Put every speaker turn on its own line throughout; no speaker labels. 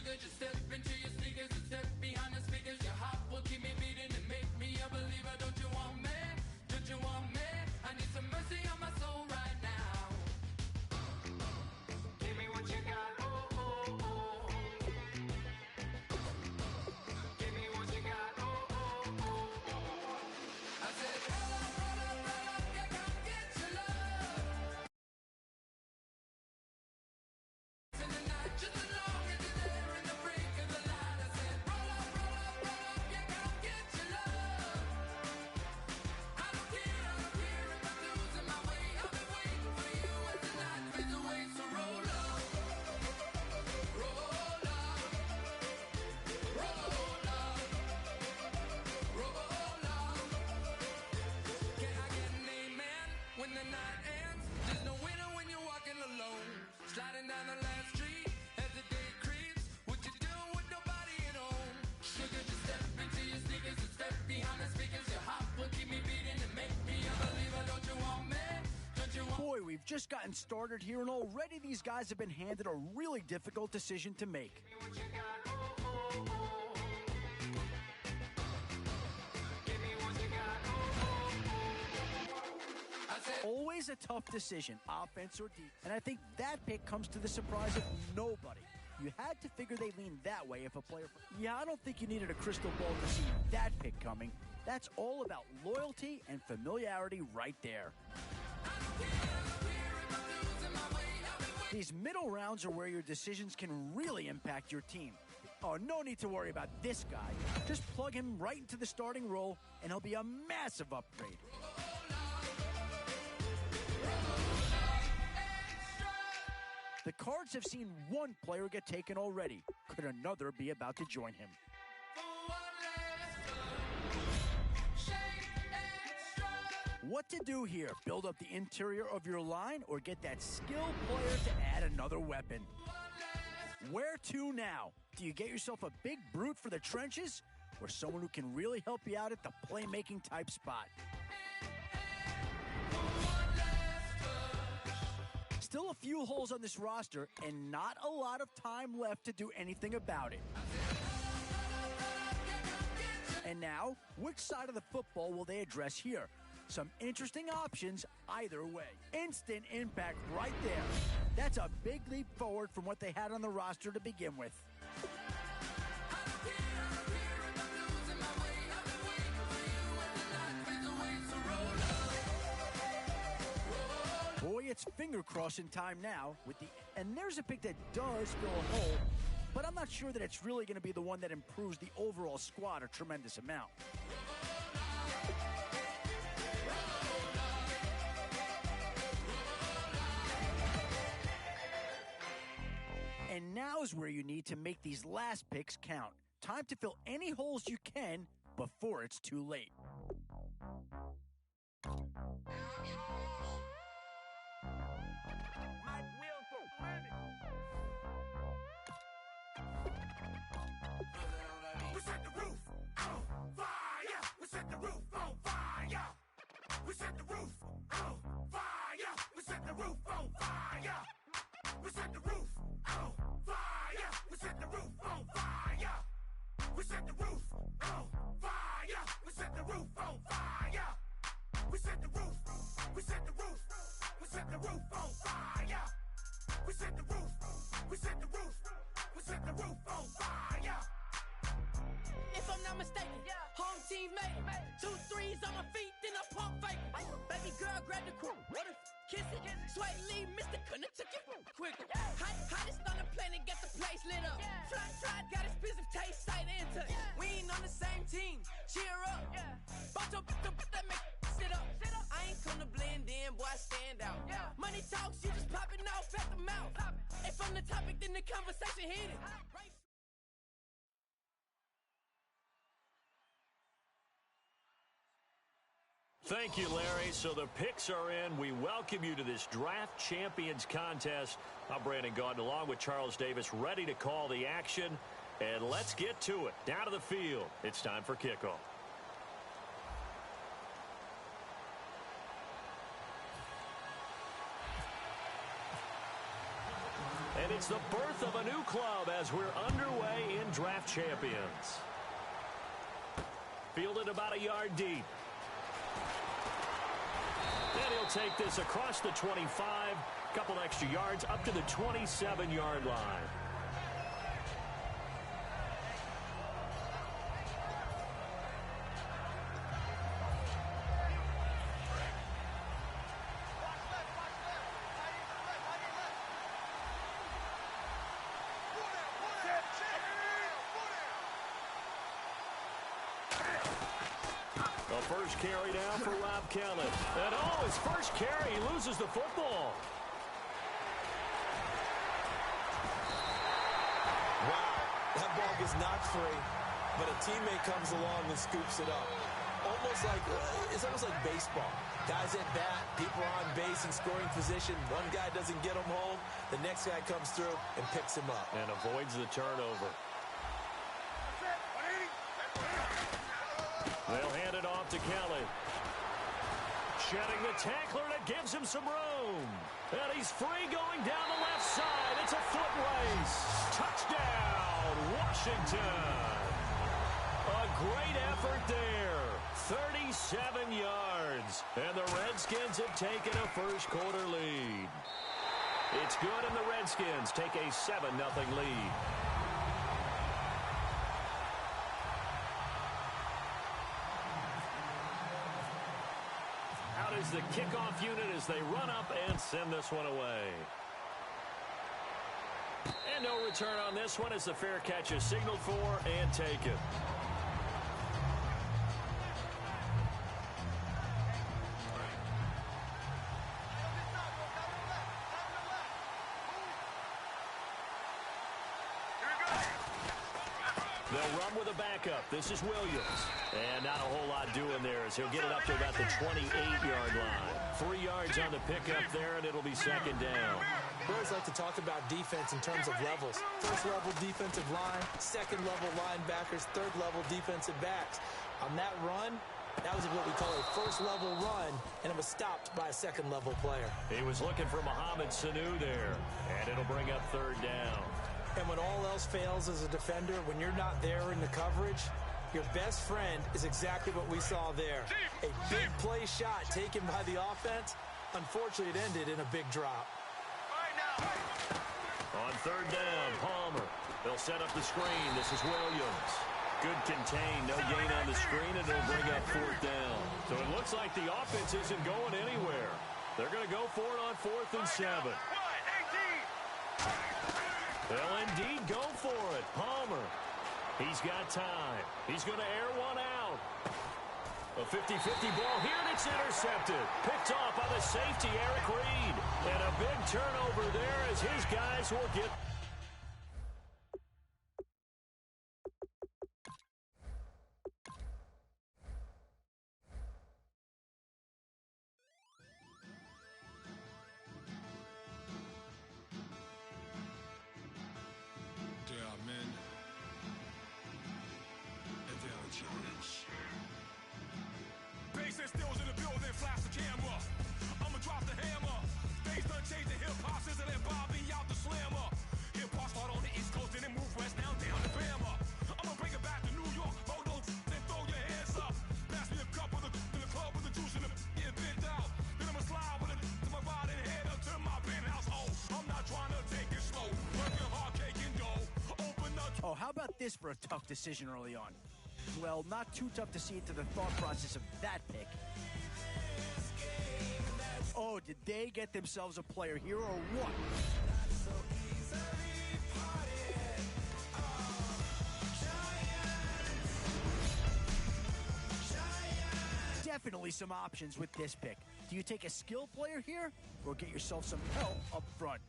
Sugar, just step into your sneakers and step behind the speakers. Your heart will keep me beating and make me a believer. Don't you want me? Don't you want me? I need some mercy on my soul right now. Give me what you got, oh, oh, oh. Give me what you got, oh, oh, oh. I said, roll up, yeah, come get your love. In the night, just as long as you're there in the brink of the light. I said, roll up, yeah, come get your love. I don't care if I'm losing my way. I've been waiting for you as the night fades away. So roll up, roll up, roll up, roll up. Can I get an amen when the night ends? There's no winner when you're walking alone. Sliding down the last street as the day creeps. What you doing with nobody at home? Sugar, just step into your sneakers and step behind the speakers. Your heart will keep me beating and make me a believer. Don't you want me? Don't you want
Boy, we've just gotten started here, and already these guys have been handed a really difficult decision to make.
me what you got? Oh, oh, oh. Give me what you got? Oh, oh, oh. I said,
Always a tough decision, offense or defense. And I think that pick comes to the surprise of nobody. You had to figure they lean that way if a player... Yeah, I don't think you needed a crystal ball to see that pick coming. That's all about loyalty and familiarity right there. These middle rounds are where your decisions can really impact your team. Oh, no need to worry about this guy. Just plug him right into the starting role, and he'll be a massive upgrade. The Cards have seen one player get taken already. Could another be about to join him? What to do here? Build up the interior of your line or get that skilled player to add another weapon? Where to now? Do you get yourself a big brute for the trenches or someone who can really help you out at the playmaking type spot? Still a few holes on this roster and not a lot of time left to do anything about it. And now, which side of the football will they address here? Some interesting options either way. Instant impact right there. That's a big leap forward from what they had on the roster to begin with. Boy, it's finger crossing time now with and there's a pick that does fill a hole, but I'm not sure that it's really going to be the one that improves the overall squad a tremendous amount. And now is where you need to make these last picks count. Time to fill any holes you can before it's too late.
We set the roof on fire. We set the roof on fire. We set the roof on fire. We set the roof on fire. We set the roof on fire. We set the roof on fire. We set the roof on fire. We set the roof on fire. We set the roof. We set the roof. We set the roof on fire. We set the roof. We set the roof. We set the roof on fire.
If I'm not mistaken, home team made it. 2 3s on my feet, then I pump fake. Baby girl, grab the crew. Kiss it, Sway Lee, Mr. Couldn't took it quicker. Hottest on the planet, get the place lit up. Fly, got expensive taste, sight into it. We ain't on the same team, cheer up. Bunch of that make sit up. I ain't come to blend in, boy, I stand out. Money talks, you just popping off at the mouth. If I'm the topic, then the conversation heated.
Thank you, Larry. So the picks are in. We welcome you to this Draft Champions contest. I'm Brandon Gaudin along with Charles Davis, ready to call the action. And let's get to it. Down to the field. It's time for kickoff. And it's the birth of a new club as we're underway in Draft Champions. Fielded about a yard deep. And he'll take this across the 25, couple extra yards up to the 27-yard line. First carry down for Rob Kelly. And his first carry, he loses the football.
Wow, that ball gets knocked free, but a teammate comes along and scoops it up. It's almost like baseball. Guys at bat, people are on base in scoring position. One guy doesn't get him home. The next guy comes through and picks him up.
And avoids the turnover. They'll hand it off to Kelly. Shedding the tackler, and it gives him some room. And he's free going down the left side. It's a foot race. Touchdown, Washington. A great effort there. 37 yards. And the Redskins have taken a first-quarter lead. It's good, and the Redskins take a 7-0 lead. Is the kickoff unit as they run up and send this one away. And no return on this one as the fair catch is signaled for and taken. They'll run with a backup. This is Williams. And not a whole lot doing there as he'll get it up to about the 28-yard line. 3 yards on the pickup there, and it'll be second down.
We always like to talk about defense in terms of levels. First-level defensive line, second-level linebackers, third-level defensive backs. On that run, that was what we call a first-level run, and it was stopped by a second-level player.
He was looking for Mohamed Sanu there, and it'll bring up third down.
And when all else fails as a defender, when you're not there in the coverage, your best friend is exactly what we saw there. A big play shot taken by the offense. Unfortunately, it ended in a big drop.
On third down, Palmer. They'll set up the screen. This is Williams. Good contain, no gain on the screen, and it'll bring up fourth down. So it looks like the offense isn't going anywhere. They're going to go for it on 4th and 7. They'll indeed go for it. Palmer. He's got time. He's going to air one out. A 50-50 ball here, and it's intercepted. Picked off by the safety, Eric Reed. And a big turnover there as his guys will get...
Basin stills in the building, flash the camera. I'ma drop the hammer. Things done changed the hip-hop, sizzling Bobby out the slammer. Hip-hop start on the East Coast and then move west down to Bama. I'ma bring it back to New York. Hold on, then throw your hands up. Pass me a cup of the in the club with the juice in the get bent out. Then I'ma slide with it to my ride and head up to my penthouse. Oh, I'm not trying to take it slow. Working hard, cake and dough. Open up.
Oh, how about this for a tough decision early on? Well, not too tough to see into the thought process of that pick. Oh, did they get themselves a player here or what? Definitely some options with this pick. Do you take a skill player here or get yourself some help up front?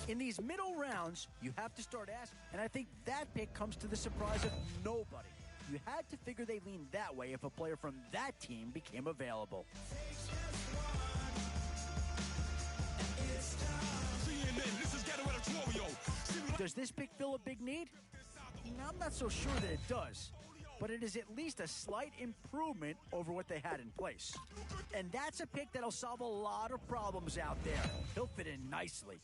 In these middle rounds, you have to start asking, and I think that pick comes to the surprise of nobody. You had to figure they leaned that way if a player from that team became available. Does this pick fill a big need? I'm not so sure that it does, but it is at least a slight improvement over what they had in place. And that's a pick that'll solve a lot of problems out there. He'll fit in nicely.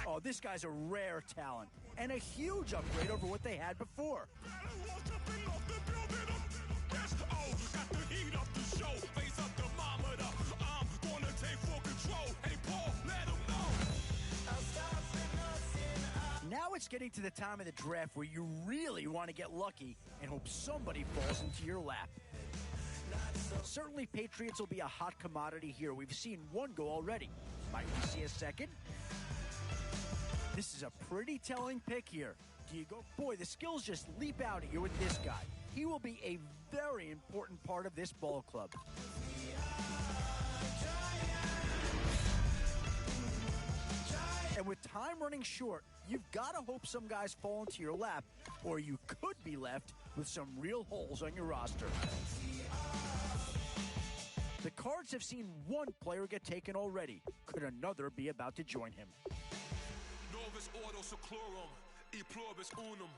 Oh, this guy's a rare talent and a huge upgrade over what they had before. Now it's getting to the time of the draft where you really want to get lucky and hope somebody falls into your lap. Certainly, Patriots will be a hot commodity here. We've seen one go already. Might we see a second? This is a pretty telling pick here. Do you go? Boy, the skills just leap out at you with this guy. He will be a very important part of this ball club. And with time running short, you've got to hope some guys fall into your lap, or you could be left with some real holes on your roster. The Cards have seen one player get taken already. Could another be about to join him?
Novus ordo seclorum, e pluribus unum.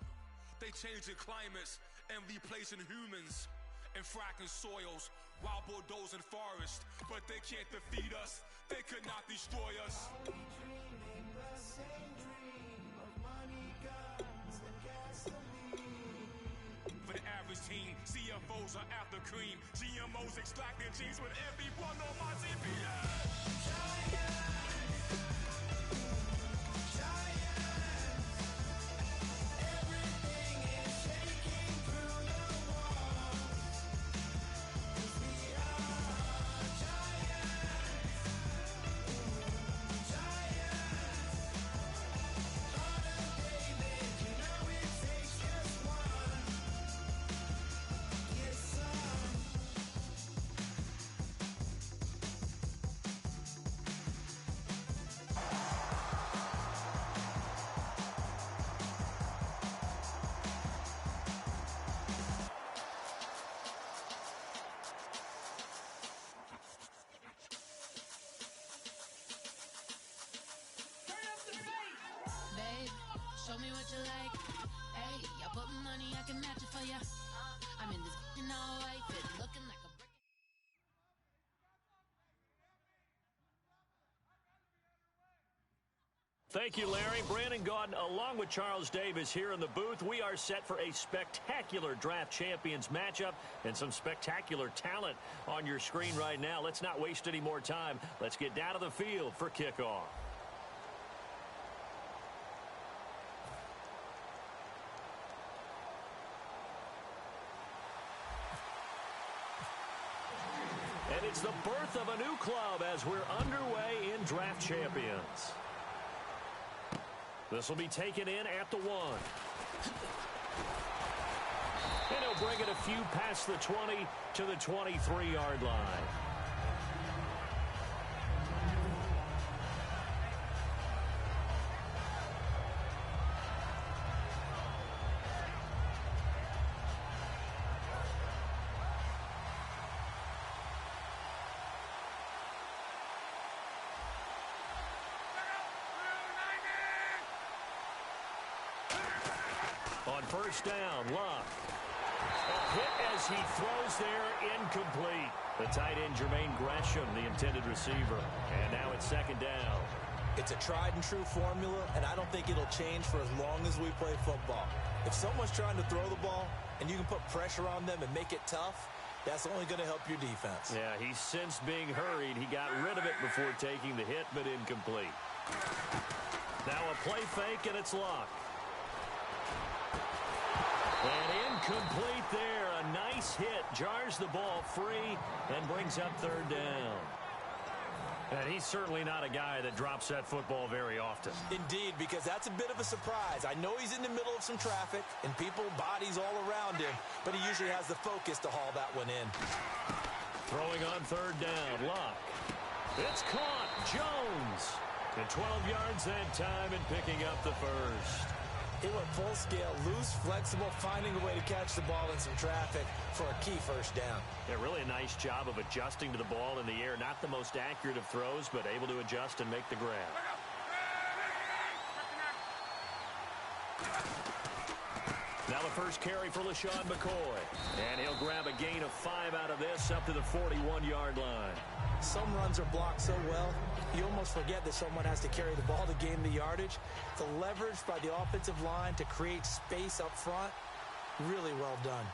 They changing climates and replacing humans and fracking soils, wild bulldozing forests, but they can't defeat us. They could not destroy us. For the average team, CFOs are after cream. GMOs extracting genes with every one on my GPS.
Show me what you like. Hey, I put money, I can match it for ya. I'm in this all white fit, looking like a brick.
Thank you, Larry. Brandon Gaudin, along with Charles Davis here in the booth. We are set for a spectacular draft champions matchup and some spectacular talent on your screen right now. Let's not waste any more time. Let's get down to the field for kickoff. And it's the birth of a new club as we're underway in Draft Champions. This will be taken in at the 1. And he'll bring it a few past the 20 to the 23-yard line. On first down, Luck. A hit as he throws there, incomplete. The tight end, Jermaine Gresham, the intended receiver. And now it's second down.
It's a tried and true formula, and I don't think it'll change for as long as we play football. If someone's trying to throw the ball and you can put pressure on them and make it tough, that's only going to help your defense.
Yeah, he's since being hurried. He got rid of it before taking the hit, but incomplete. Now a play fake, and it's Luck. And incomplete there. A nice hit. Jars the ball free and brings up third down. And he's certainly not a guy that drops that football very often.
Indeed, because that's a bit of a surprise. I know he's in the middle of some traffic and people, bodies all around him, but he usually has the focus to haul that one in.
Throwing on third down. Luck. It's caught. Jones. And 12 yards that time and picking up the first.
It went full scale, loose, flexible, finding a way to catch the ball in some traffic for a key first down.
Yeah, really a nice job of adjusting to the ball in the air. Not the most accurate of throws, but able to adjust and make the grab. Now the first carry for LaShawn McCoy. And he'll grab a gain of 5 out of this up to the 41-yard line.
Some runs are blocked so well, you almost forget that someone has to carry the ball to gain the yardage. The leverage by the offensive line to create space up front, really well done.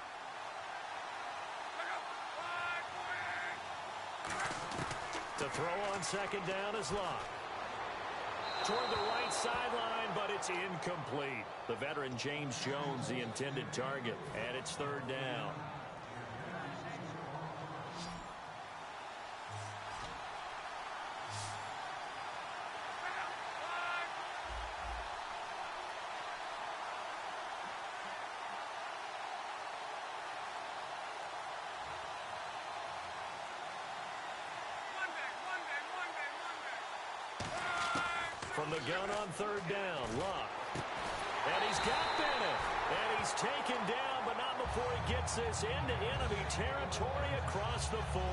To throw on second down is Locke. Toward the right sideline, but it's incomplete. The veteran James Jones, the intended target, and it's third down. From the gun on third down, Locke. And he's got Bennett. And he's taken down, but not before he gets this into enemy territory across the 40.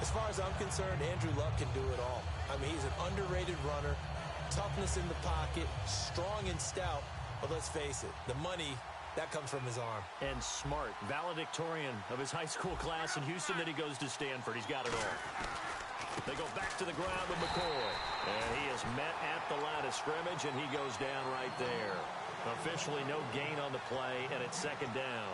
As far as I'm concerned, Andrew Luck can do it all. I mean, he's an underrated runner, toughness in the pocket, strong and stout. But let's face it, the money, that comes from his arm.
And smart, valedictorian of his high school class in Houston. Then he goes to Stanford. He's got it all. They go back to the ground with McCoy. And he is met at the line of scrimmage, and he goes down right there. Officially no gain on the play, and it's second down.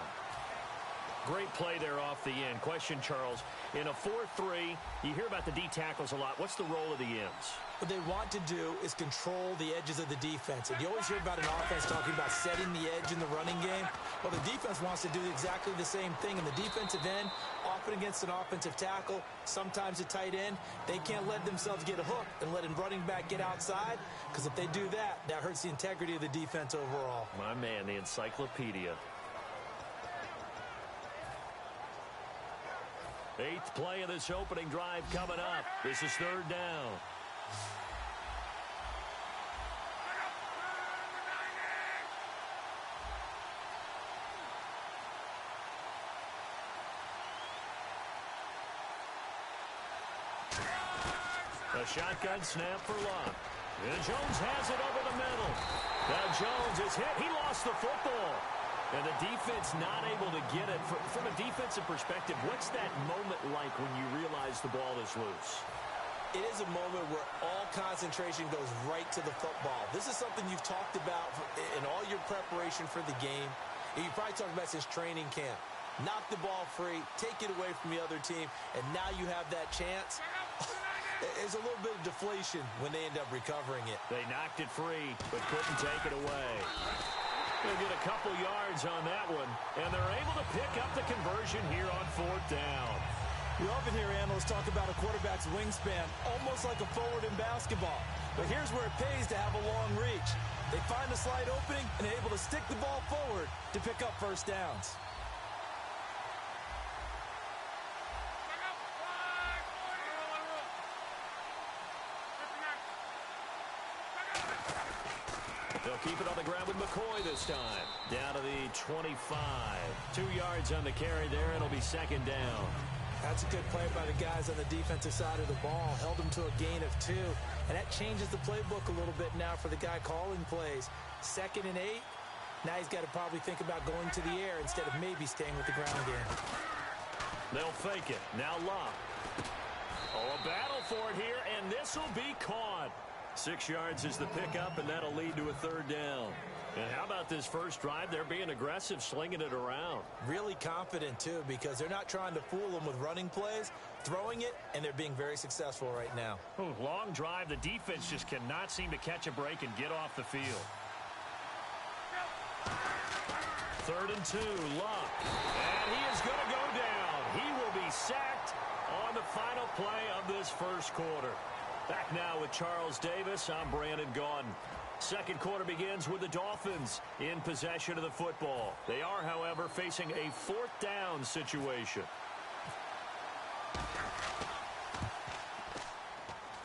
Great play there off the end. Question, Charles, in a 4-3, you hear about the D tackles a lot. What's the role of the ends?
What they want to do is control the edges of the defense. And you always hear about an offense talking about setting the edge in the running game. Well, the defense wants to do exactly the same thing. In the defensive end, often against an offensive tackle, sometimes a tight end, they can't let themselves get a hook and let a running back get outside, because if they do that, that hurts the integrity of the defense overall.
My man, the encyclopedia. 8th play of this opening drive coming up. This is third down. A shotgun snap for Locke. And Jones has it over the middle. Now Jones is hit. He lost the football. And the defense not able to get it. From a defensive perspective, what's that moment like when you realize the ball is loose?
It is a moment where all concentration goes right to the football. This is something you've talked about in all your preparation for the game. And you probably talked about since training camp. Knock the ball free, take it away from the other team, and now you have that chance. There's a little bit of deflation when they end up recovering it.
They knocked it free, but couldn't take it away. They'll get a couple yards on that one, and they're able to pick up the conversion here on fourth down.
We often hear analysts talk about a quarterback's wingspan, almost like a forward in basketball. But here's where it pays to have a long reach. They find a slight opening and are able to stick the ball forward to pick up first downs.
They'll keep it on the ground with McCoy this time. Down to the 25. 2 yards on the carry there, and it'll be second down.
That's a good play by the guys on the defensive side of the ball. Held them to a gain of 2. And that changes the playbook a little bit now for the guy calling plays. 2nd and 8. Now he's got to probably think about going to the air instead of maybe staying with the ground game.
They'll fake it. Now Locke. Oh, a battle for it here, and this will be caught. 6 yards is the pickup, and that'll lead to a third down. And how about this first drive? They're being aggressive, slinging it around.
Really confident, too, because they're not trying to fool them with running plays, throwing it, and they're being very successful right now.
Ooh, long drive. The defense just cannot seem to catch a break and get off the field. 3rd and 2, Locke. And he is going to go down. He will be sacked on the final play of this first quarter. Back now with Charles Davis. I'm Brandon Gaudin. Second quarter begins with the Dolphins in possession of the football. They are, however, facing a 4th down situation.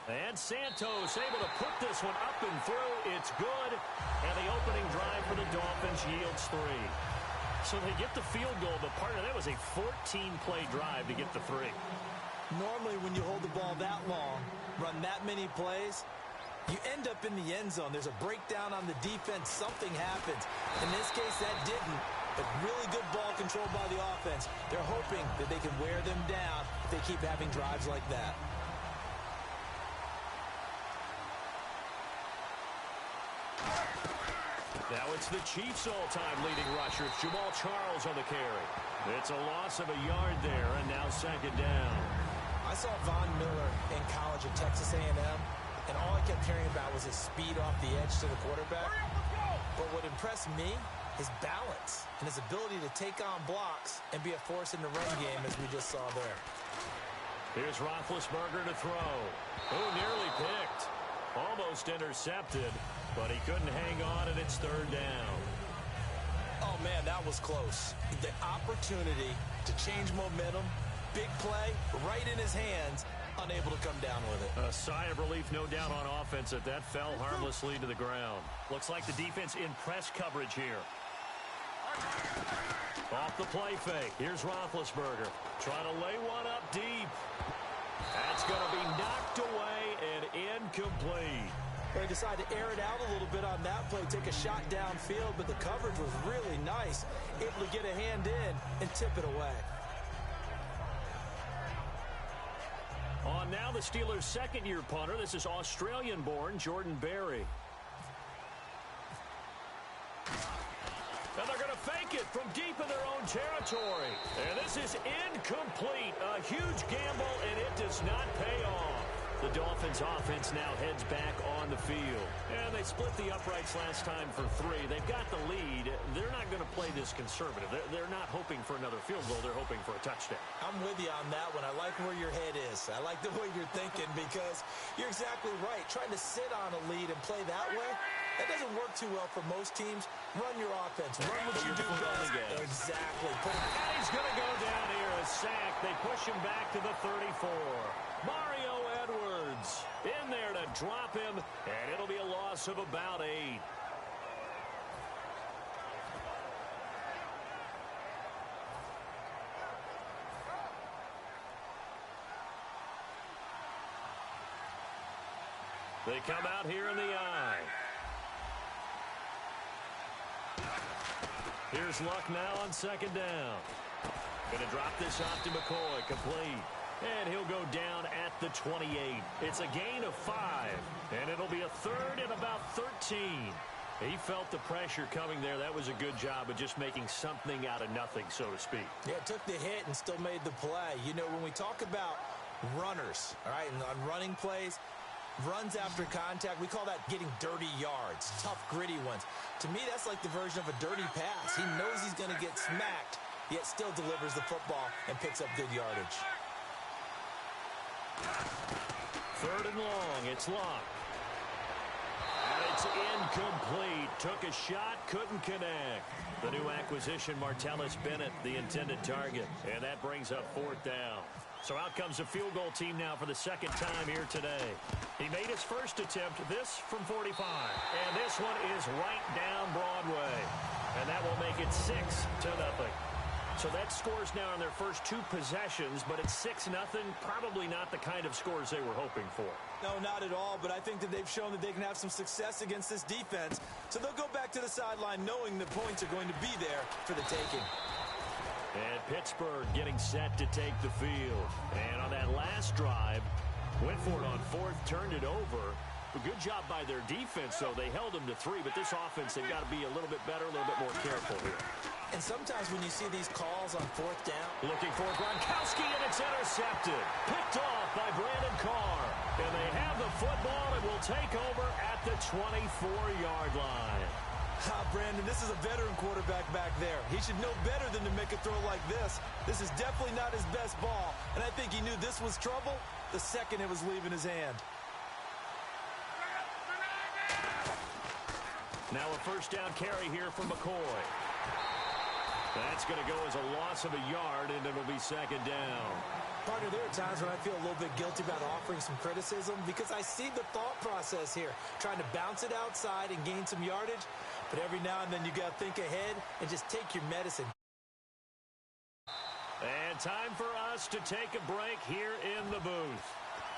And Santos able to put this one up and through. It's good. And the opening drive for the Dolphins yields 3. So they get the field goal, but part of that was a 14-play drive to get the 3.
Normally, when you hold the ball that long, run that many plays, You end up in the end zone. There's a breakdown on the defense. Something happens. In this case, that didn't. But really good ball control by the offense. They're hoping that they can wear them down if they keep having drives like that.
Now it's the Chiefs' all-time leading rusher. It's Jamal Charles on the carry. It's a loss of a yard there, and now second down.
I saw Von Miller in college at Texas A&M, and all I kept hearing about was his speed off the edge to the quarterback. But what impressed me, his balance and his ability to take on blocks and be a force in the run game, as we just saw there.
Here's Roethlisberger to throw. Oh, nearly picked. Almost intercepted, but he couldn't hang on, and it's third down.
Oh, man, that was close. The opportunity to change momentum, big play, right in his hands, unable to come down with it.
A sigh of relief, no doubt, on offense that fell harmlessly to the ground. Looks like the defense in press coverage here. Off the play fake. Here's Roethlisberger trying to lay one up deep. That's going to be knocked away and incomplete.
They decided to air it out a little bit on that play, take a shot downfield, but the coverage was really nice. Able to get a hand in and tip it away.
On now the Steelers' second-year punter. This is Australian-born Jordan Berry. And they're going to fake it from deep in their own territory. And this is incomplete. A huge gamble, and it does not pay off. The Dolphins' offense now heads back on the field. And they split the uprights last time for 3. They've got the lead. They're not going to play this conservative. They're not hoping for another field goal. They're hoping for a touchdown.
I'm with you on that one. I like where your head is. I like the way you're thinking because you're exactly right. Trying to sit on a lead and play that way, that doesn't work too well for most teams. Run your offense. Run what you do best. Exactly.
And he's going to go down here, a sack. They push him back to the 34. Mario Edwards in there to drop him, and it'll be a loss of about 8. They come out here in the eye. Here's Luck now on second down. Going to drop this off to McCoy, complete. And he'll go down at the 28. It's a gain of 5, and it'll be a third and about 13. He felt the pressure coming there. That was a good job of just making something out of nothing, so to speak.
Yeah, took the hit and still made the play. You know, when we talk about runners, all right, and on running plays, runs after contact, we call that getting dirty yards, tough, gritty ones. To me, that's like the version of a dirty pass. He knows he's going to get smacked, yet still delivers the football and picks up good yardage.
Third and long, it's Luck. And it's incomplete. Took a shot, couldn't connect. The new acquisition, Martellus Bennett, the intended target. And that brings up fourth down. So out comes the field goal team now for the second time here today. He made his first attempt, this from 45. And this one is right down Broadway. And that will make it 6-0. So that scores now in their first 2 possessions, but it's 6-0. Probably not the kind of scores they were hoping for.
No, not at all, but I think that they've shown that they can have some success against this defense. So they'll go back to the sideline knowing the points are going to be there for the taking.
And Pittsburgh getting set to take the field. And on that last drive, went for it on 4th, turned it over. A good job by their defense, though. They held them to 3, but this offense, they've got to be a little bit better, a little bit more careful here.
And sometimes when you see these calls on 4th down.
Looking for Gronkowski, and it's intercepted. Picked off by Brandon Carr. And they have the football and will take over at the 24-yard line.
Brandon, this is a veteran quarterback back there. He should know better than to make a throw like this. This is definitely not his best ball, and I think he knew this was trouble the second it was leaving his hand.
Now a first down carry here from McCoy. That's going to go as a loss of a yard, and it'll be second down.
Partner, there are times when I feel a little bit guilty about offering some criticism because I see the thought process here, trying to bounce it outside and gain some yardage. But every now and then you got to think ahead and just take your medicine.
And time for us to take a break here in the booth.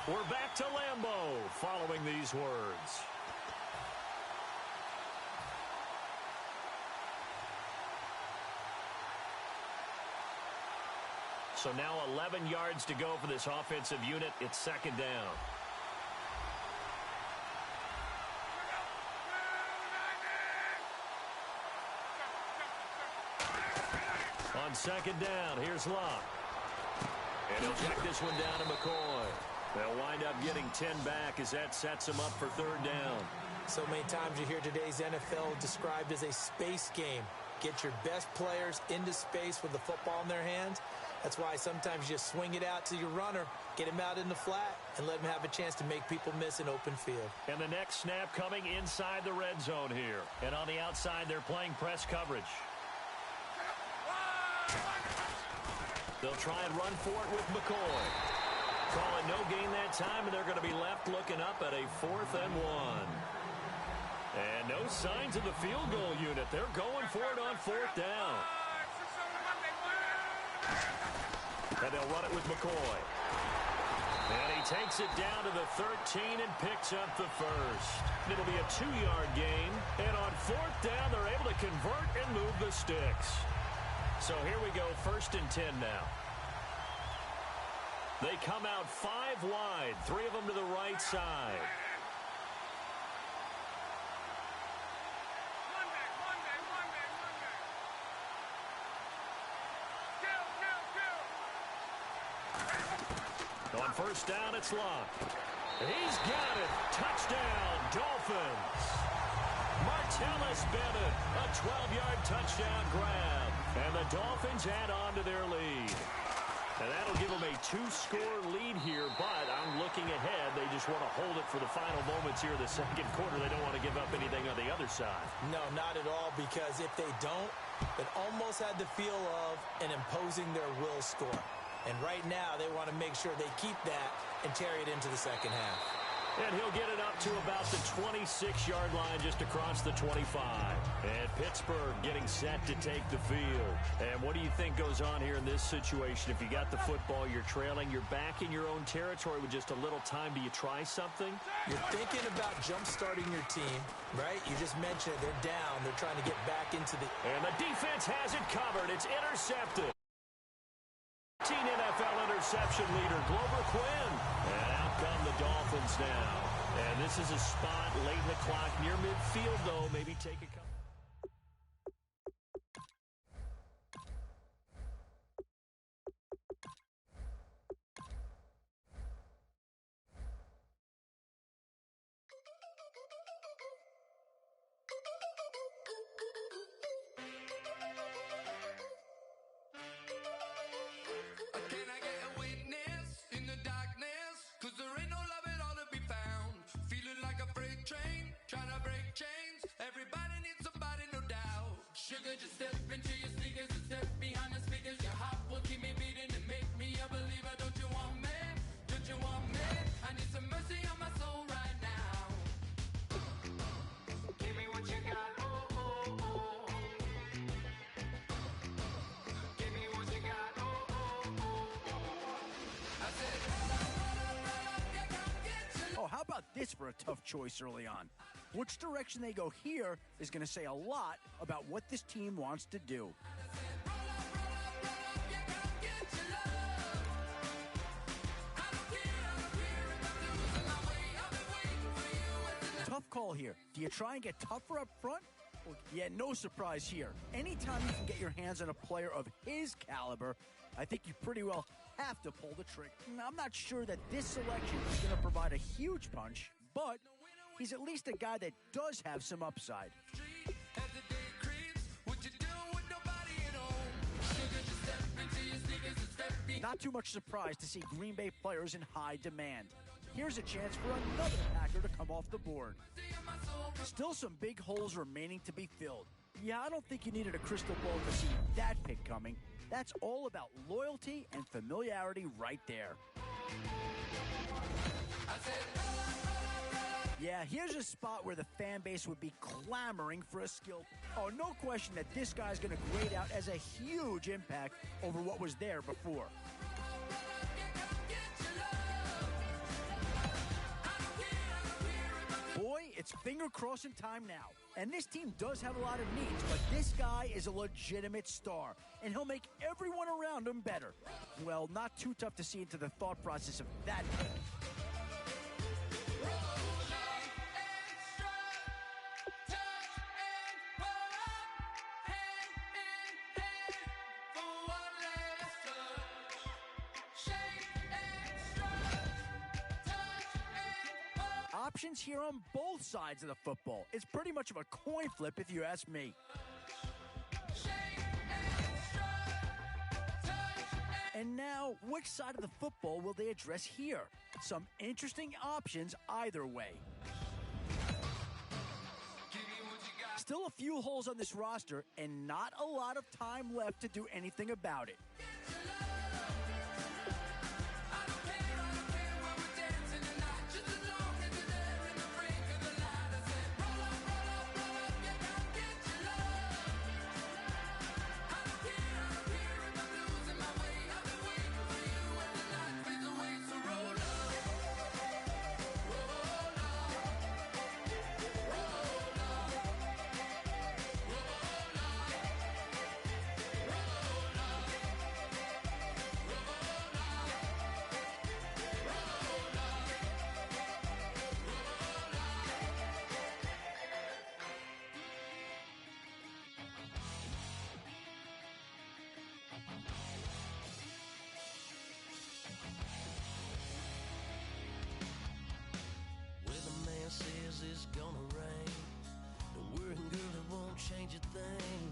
We're back to Lambeau following these words. So now 11 yards to go for this offensive unit. It's second down. On second down, here's Locke. And he'll check this one down to McCoy. They'll wind up getting 10 back as that sets him up for third down.
So many times you hear today's NFL described as a space game. Get your best players into space with the football in their hands. That's why sometimes you just swing it out to your runner, get him out in the flat, and let him have a chance to make people miss an open field.
And the next snap coming inside the red zone here. And on the outside, they're playing press coverage. They'll try and run for it with McCoy. Call it no gain that time, and they're going to be left looking up at a 4th and 1. And no signs of the field goal unit. They're going for it on 4th down. And they'll run it with McCoy. And he takes it down to the 13 and picks up the first. It'll be a 2-yard gain. And on 4th down, they're able to convert and move the sticks. So here we go, 1st and 10 now. They come out 5 wide, 3 of them to the right side. On 1st down, it's Locke. He's got it. Touchdown, Dolphins. Martellus Bennett, a 12-yard touchdown grab. And the Dolphins add on to their lead. And that'll give them a 2-score lead here, but I'm looking ahead. They just want to hold it for the final moments here in the second quarter. They don't want to give up anything on the other side.
No, not at all, because if they don't, it almost had the feel of an imposing their will score. And right now, they want to make sure they keep that and carry it into the second half.
And he'll get it up to about the 26-yard line just across the 25. And Pittsburgh getting set to take the field. And what do you think goes on here in this situation? If you got the football, you're trailing, you're back in your own territory with just a little time. Do you try something?
You're thinking about jump-starting your team, right? You just mentioned it. They're down. They're trying to get back into the...
And the defense has it covered. It's intercepted. 15 NFL interception leader, Glover Quinn. And out come the Dolphins now. And this is a spot late in the clock near midfield, though. Maybe take a couple.
Can I get a witness in the darkness? 'Cause there ain't no love at all to be found. Feeling like a freight train, trying to break chains. Everybody needs somebody, no doubt. Sugar, just step into your sneakers and step behind the speakers. Your heart will keep me beating and make me a believer. Don't you want me? Don't you want me? I need some mercy on my soul right now. Give me what you got, oh, oh, oh. Give me what you got, oh, oh, oh. I said, roll up, yeah, come get your
Oh, how about this for a tough choice early on? Which direction they go here is going to say a lot about what this team wants to do. Tough call here. Do you try and get tougher up front? Well, yeah, no surprise here. Anytime you can get your hands on a player of his caliber, I think you pretty well have to pull the trick. I'm not sure that this selection is going to provide a huge punch, but he's at least a guy that does have some upside. Not too much surprise to see Green Bay players in high demand. Here's a chance for another Packer to come off the board. Still some big holes remaining to be filled. Yeah, I don't think you needed a crystal ball to see that pick coming. That's all about loyalty and familiarity right there. Yeah, here's a spot where the fan base would be clamoring for a skill. Oh, no question that this guy's going to grade out as a huge impact over what was there before. It's finger crossing time now. And this team does have a lot of needs, but this guy is a legitimate star, and he'll make everyone around him better. Well, not too tough to see into the thought process of that man. Options here on both sides of the football. It's pretty much of a coin flip if you ask me. And now, which side of the football will they address here? Some interesting options either way. Still a few holes on this roster and not a lot of time left to do anything about it.
Says it's gonna rain. Don't worry, girl, it won't change a thing.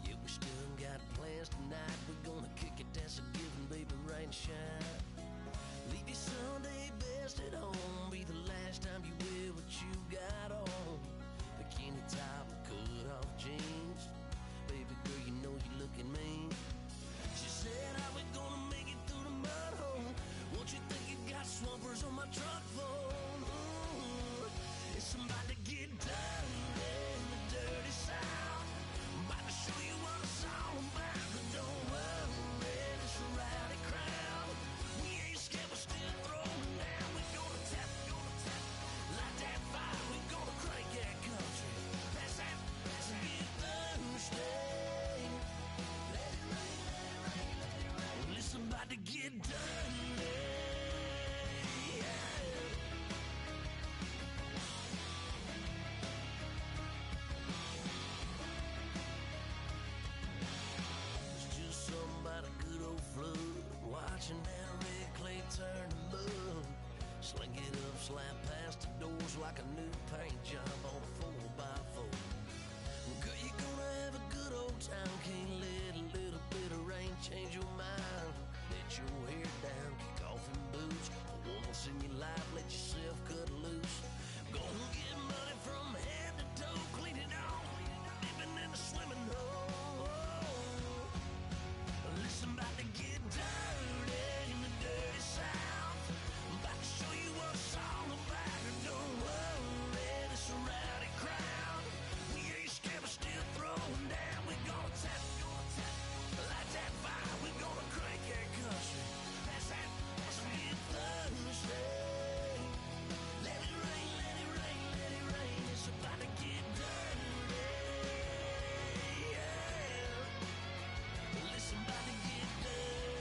Yeah, we still got plans tonight. We're gonna kick it, that's a given, baby, rain and shine. Leave your Sunday best at home. Be the last time you wear what you got on. Bikini top and cut off jeans. Baby girl, you know you're looking mean. She said, how we gonna make it through the mud hole? Won't you think you got swampers on my truck phone? It's about to get dirty in the dirty South. I'm about to show you what it's all about. But don't worry, it's a rowdy crowd. We ain't scared, we're still throwing down. We're gonna tap, light that fire. We're gonna crank that country. Pass that, and get Thursday. Let it rain, let it rain, let it rain. Well, it's about to get dirty. Watching that red clay turn to mud. Sling it up, slap past the doors like a new paint job on a 4x4. Girl, you're gonna have a good old time. Can't let a little bit of rain change your mind. Let your hair down, kick off in boots. Once in your life, let yourself cut loose. Gonna get money from head to toe, clean it off, living in a swimming hole. Listen, about to get dirty in the dirty South. I'm about to show you what it's all about. Don't worry, it's a rowdy crowd. We ain't scared, we're still throwing down. We're gonna tap, light that fire. We're gonna crank that country. That's that, that's it Thursday. Let it rain, let it rain, let it rain. It's about to get dirty. Yeah. Listen, about to get dirty.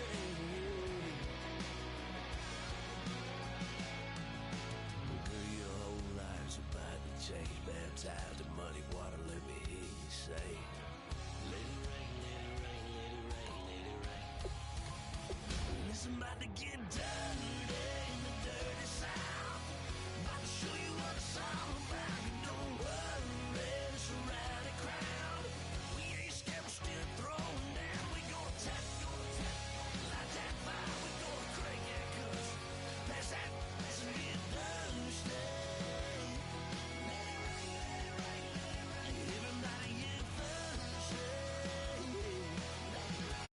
Girl, your whole life's about to change. Baptized in muddy water, let me hear you say, let it rain, let it rain, let it rain, let it rain. Listen, about to get dirty in the dirty South. About to show you what it's all about. Don't worry, it's a rowdy crowd. We ain't scared, we're still throwing down. We gonna tap, light that fire. We gonna crank that country. Pass that, that's a good Thursday. Let it rain, let it rain, let it rain. Everybody get Thursday. Let it rain.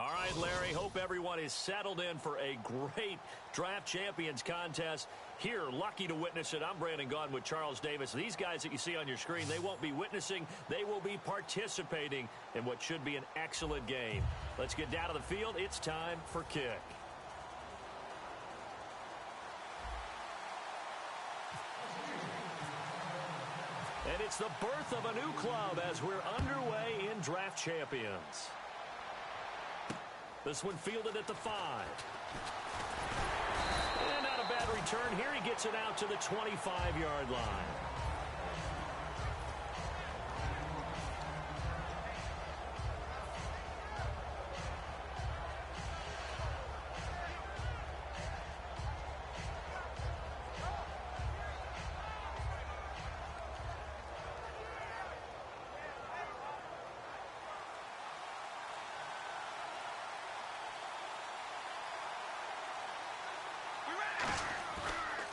All right, Larry, hope everyone is settled in for a great Draft Champions contest. Here, lucky to witness it, I'm Brandon Gaudin with Charles Davis. These guys that you see on your screen, they won't be witnessing. They will be participating in what should be an excellent game. Let's get down to the field. It's time for kick. And it's the birth of a new club as we're underway in Draft Champions. This one fielded at the 5. And not a bad return here. He gets it out to the 25-yard line.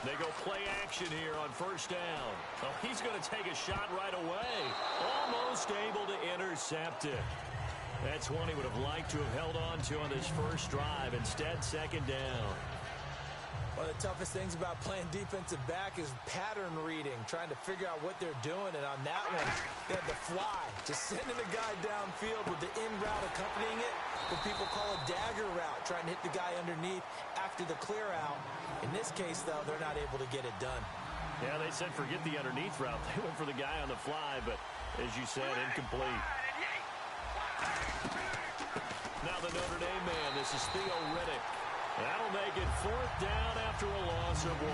They go play action here on first down. Oh, he's going to take a shot right away. Almost able to intercept it. That's one he would have liked to have held on to on this first drive. Instead, second down.
One of the toughest things about playing defensive back is pattern reading, trying to figure out what they're doing. And on that one, they had to fly, just sending a guy downfield with the in route accompanying it, what people call a dagger route, trying to hit the guy underneath after the clear out. In this case, though, they're not able to get it done.
Yeah, they said forget the underneath route. They went for the guy on the fly, but as you said, incomplete. Now the Notre Dame man, this is Theo Riddick. That'll make it fourth down after a loss of 1.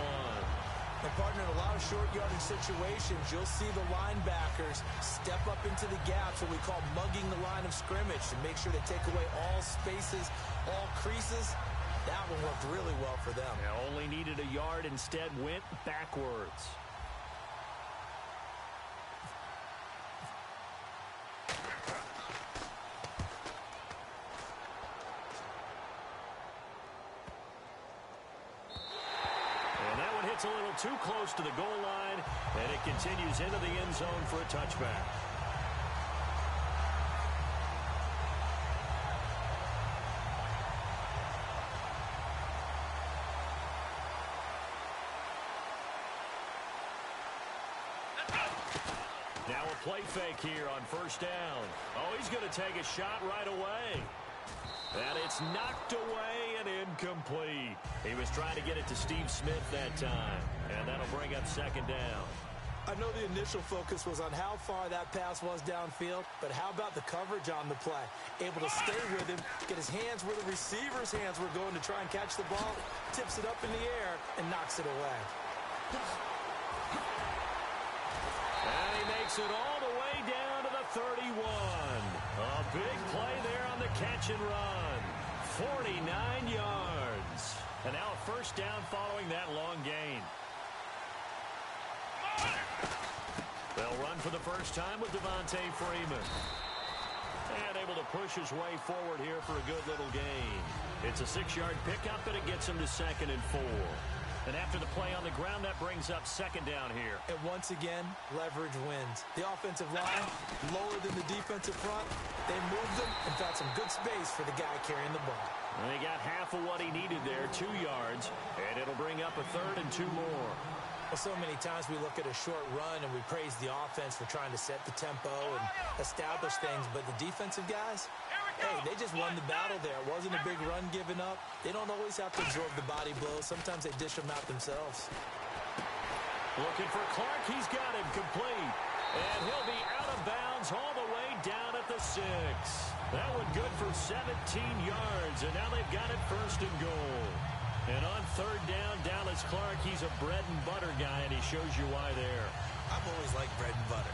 And partner, in a lot of short yardage situations, you'll see the linebackers step up into the gaps, what we call mugging the line of scrimmage, to make sure they take away all spaces, all creases. That one worked really well for them.
Yeah, only needed a yard, instead went backwards. And that one hits a little too close to the goal line, and it continues into the end zone for a touchback. Now a play fake here on first down. Oh, he's going to take a shot right away. And it's knocked away and incomplete. He was trying to get it to Steve Smith that time. And that'll bring up second down.
I know the initial focus was on how far that pass was downfield, but how about the coverage on the play? Able to stay with him, get his hands where the receiver's hands were going to try and catch the ball, tips it up in the air, and knocks it away.
And he makes it all the way down to the 31. A big play there on the catch and run. 49 yards. And now a first down following that long gain. They'll run for the first time with Devontae Freeman. And able to push his way forward here for a good little gain. It's a 6-yard pickup, and it gets him to 2nd and 4. And after the play on the ground, that brings up second down here.
And once again, leverage wins. The offensive line, lower than the defensive front. They moved them and found some good space for the guy carrying the ball.
And he got half of what he needed there, 2 yards. And it'll bring up a 3rd and 2 more.
Well, so many times we look at a short run and we praise the offense for trying to set the tempo and establish things. But the defensive guys, hey, they just won the battle there. It wasn't a big run given up. They don't always have to absorb the body blows. Sometimes they dish them out themselves.
Looking for Clark. He's got him complete. And he'll be out of bounds all the way down at the 6. That one good for 17 yards. And now they've got it 1st and goal. And on 3rd down, Dallas Clark, he's a bread and butter guy, and he shows you why there.
I've always liked bread and butter.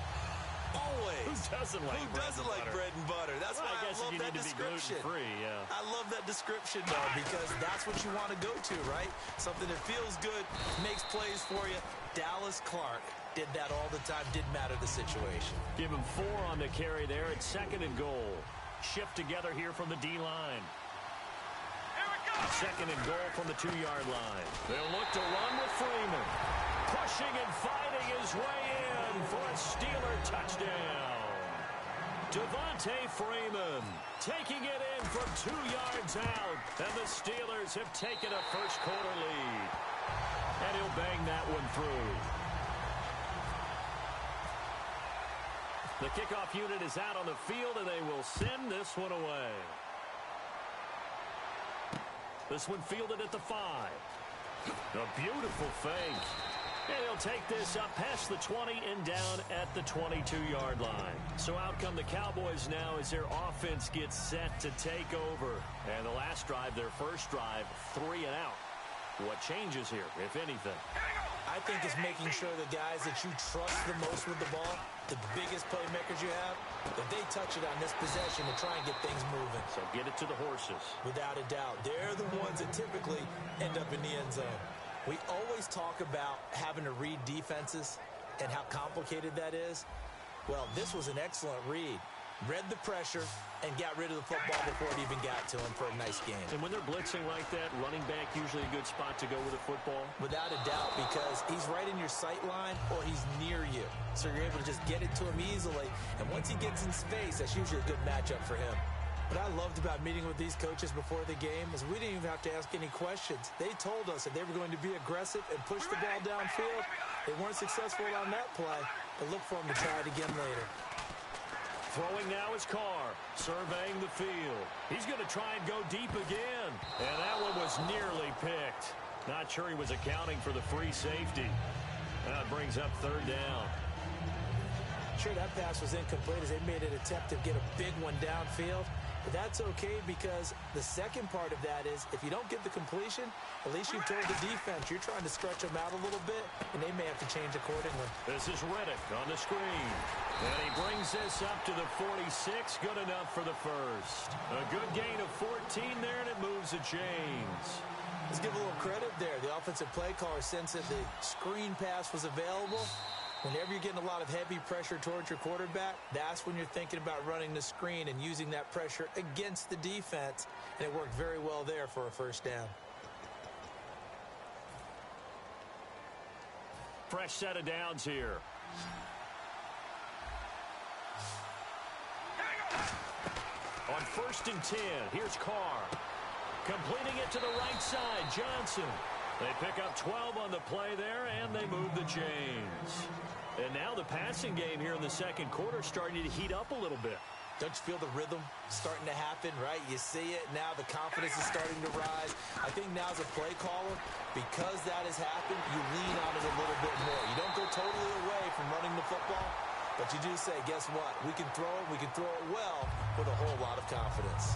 Always.
Who doesn't like
bread and butter? That's why I love that description.
Gluten-free, yeah.
I love that description, though, because that's what you want to go to, right? Something that feels good, makes plays for you. Dallas Clark did that all the time, didn't matter the situation.
Give him 4 on the carry there at 2nd and goal. Shift together here from the D-line. 2nd and goal from the 2-yard line. They'll look to run with Freeman. Pushing and fighting his way in for a Steeler touchdown. Devontae Freeman taking it in from 2 yards out. And the Steelers have taken a first-quarter lead. And he'll bang that one through. The kickoff unit is out on the field, and they will send this one away. This one fielded at the 5. A beautiful fake. And he'll take this up past the 20 and down at the 22-yard line. So out come the Cowboys now as their offense gets set to take over. And the last drive, their first drive, 3 and out. What changes here, if anything?
I think it's making sure the guys that you trust the most with the ball, the biggest playmakers you have, that they touch it on this possession to try and get things moving.
So get it to the horses. Without
a doubt. They're the ones that typically end up in the end zone. We always talk about having to read defenses and how complicated that is. Well, this was an excellent read. Read the pressure and got rid of the football before it even got to him for a nice game.
And when they're blitzing like that, running back usually a good spot to go with a football?
Without a doubt, because he's right in your sight line or he's near you. So you're able to just get it to him easily. And once he gets in space, that's usually a good matchup for him. What I loved about meeting with these coaches before the game is we didn't even have to ask any questions. They told us that they were going to be aggressive and push the ball downfield. They weren't successful on that play, but look for them to try it again later.
Throwing now is Carr, surveying the field. He's going to try and go deep again. And that one was nearly picked. Not sure he was accounting for the free safety. That brings up 3rd down.
Sure, that pass was incomplete as they made an attempt to get a big one downfield. But that's okay because the second part of that is if you don't get the completion, at least you've told the defense you're trying to stretch them out a little bit, and they may have to change accordingly.
This is Reddick on the screen. And he brings this up to the 46. Good enough for the first. A good gain of 14 there, and it moves the chains.
Let's give a little credit there. The offensive play caller sensed that the screen pass was available. Whenever you're getting a lot of heavy pressure towards your quarterback, that's when you're thinking about running the screen and using that pressure against the defense. And it worked very well there for a first down.
Fresh set of downs here. On 1st and 10, here's Carr. Completing it to the right side, Johnson. They pick up 12 on the play there, and they move the chains. And now the passing game here in the second quarter starting to heat up a little bit.
Don't you feel the rhythm starting to happen, right? You see it. Now the confidence is starting to rise. I think now as a play caller, because that has happened, you lean on it a little bit more. You don't go totally away from running the football, but you do say, guess what? We can throw it. We can throw it well with a whole lot of confidence.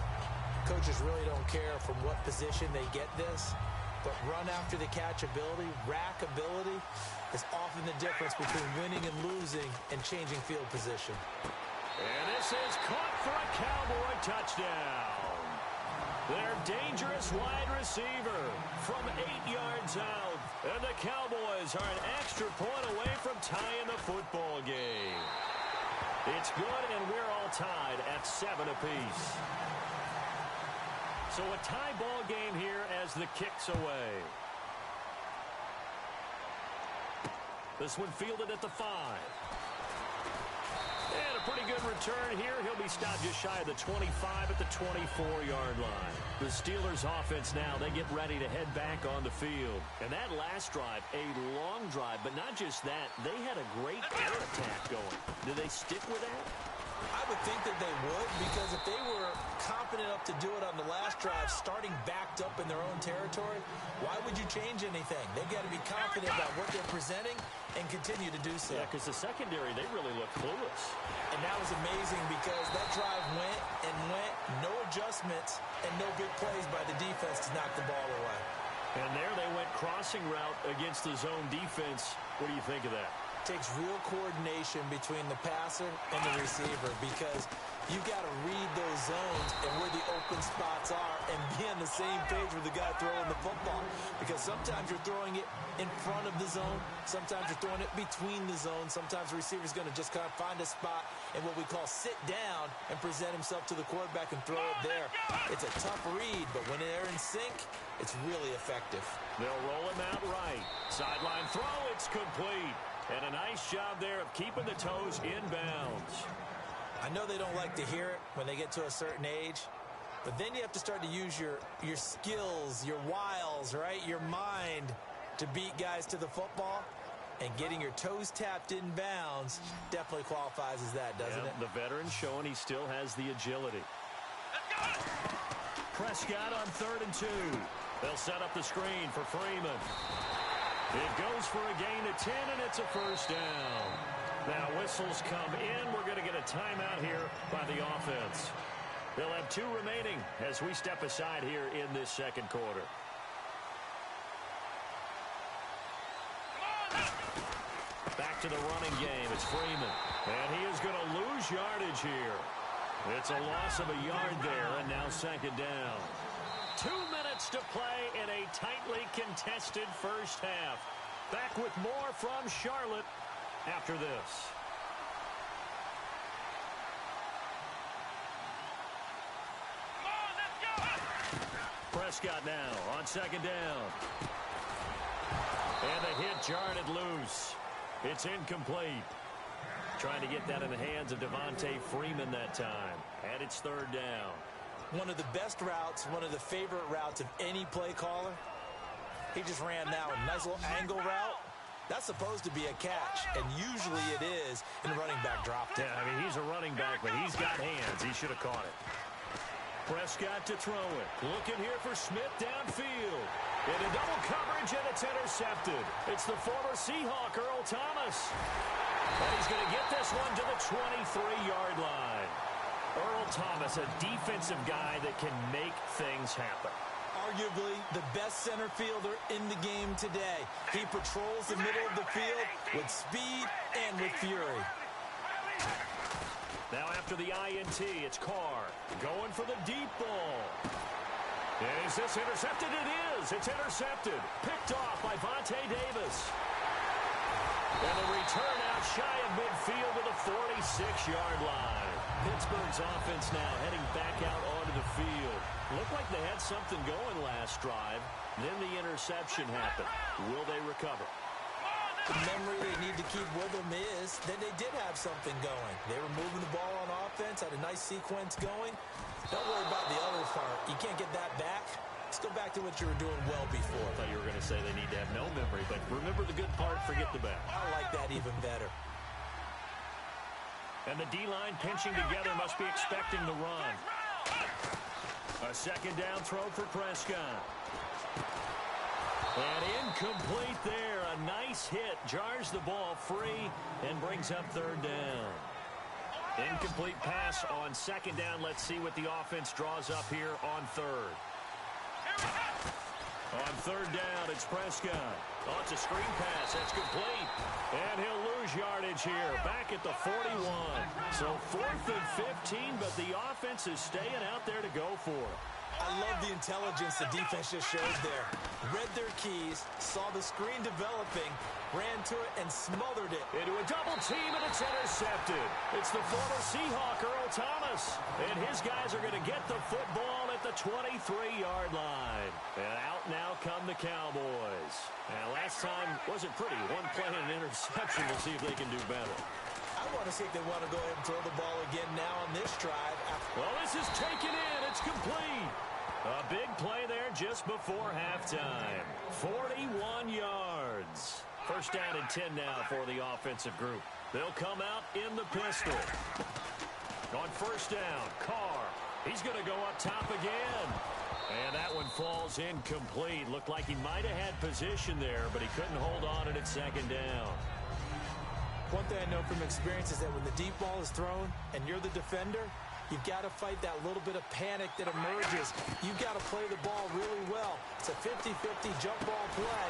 Coaches really don't care from what position they get this, but run after the catch ability, rack ability, is often the difference between winning and losing and changing field position.
And this is caught for a Cowboy touchdown. Their dangerous wide receiver from 8 yards out. And the Cowboys are an extra point away from tying the football game. It's good, and we're all tied at 7 apiece. So a tie ball game here as the kick's away. This one fielded at the 5. And a pretty good return here. He'll be stopped just shy of the 25 at the 24-yard line. The Steelers offense now, they get ready to head back on the field. And that last drive, a long drive, but not just that. They had a great air attack going. Do they stick with that?
I would think that they would, because if they were confident enough to do it on the last drive, starting backed up in their own territory, why would you change anything? They've got to be confident about what they're presenting and continue to do so.
Yeah, because the secondary, they really look clueless.
And that was amazing because that drive went and went, no adjustments, and no big plays by the defense to knock the ball away.
And there they went crossing route against the zone defense. What do you think of that?
Takes real coordination between the passer and the receiver, because you've got to read those zones and where the open spots are and be on the same page with the guy throwing the football. Because sometimes you're throwing it in front of the zone. Sometimes you're throwing it between the zones. Sometimes the receiver's going to just kind of find a spot and what we call sit down and present himself to the quarterback and throw it there. It's a tough read, but when they're in sync, it's really effective.
They'll roll him out right. Sideline throw, it's complete. And a nice job there of keeping the toes inbounds.
I know they don't like to hear it when they get to a certain age, but then you have to start to use your skills, your wiles, right? Your mind to beat guys to the football. And getting your toes tapped in bounds definitely qualifies as that, doesn't it?
The veteran showing he still has the agility. Prescott on 3rd and 2. They'll set up the screen for Freeman. It goes for a gain of 10, and it's a first down. Now whistles come in. We're going to get a timeout here by the offense. They'll have 2 remaining as we step aside here in this second quarter. Back to the running game. It's Freeman. And he is going to lose yardage here. It's a loss of a yard there, and now second down. 2 minutes to play in a tightly contested first half. Back with more from Charlotte after this. Prescott now on second down. And the hit jarred it loose. It's incomplete. Trying to get that in the hands of Devontae Freeman that time. And it's third down.
One of the best routes, one of the favorite routes of any play caller. He just ran that one. Nice little angle route. That's supposed to be a catch, and usually it is, and the running back dropped it.
Yeah, I mean, he's a running back, but he's got hands. He should have caught it. Prescott to throw it. Looking here for Smith downfield. Into double coverage, and it's intercepted. It's the former Seahawk, Earl Thomas. And he's going to get this one to the 23-yard line. Earl Thomas, a defensive guy that can make things happen.
Arguably the best center fielder in the game today. He patrols the middle of the field with speed and with fury.
Now after the INT, it's Carr going for the deep ball. Is this intercepted? It is. It's intercepted. Picked off by Vontae Davis. And the return out shy of midfield to the 46-yard line. Pittsburgh's offense now heading back out onto the field. Looked like they had something going last drive. Then the interception happened. Will they recover?
The memory they need to keep with them is that they did have something going. They were moving the ball on offense, had a nice sequence going. Don't worry about the other part. You can't get that back. Let's go back to what you were doing well before.
I thought you were going to say they need to have no memory, but remember the good part, forget the bad.
I like that even better.
And the D-line pinching together must be expecting the run. A second down throw for Prescott. And incomplete there. A nice hit. Jars the ball free and brings up third down. Incomplete pass on second down. Let's see what the offense draws up here on third. On third down, it's Prescott. Oh, it's a screen pass. That's complete. And he'll lose yardage here. Back at the 41. So 4th and 15, but the offense is staying out there to go for it.
I love the intelligence the defense just showed there. Read their keys, saw the screen developing, ran to it, and smothered it.
Into a double team, and it's intercepted. It's the former Seahawk, Earl Thomas. And his guys are going to get the football at the 23-yard line. And out now come the Cowboys. And last time wasn't pretty. One play and an interception. We'll see if they can do better.
I want to see if they want to go ahead and throw the ball again now on this drive.
Well, this is taken in. It's complete. A big play there just before halftime. 41 yards. First down and 10 now for the offensive group. They'll come out in the pistol. On first down, Carr. He's going to go up top again. And that one falls incomplete. Looked like he might have had position there, but he couldn't hold on at second down.
One thing I know from experience is that when the deep ball is thrown and you're the defender, you've got to fight that little bit of panic that emerges. You've got to play the ball really well. It's a 50-50 jump ball play.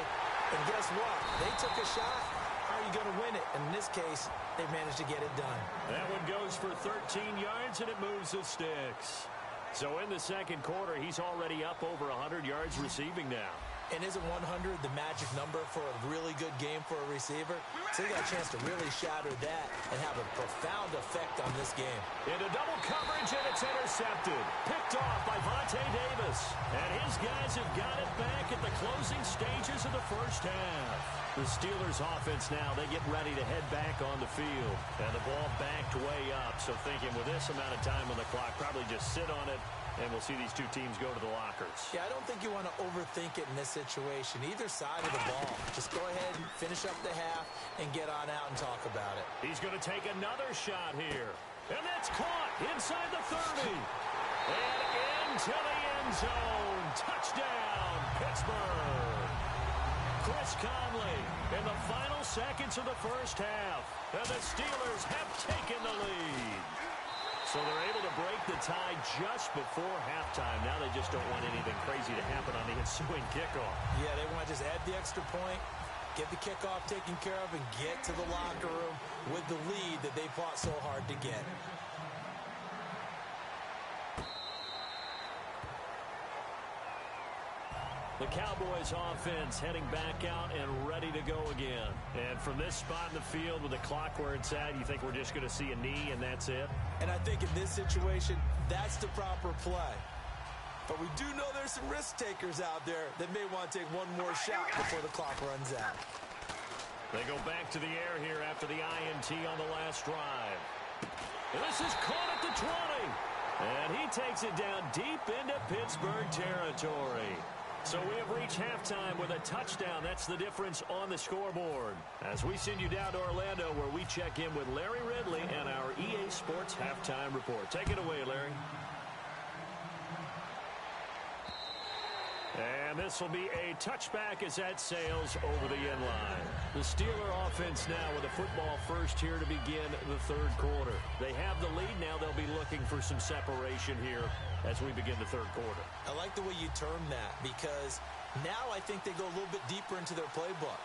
And guess what? They took a shot. How are you going to win it? And in this case, they managed to get it done.
That one goes for 13 yards, and it moves the sticks. So in the second quarter, he's already up over 100 yards receiving now.
And isn't 100 the magic number for a really good game for a receiver? So they got a chance to really shatter that and have a profound effect on this game.
Into double coverage, and it's intercepted. Picked off by Vontae Davis. And his guys have got it back at the closing stages of the first half. The Steelers offense now, they get ready to head back on the field. And the ball backed way up. So thinking with this amount of time on the clock, probably just sit on it, and we'll see these two teams go to the lockers.
Yeah, I don't think you want to overthink it in this situation. Either side of the ball. Just go ahead and finish up the half and get on out and talk about it.
He's going to take another shot here. And that's caught inside the 30. And into the end zone. Touchdown, Pittsburgh. Chris Conley in the final seconds of the first half. And the Steelers have taken the lead. So they're able to break the tie just before halftime. Now they just don't want anything crazy to happen on the ensuing kickoff.
Yeah, they want to just add the extra point, get the kickoff taken care of, and get to the locker room with the lead that they fought so hard to get.
The Cowboys offense heading back out and ready to go again. And from this spot in the field with the clock where it's at, you think we're just going to see a knee and that's it?
And I think in this situation, that's the proper play. But we do know there's some risk takers out there that may want to take one more shot before the clock runs out.
They go back to the air here after the INT on the last drive. And this is caught at the 20. And he takes it down deep into Pittsburgh territory. So we have reached halftime with a touchdown. That's the difference on the scoreboard. As we send you down to Orlando, where we check in with Larry Ridley and our EA Sports Halftime Report. Take it away, Larry. And this will be a touchback as that sails over the end line. The Steeler offense now with a football first here to begin the third quarter. They have the lead now. They'll be looking for some separation here as we begin the third quarter.
I like the way you term that because now I think they go a little bit deeper into their playbook.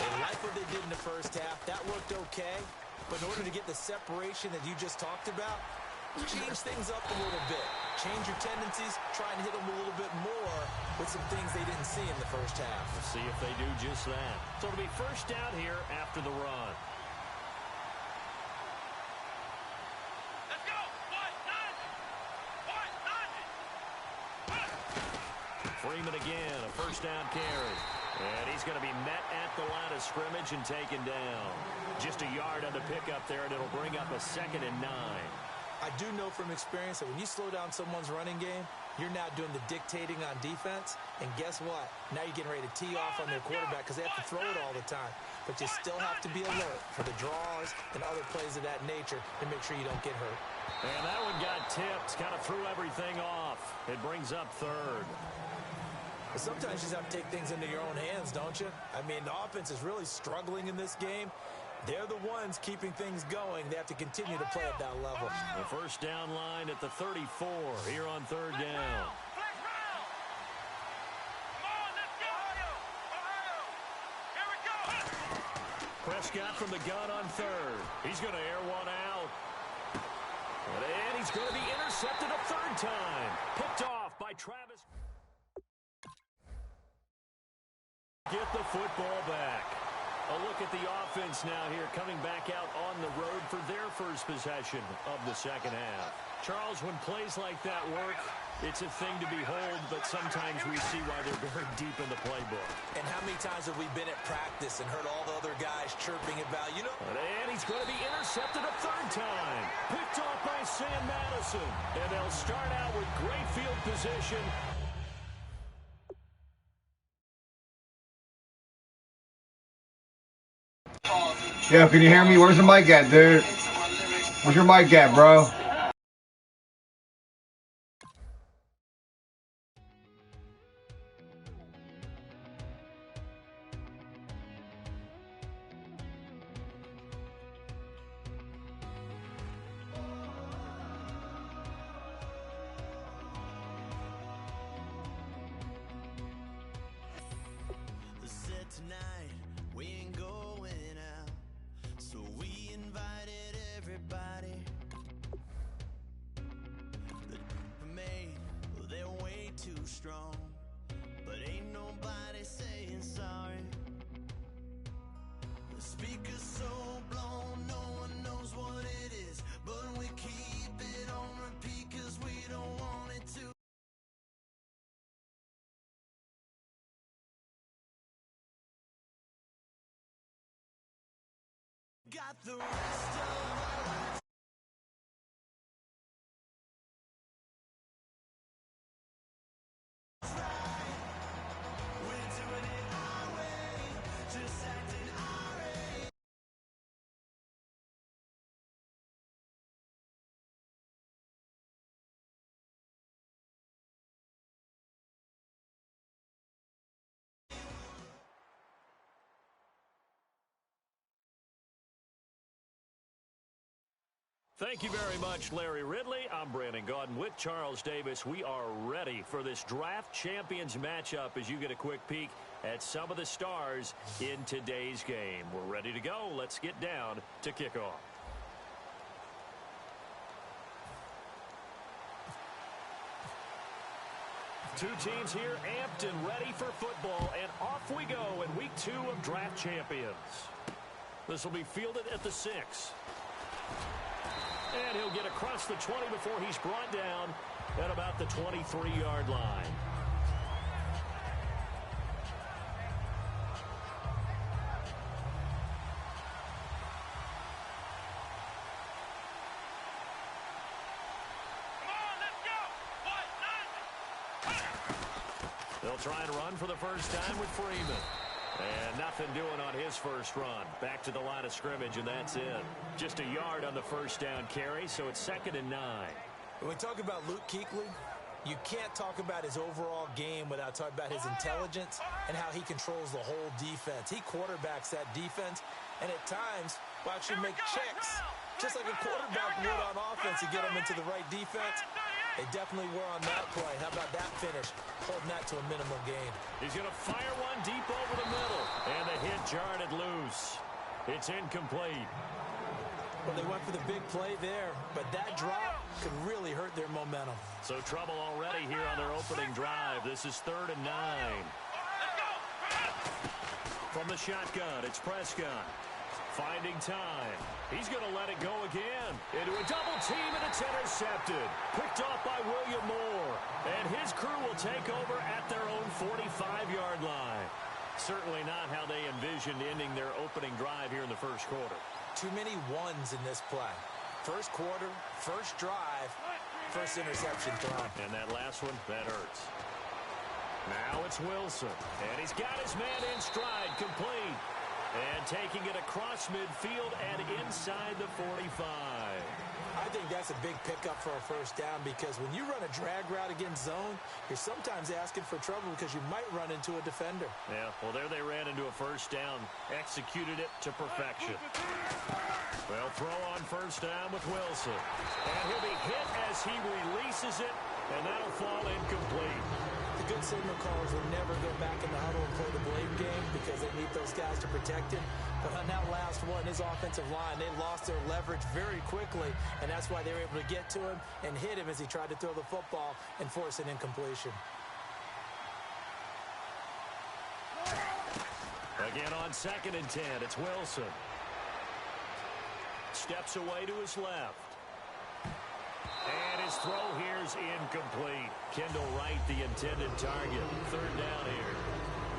They like what they did in the first half. That worked okay. But in order to get the separation that you just talked about, change things up a little bit. Change your tendencies. Try and hit them a little bit more with some things they didn't see in the first half.
We'll see if they do just that. So it'll be first down here after the run.
Let's go!
Freeman again, a first down carry. And he's going to be met at the line of scrimmage and taken down. Just a yard on the pickup there, and it'll bring up a 2nd and 9.
I do know from experience that when you slow down someone's running game, you're now doing the dictating on defense. And guess what? Now you're getting ready to tee off on their quarterback because they have to throw it all the time. But you still have to be alert for the draws and other plays of that nature to make sure you don't get hurt.
And that one got tipped, kind of threw everything off. It brings up 3rd.
But sometimes you just have to take things into your own hands, don't you? I mean, the offense is really struggling in this game. They're the ones keeping things going. They have to continue to play at that level.
The first down line at the 34 here on 3rd down. Prescott from the gun on 3rd. He's going to air one out. And he's going to be intercepted a 3rd time. Picked off by Travis. Get the football back. A look at the offense now here, coming back out on the road for their first possession of the second half. Charles, when plays like that work, it's a thing to behold, but sometimes we see why they're very deep in the playbook.
And how many times have we been at practice and heard all the other guys chirping about, you know?
And he's going to be intercepted a 3rd time. Picked off by Sam Madison. And they'll start out with great field position.
Yeah, can you hear me? Where's the mic at, dude? Where's your mic at, bro?
Strong, but ain't nobody saying sorry. The speaker's so blown, no one knows what it is, but we keep it on repeat 'cause we don't want it to
Thank you very much, Larry Ridley. I'm Brandon Gaudin with Charles Davis. We are ready for this draft champions matchup as you get a quick peek at some of the stars in today's game. We're ready to go. Let's get down to kickoff. Two teams here amped and ready for football, and off we go in week 2 of draft champions. This will be fielded at the 6. And he'll get across the 20 before he's brought down at about the 23-yard line. They'll try and run for the first time with Freeman. And nothing doing on his first run. Back to the line of scrimmage, and that's it. Just a yard on the first down carry, so it's 2nd and 9.
When we talk about Luke Kuechly, you can't talk about his overall game without talking about his intelligence and how he controls the whole defense. He quarterbacks that defense, and at times will actually make checks, just like a quarterback would on offense to get them into the right defense. They definitely were on that play. How about that finish? Holding that to a minimal gain.
He's going to fire one deep over the middle. And the hit jarred it loose. It's incomplete.
Well, they went for the big play there, but that drop could really hurt their momentum.
So trouble already here on their opening drive. This is 3rd and 9. From the shotgun, it's Prescott. Finding time. He's going to let it go again. Into a double team, and it's intercepted. Picked off by William Moore. And his crew will take over at their own 45-yard line. Certainly not how they envisioned ending their opening drive here in the first quarter.
Too many ones in this play. First quarter, first drive, first interception thrown.
And that last one, that hurts. Now it's Wilson. And he's got his man in stride, complete. And taking it across midfield and inside the 45.
I think that's a big pickup for a first down because when you run a drag route against zone, you're sometimes asking for trouble because you might run into a defender.
Yeah, well, there they ran into a first down. Executed it to perfection. Well, throw on first down with Wilson. And he'll be hit as he releases it, and that'll fall incomplete.
The good signal callers will never go back in the huddle and play the blame game because they need those guys to protect him. But on that last one, his offensive line, they lost their leverage very quickly, and that's why they were able to get to him and hit him as he tried to throw the football and force an incompletion.
Again on 2nd and 10, it's Wilson. Steps away to his left. And his throw here's incomplete. Kendall Wright, the intended target. 3rd down here.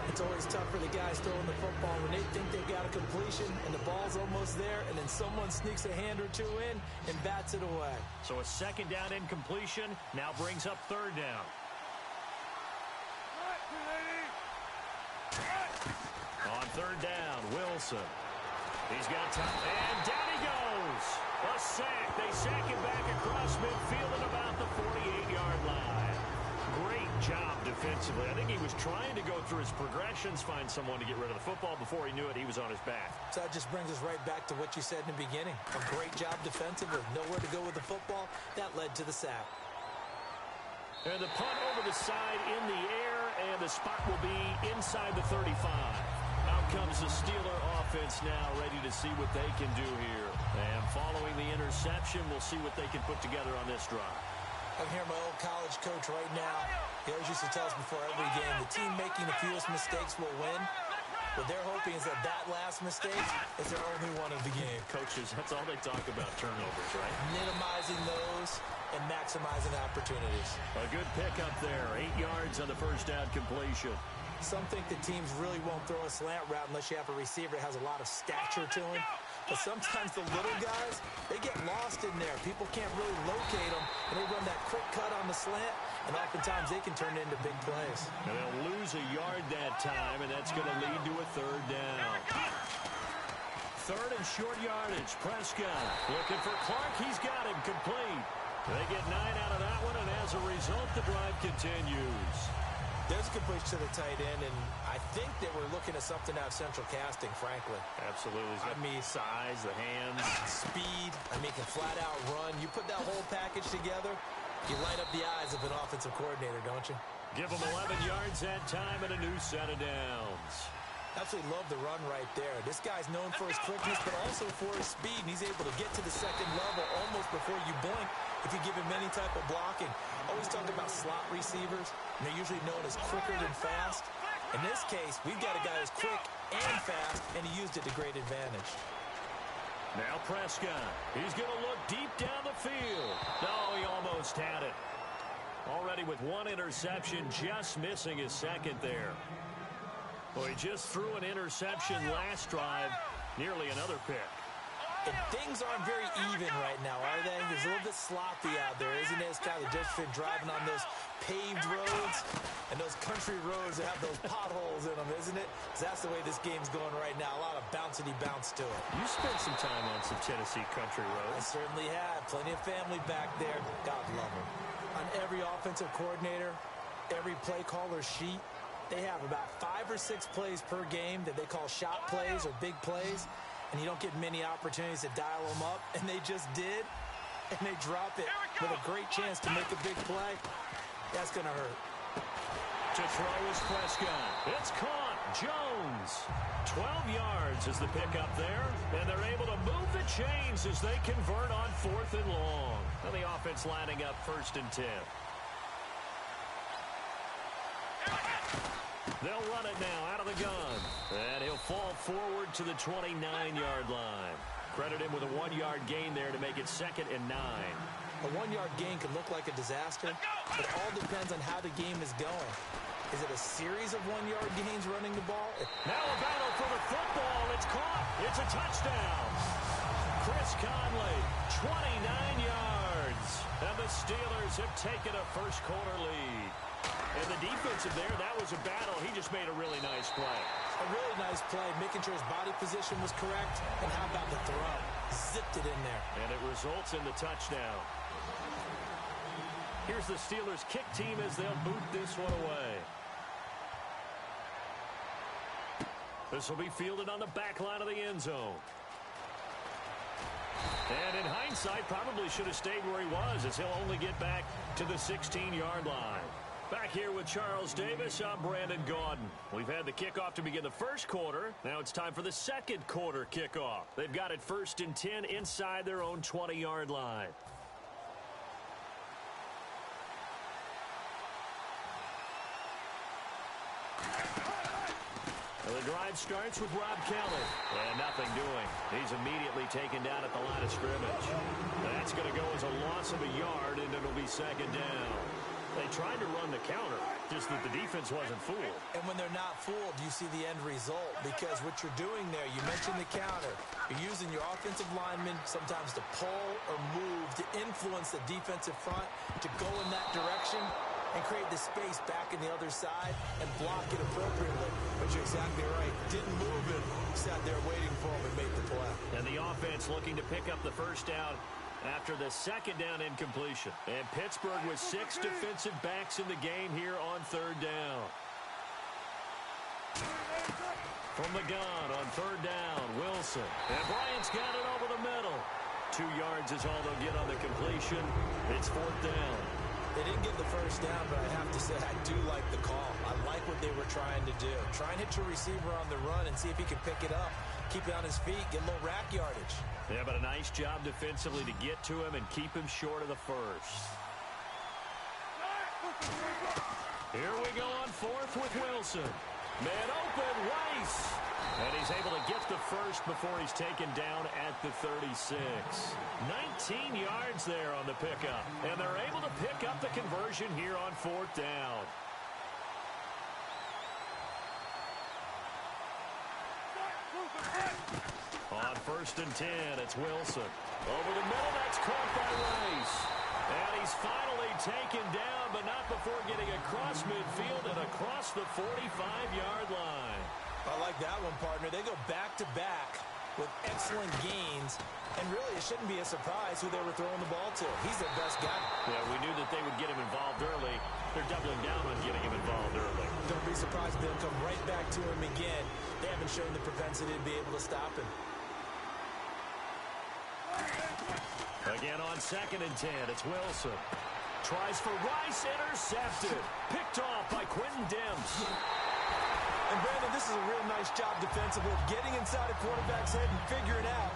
It's always tough for the guys throwing the football when they think they've got a completion and the ball's almost there, and then someone sneaks a hand or two in and bats it away.
So a 2nd down incompletion now brings up 3rd down. On 3rd down, Wilson. He's got time, and down he goes. A sack. They sack him back across midfield at about the 48-yard line. Great job defensively. I think he was trying to go through his progressions, find someone to get rid of the football. Before he knew it, he was on his back.
So that just brings us right back to what you said in the beginning. A great job defensively. Nowhere to go with the football. That led to the sack.
And the punt over the side in the air, and the spot will be inside the 35. Out comes the Steeler offense now, ready to see what they can do here. And following the interception, we'll see what they can put together on this drive.
I'm hearing my old college coach right now. He always used to tell us before every game, the team making the fewest mistakes will win. What they're hoping is that last mistake is their only one of the game.
Coaches, that's all they talk about, turnovers, right?
Minimizing those and maximizing opportunities.
A good pickup there. 8 yards on the first down completion.
Some think the teams really won't throw a slant route unless you have a receiver that has a lot of stature to him. But sometimes the little guys, they get lost in there. People can't really locate them, and they run that quick cut on the slant, and oftentimes they can turn it into big plays.
And they'll lose a yard that time, and that's going to lead to a third down. Third and short yardage. Prescott looking for Clark. He's got him complete. They get 9 out of that one, and as a result, the drive continues.
There's a completion to the tight end, and I think they were looking at something out of central casting, frankly.
Absolutely.
I mean,
size, the hands.
Speed. I mean, can flat out run. You put that whole package together, you light up the eyes of an offensive coordinator, don't you?
Give them 11 yards that time and a new set of downs.
Absolutely love the run right there. This guy's known for his quickness, but also for his speed, and he's able to get to the second level almost before you blink if you give him any type of blocking. Always talk about slot receivers, and they're usually known as quicker than fast. In this case, we've got a guy who's quick and fast, and he used it to great advantage.
Now Prescott. He's going to look deep down the field. No, he almost had it. Already with one interception, just missing his second there. Well, he just threw an interception last drive, nearly another pick.
And things aren't very even right now, are they? It's a little bit sloppy out there, isn't it? It's kind of different driving on those paved roads and those country roads that have those potholes in them, isn't it? 'Cause that's the way this game's going right now. A lot of bouncy bounce to it.
You spent some time on some Tennessee country
I
roads.
certainly have. Plenty of family back there. God love them. On every offensive coordinator, every play caller sheet, they have about 5 or 6 plays per game that they call shot plays or big plays, and you don't get many opportunities to dial them up, and they just did, and they drop it with a great chance to make a big play. That's going to hurt.
To throw is Prescott. It's caught. Jones. 12 yards is the pickup there, and they're able to move the chains as they convert on 4th and long. And the offense lining up 1st and 10. They'll run it now out of the gun. And he'll fall forward to the 29-yard line. Credit him with a 1-yard gain there to make it 2nd and 9.
A 1-yard gain can look like a disaster. It all depends on how the game is going. Is it a series of 1-yard gains running the ball?
Now a battle for the football. It's caught. It's a touchdown. Chris Conley, 29 yards. And the Steelers have taken a first-quarter lead. And the defensive there, that was a battle. He just made a really nice play.
A really nice play, making sure his body position was correct. And how about the throw? Zipped it in there.
And it results in the touchdown. Here's the Steelers kick team as they'll boot this one away. This will be fielded on the back line of the end zone. And in hindsight, probably should have stayed where he was, as he'll only get back to the 16-yard line. Back here with Charles Davis, I'm Brandon Gaudin. We've had the kickoff to begin the first quarter. Now it's time for the second quarter kickoff. They've got it 1st and 10 inside their own 20-yard line. Well, the drive starts with Rob Kelly. And nothing doing. He's immediately taken down at the line of scrimmage. That's going to go as a loss of a yard, and it'll be 2nd down. They tried to run the counter, just that the defense wasn't fooled.
And when they're not fooled, you see the end result. Because what you're doing there, you mentioned the counter. You're using your offensive linemen sometimes to pull or move to influence the defensive front to go in that direction and create the space back in the other side and block it appropriately. But you're exactly right. Didn't move it. Sat there waiting for him and made the play.
And the offense looking to pick up the first down after the 2nd down incompletion. And Pittsburgh with 6 defensive backs in the game here on 3rd down. From the gun on 3rd down, Wilson. And Bryant's got it over the middle. 2 yards is all they'll get on the completion. It's 4th down.
They didn't get the first down, but I have to say I do like the call. I like what they were trying to do. Try and hit your receiver on the run and see if he can pick it up. Keep it on his feet, get a little rack yardage.
Yeah, but a nice job defensively to get to him and keep him short of the first. Here we go on 4th with Wilson. Man open, Weiss. And he's able to get the first before he's taken down at the 36. 19 yards there on the pickup. And they're able to pick up the conversion here on 4th down. On 1st and 10, it's Wilson. Over the middle, that's caught by Rice. And he's finally taken down, but not before getting across midfield and across the 45-yard line.
I like that one, partner. They go back-to-back with excellent gains. And really, it shouldn't be a surprise who they were throwing the ball to. He's their best guy.
Yeah, we knew that they would get him involved early. They're doubling down on getting him involved early.
Don't be surprised if they'll come right back to him again. They haven't shown the propensity to be able to stop him.
Again on 2nd and 10, it's Wilson. Tries for Rice, intercepted. Picked off by Quentin Demps.
And Brandon, this is a real nice job defensively, getting inside a quarterback's head and figuring out,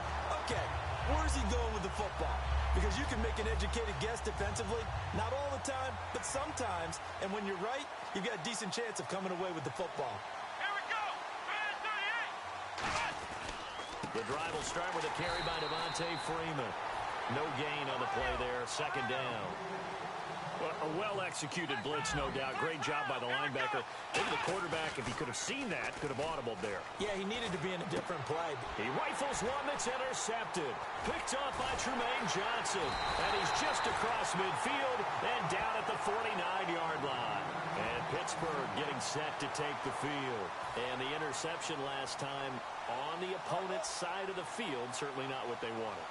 okay, where's he going with the football? Because you can make an educated guess defensively, not all the time, but sometimes. And when you're right, you've got a decent chance of coming away with the football.
Here we go. 38.
The drive will start with a carry by Devontae Freeman. No gain on the play there, 2nd down. Well, a well-executed blitz, no doubt. Great job by the linebacker. Maybe the quarterback, if he could have seen that, could have audibled there.
Yeah, he needed to be in a different play.
He rifles one that's intercepted. Picked off by Trumaine Johnson. And he's just across midfield and down at the 49-yard line. And Pittsburgh getting set to take the field. And the interception last time on the opponent's side of the field, certainly not what they wanted.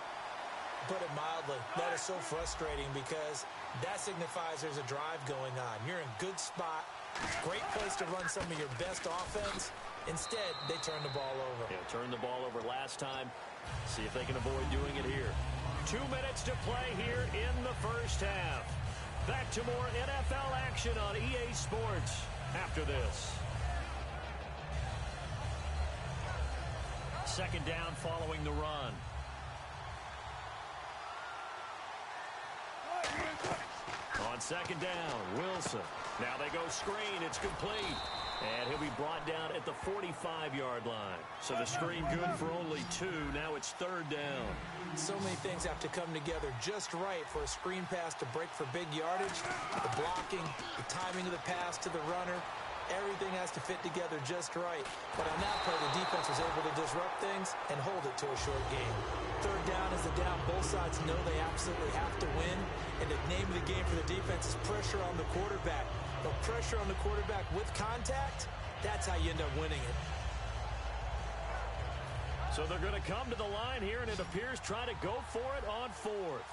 Put it mildly, that is so frustrating because that signifies there's a drive going on. You're in a good spot, great place to run some of your best offense. Instead, they turn the ball over.
Yeah, turned the ball over last time. See if they can avoid doing it here. 2 minutes to play here in the first half. Back to more NFL action on EA Sports after this. 2nd down following the run. On 2nd down, Wilson. Now they go screen. It's complete. And he'll be brought down at the 45-yard line. So the screen good for only 2. Now it's 3rd down.
So many things have to come together just right for a screen pass to break for big yardage. The blocking, the timing of the pass to the runner. Everything has to fit together just right. But on that play, the defense was able to disrupt things and hold it to a short game. 3rd down is the down. Both sides know they absolutely have to win. And the name of the game for the defense is pressure on the quarterback. But pressure on the quarterback with contact, that's how you end up winning it.
So they're going to come to the line here, and it appears try to go for it on 4th.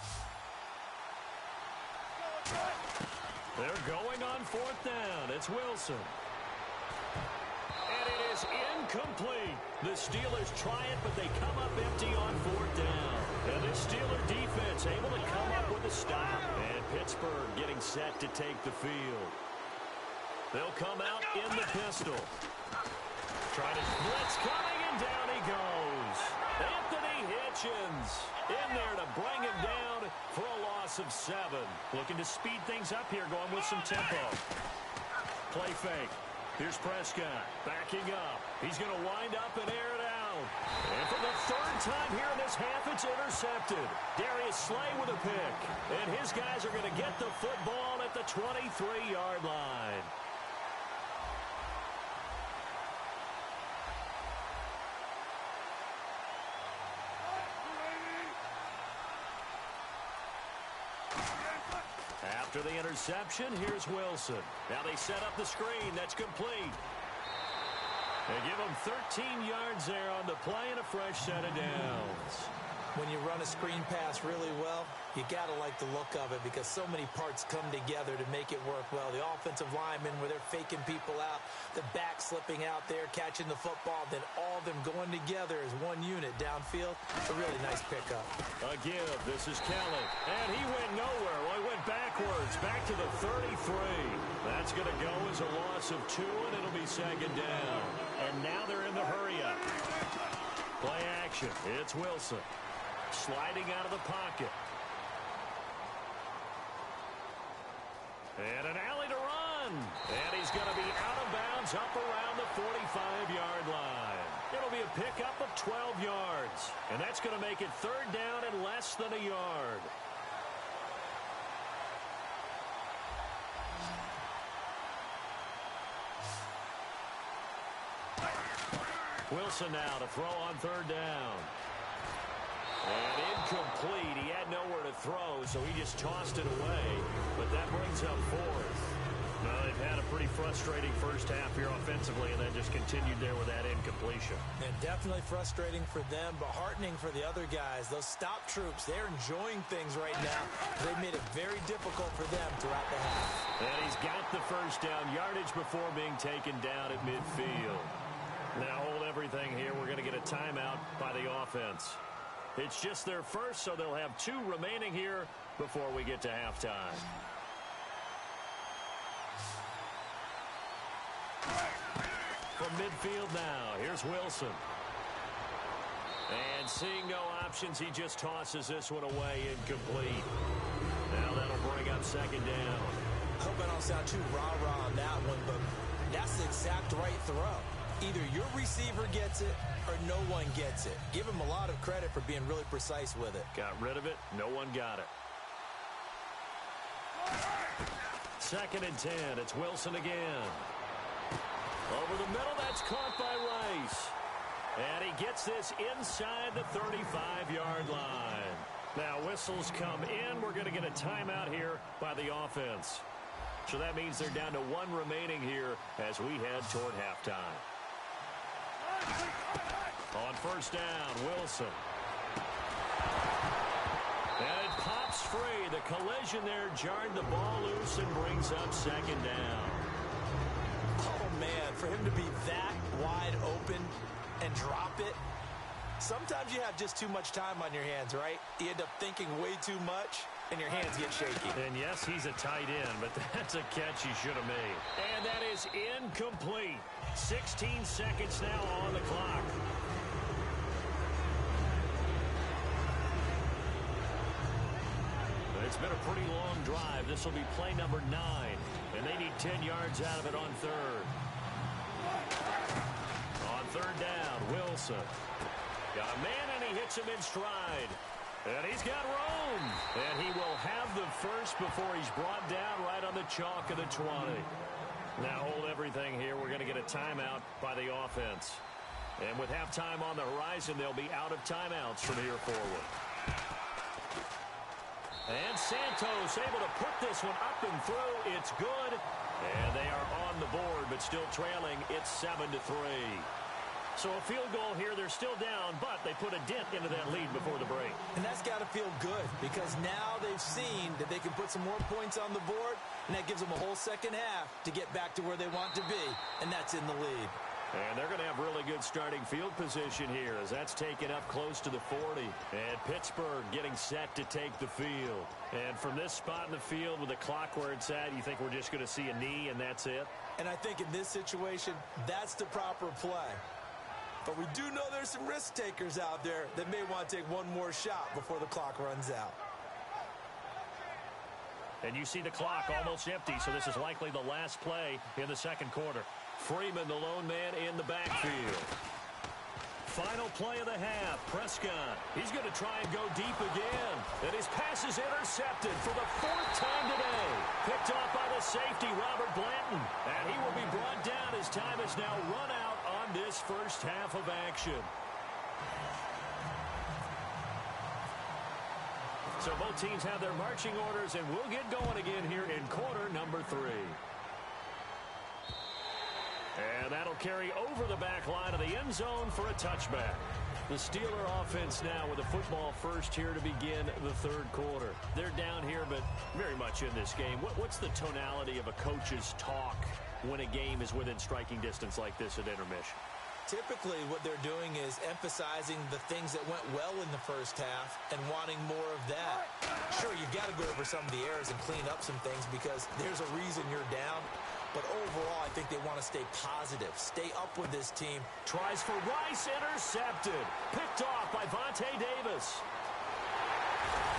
They're going on 4th down. It's Wilson. And it is incomplete. The Steelers try it, but they come up empty on 4th down. And this Steeler defense able to come up with a stop. And Pittsburgh getting set to take the field. They'll come out in the pistol. Trying to blitz coming, and down he goes. Anthony Hitchens in there to bring him down for a loss of 7. Looking to speed things up here, going with some tempo. Play fake. Here's Prescott backing up. He's going to wind up and air it out. And for the 3rd time here in this half, it's intercepted. Darius Slay with a pick. And his guys are going to get the football at the 23-yard line. After the interception, here's Wilson. Now they set up the screen. That's complete. They give him 13 yards there on the play and a fresh set of downs.
When you run a screen pass really well, you got to like the look of it because so many parts come together to make it work well. The offensive linemen where they're faking people out, the back slipping out there, catching the football, then all of them going together as one unit downfield. It's a really nice pickup.
A give. This is Kelly. And he went nowhere. Well, he went backwards, back to the 33. That's going to go as a loss of 2, and it'll be 2nd down. And now they're in the hurry-up. Play action. It's Wilson. Sliding out of the pocket. And an alley to run. And he's going to be out of bounds up around the 45-yard line. It'll be a pickup of 12 yards. And that's going to make it 3rd down and less than a yard. Wilson now to throw on 3rd down. And incomplete. He had nowhere to throw, so he just tossed it away. But that brings up fourth. Well, they've had a pretty frustrating first half here offensively and then just continued there with that incompletion.
And definitely frustrating for them, but heartening for the other guys. Those stop troops, they're enjoying things right now. They've made it very difficult for them throughout the half.
And he's got the first down yardage before being taken down at midfield. Now hold everything here. We're going to get a timeout by the offense. It's just their first, so they'll have 2 remaining here before we get to halftime. From midfield now, here's Wilson. And seeing no options, he just tosses this one away, incomplete. Now that'll bring up second down.
I hope I don't sound too rah-rah on that one, but that's the exact right throw. Either your receiver gets it or no one gets it. Give him a lot of credit for being really precise with it.
Got rid of it. No one got it. Second and 10. It's Wilson again. Over the middle, that's caught by Rice. And he gets this inside the 35-yard line. Now whistles come in. We're going to get a timeout here by the offense. So that means they're down to 1 remaining here as we head toward halftime. On first down, Wilson. And it pops free. The collision there jarred the ball loose and brings up second down.
Oh, man, for him to be that wide open and drop it, sometimes you have just too much time on your hands, right? You end up thinking way too much, and your hands get shaky.
And yes, he's a tight end, but that's a catch he should have made. And that is incomplete. 16 seconds now on the clock. It's been a pretty long drive. This will be play number 9, and they need 10 yards out of it on third. On third down, Wilson. Got a man, and he hits him in stride. And he's got room. And he will have the first before he's brought down right on the chalk of the 20. Now hold everything here. We're going to get a timeout by the offense. And with halftime on the horizon, they'll be out of timeouts from here forward. And Santos able to put this one up and through. It's good. And they are on the board, but still trailing. It's 7-3. So a field goal here. They're still down, but they put a dent into that lead before the break.
And that's got to feel good because now they've seen that they can put some more points on the board, and that gives them a whole second half to get back to where they want to be, and that's in the lead.
And they're going to have really good starting field position here as that's taken up close to the 40. And Pittsburgh getting set to take the field. And from this spot in the field with the clock where it's at, you think we're just going to see a knee and that's it?
And I think in this situation, that's the proper play. But we do know there's some risk takers out there that may want to take one more shot before the clock runs out.
And you see the clock almost empty, so this is likely the last play in the second quarter. Freeman, the lone man in the backfield. Final play of the half. Prescott. He's going to try and go deep again. And his pass is intercepted for the 4th time today. Picked off by the safety, Robert Blanton. And he will be brought down as time has now run out on this first half of action. So both teams have their marching orders, and we'll get going again here in quarter number 3. And that'll carry over the back line of the end zone for a touchback. The Steeler offense now with the football first here to begin the third quarter. They're down here, but very much in this game. What's the tonality of a coach's talk when a game is within striking distance like this at intermission?
Typically, what they're doing is emphasizing the things that went well in the first half and wanting more of that. Sure, you've got to go over some of the errors and clean up some things because there's a reason you're down. But overall, I think they want to stay positive, stay up with this team.
Tries for Rice, intercepted. Picked off by Vontae Davis.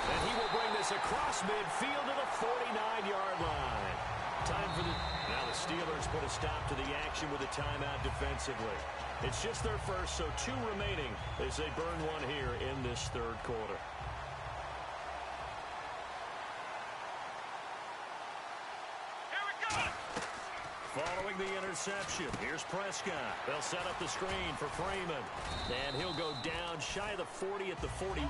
And he will bring this across midfield to the 49-yard line. Time for the... Now the Steelers put a stop to the action with a timeout defensively. It's just their first, so 2 remaining as they burn one here in this third quarter. Following the interception. Here's Prescott. They'll set up the screen for Freeman. And he'll go down shy of the 40 at the 41.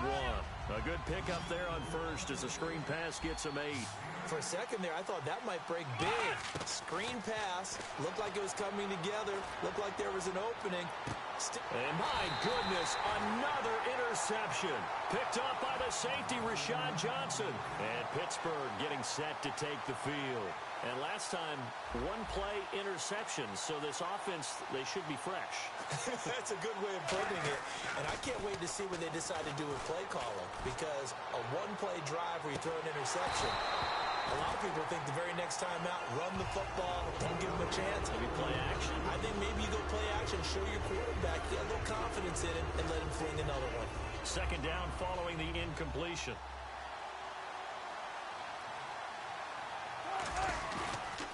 A good pickup there on first as the screen pass gets him 8.
For a second there, I thought that might break big. Screen pass. Looked like it was coming together. Looked like there was an opening.
And my goodness, another interception. Picked up by the safety, Rashad Johnson. And Pittsburgh getting set to take the field. And last time, one-play interceptions. So this offense, they should be fresh.
That's a good way of putting it. And I can't wait to see what they decide to do with play calling. Because a one-play drive where you throw an interception, a lot of people think the very next time out, run the football, don't give them a chance.
Maybe play action.
I think maybe you go play action, show your quarterback, get a little confidence in it, and let him fling another one.
Second down following the incompletion.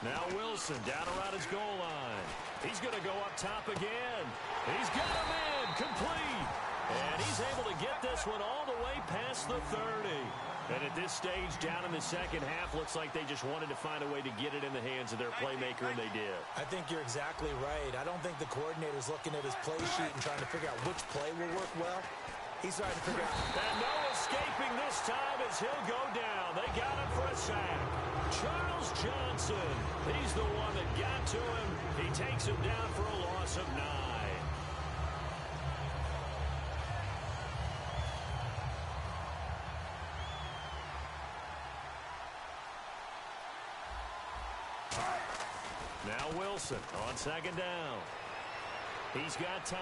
Now Wilson down around his goal line. He's going to go up top again. He's got him in, complete. And he's able to get this one all the way past the 30. And at this stage, down in the second half, looks like they just wanted to find a way to get it in the hands of their playmaker, and they did.
I think you're exactly right. I don't think the coordinator's looking at his play sheet and trying to figure out which play will work well. He's trying to figure out.
And no escaping this time as he'll go down. They got him for a sack. Charles Johnson, he's the one that got to him. He takes him down for a loss of 9. Now Wilson on second down. He's got time.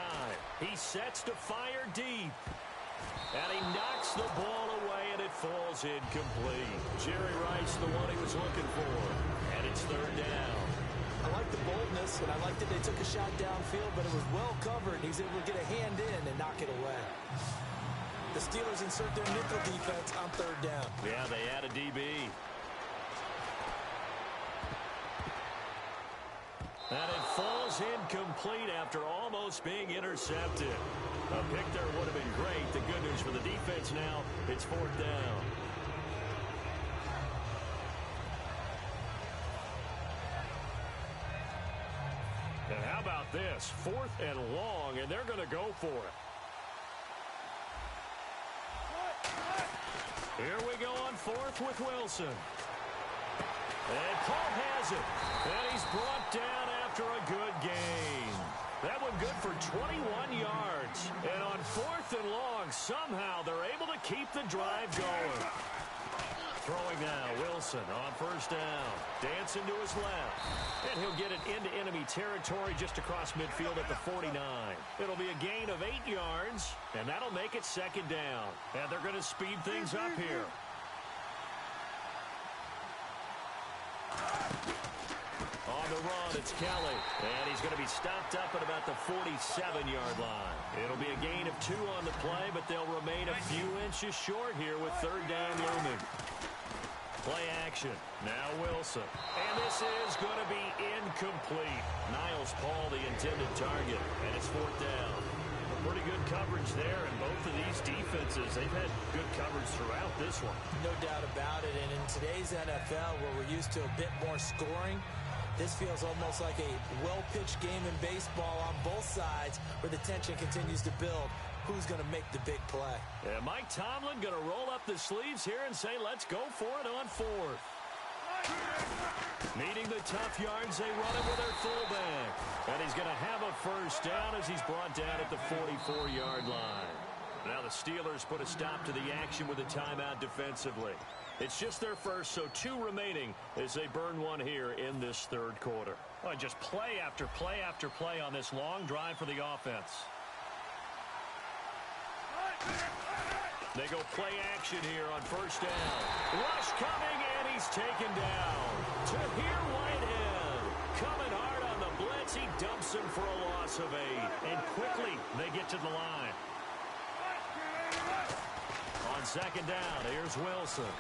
He sets to fire deep. And he knocks the ball away, and it falls incomplete. Jerry Rice, the one he was looking for. And it's third down.
I like the boldness, and I like that they took a shot downfield, but it was well covered. He's able to get a hand in and knock it away. The Steelers insert their nickel defense on third down.
Yeah, they add a DB. And it falls incomplete after almost being intercepted. A pick there would have been great. The good news for the defense now, it's fourth down. And how about this? 4th and long, and they're going to go for it. Here we go on 4th with Wilson. And Paul has it. And he's brought down after a good gain. That one good for 21 yards. And on 4th and long, somehow they're able to keep the drive going. Throwing now, Wilson on first down. Dancing to his left. And he'll get it into enemy territory just across midfield at the 49. It'll be a gain of 8 yards, and that'll make it second down. And they're going to speed things up here. On the run, it's Kelly. And he's going to be stopped up at about the 47-yard line. It'll be a gain of 2 on the play, but they'll remain a few inches short here with third down looming. Play action. Now Wilson. And this is going to be incomplete. Niles Paul, the intended target. And it's fourth down. Pretty good coverage there, and both of these defenses, they've had good coverage throughout this one.
No doubt about it. And in today's NFL, where we're used to a bit more scoring, this feels almost like a well-pitched game in baseball on both sides where the tension continues to build. Who's going to make the big play?
And Mike Tomlin going to roll up the sleeves here and say, let's go for it on 4th. Needing the tough yards, they run it with their fullback. And he's going to have a first down as he's brought down at the 44-yard line. Now the Steelers put a stop to the action with a timeout defensively. It's just their first, so 2 remaining as they burn one here in this third quarter. Oh, just play after play after play on this long drive for the offense. They go play action here on first down. Rush coming, and he's taken down. Tahir Whitehead coming hard on the blitz. He dumps him for a loss of 8. And quickly, they get to the line. On second down, here's Wilson.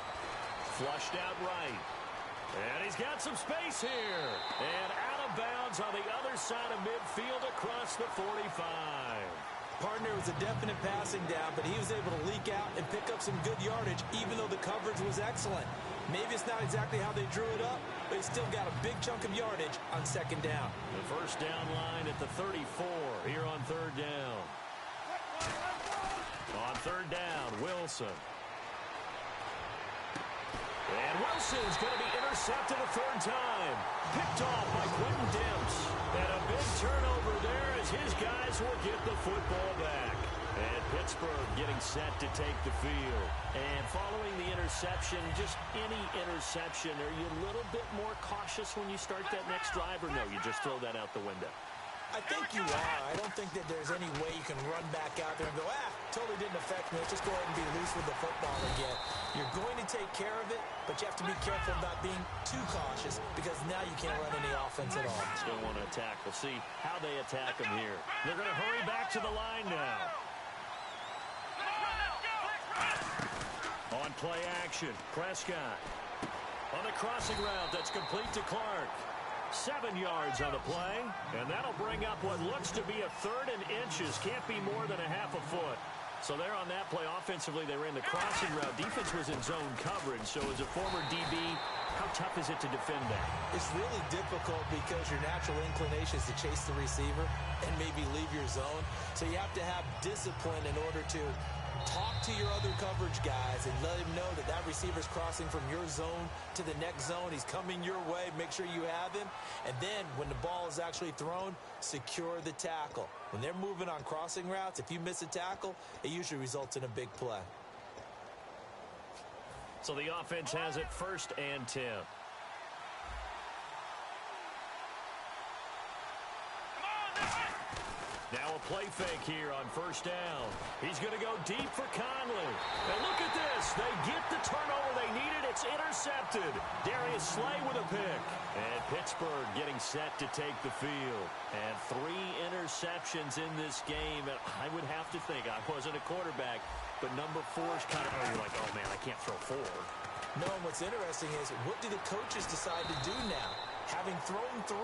Flushed out right. And he's got some space here. And out of bounds on the other side of midfield across the 45.
Partner was a definite passing down, but he was able to leak out and pick up some good yardage, even though the coverage was excellent. Maybe it's not exactly how they drew it up, but he still got a big chunk of yardage on second down.
The first down line at the 34 here on third down. On third down, Wilson. And Wilson's going to be intercepted a third time. Picked off by Quentin Dimps. And a big turnover there as his guys will get the football back. And Pittsburgh getting set to take the field. And following the interception, just any interception, are you a little bit more cautious when you start that next drive, or no, you just throw that out the window?
I think you are. I don't think that there's any way you can run back out there and go, totally didn't affect me. Let's just go ahead and be loose with the football again. You're going to take care of it, but you have to be careful of not being too cautious because now you can't run any offense at all.
Still want to attack. We'll see how they attack them here. They're going to hurry back to the line now. On play action, Prescott. On the crossing route, that's complete to Clark. 7 yards on the play, and that'll bring up what looks to be a third and inches. Can't be more than a half a foot. So there on that play, offensively, they ran the crossing route. Defense was in zone coverage, so as a former DB, how tough is it to defend that?
It's really difficult because your natural inclination is to chase the receiver and maybe leave your zone. So you have to have discipline in order to talk to your other coverage guys and let him know that that receiver's crossing from your zone to the next zone. He's coming your way. Make sure you have him. And then when the ball is actually thrown, secure the tackle. When they're moving on crossing routes, if you miss a tackle, it usually results in a big play.
So the offense has it 1st and 10. Now a play fake here on 1st down. He's going to go deep for Conley. And look at this. They get the turnover they needed. It's intercepted. Darius Slay with a pick. And Pittsburgh getting set to take the field. And 3 interceptions in this game. And I would have to think, I wasn't a quarterback, but number 4's kind of, you're like, oh, man, I can't throw 4.
No, and what's interesting is, what do the coaches decide to do now? Having thrown 3,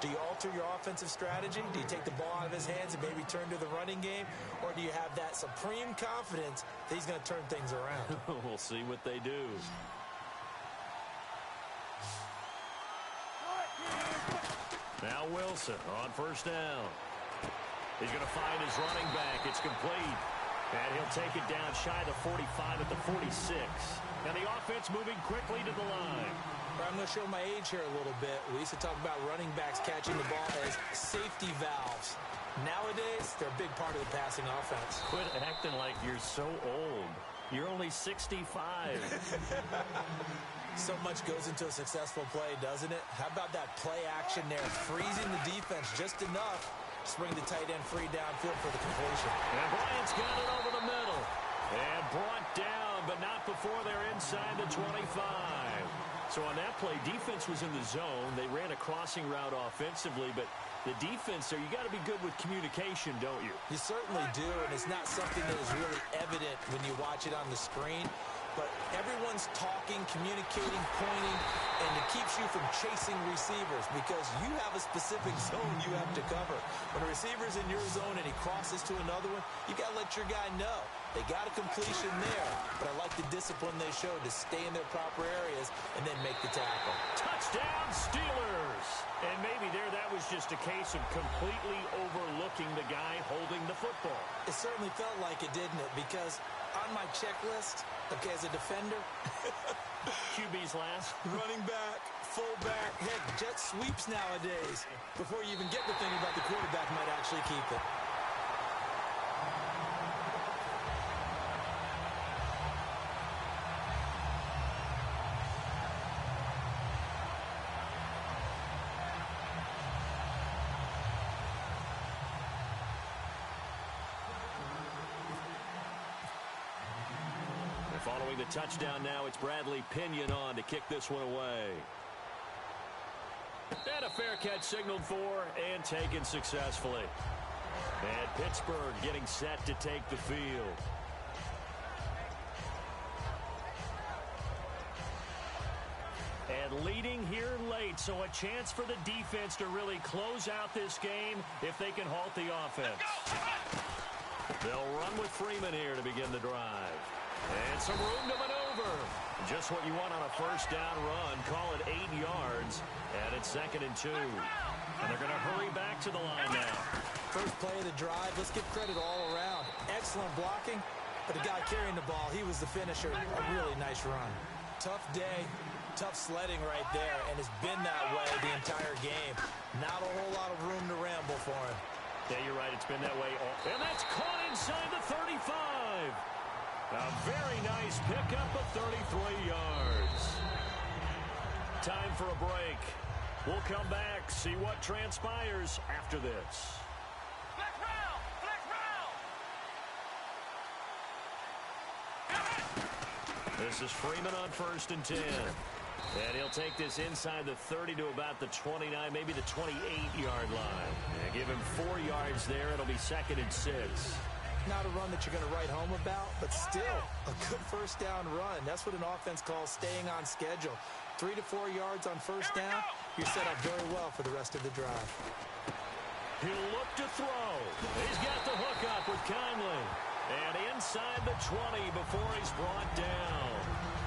do you alter your offensive strategy? Do you take the ball out of his hands and maybe turn to the running game? Or do you have that supreme confidence that he's going to turn things around?
We'll see what they do. Now Wilson on 1st down. He's going to find his running back. It's complete. And he'll take it down shy of the 45 at the 46. And the offense moving quickly to the line.
I'm going to show my age here a little bit. We used to talk about running backs catching the ball as safety valves. Nowadays, they're a big part of the passing offense.
Quit acting like you're so old. You're only 65.
So much goes into a successful play, doesn't it? How about that play action there, freezing the defense just enough to bring the tight end free downfield for the completion.
And Bryant's got it over the middle. And brought down, but not before they're inside the 25. So on that play, defense was in the zone. They ran a crossing route offensively, but the defense there, you got to be good with communication, don't you?
You certainly do, and it's not something that is really evident when you watch it on the screen. But everyone's talking, communicating, pointing, and it keeps you from chasing receivers because you have a specific zone you have to cover. When a receiver's in your zone and he crosses to another one, you got to let your guy know. They got a completion there, but I like the discipline they showed to stay in their proper areas and then make the tackle.
Touchdown, Steelers! And maybe there that was just a case of completely overlooking the guy holding the football.
It certainly felt like it, didn't it? Because on my checklist, okay, as a defender,
QB's last.
running back, fullback, heck, jet sweeps nowadays. Before you even get to thinking about the quarterback might actually keep it.
Following the touchdown now, it's Bradley Pinion on to kick this one away. And a fair catch signaled for and taken successfully. And Pittsburgh getting set to take the field. And leading here late, so a chance for the defense to really close out this game if they can halt the offense. They'll run with Freeman here to begin the drive. And some room to maneuver. Just what you want on a first down run. Call it 8 yards. And it's 2nd and 2. And they're going to hurry back to the line now.
First play of the drive, let's give credit all around. Excellent blocking, but the guy carrying the ball, he was the finisher. A really nice run. Tough day, tough sledding right there, and it's been that way the entire game. Not a whole lot of room to ramble for him.
Yeah, you're right. It's been that way all. And that's caught inside the 35. A very nice pickup of 33 yards. Time for a break. We'll come back, see what transpires after this. This is Freeman on 1st and 10. And he'll take this inside the 30 to about the 29, maybe the 28-yard line. And give him 4 yards there. It'll be 2nd and 6.
Not a run that you're going to write home about, but still a good first down run. That's what an offense calls staying on schedule. 3 to 4 yards on first down, you're set up very well for the rest of the drive.
He'll look to throw. He's got the hook up with Conley. And inside the 20 before he's brought down.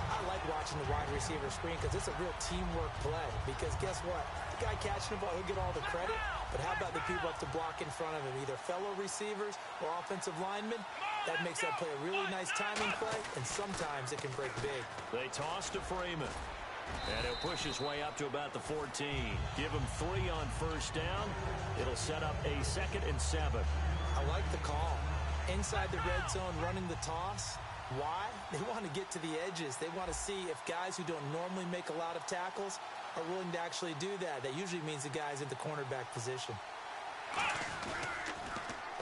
I like watching the wide receiver screen because it's a real teamwork play. Because guess what? The guy catching the ball, he'll get all the credit. But how about the people up to block in front of him, either fellow receivers or offensive linemen? That makes that play a really nice timing play, and sometimes it can break big.
They toss to Freeman. And he'll push his way up to about the 14. Give him 3 on first down. It'll set up a 2nd and 7.
I like the call. Inside the red zone running the toss. Why? They want to get to the edges. They want to see if guys who don't normally make a lot of tackles are willing to actually do that. That usually means the guy's in the cornerback position.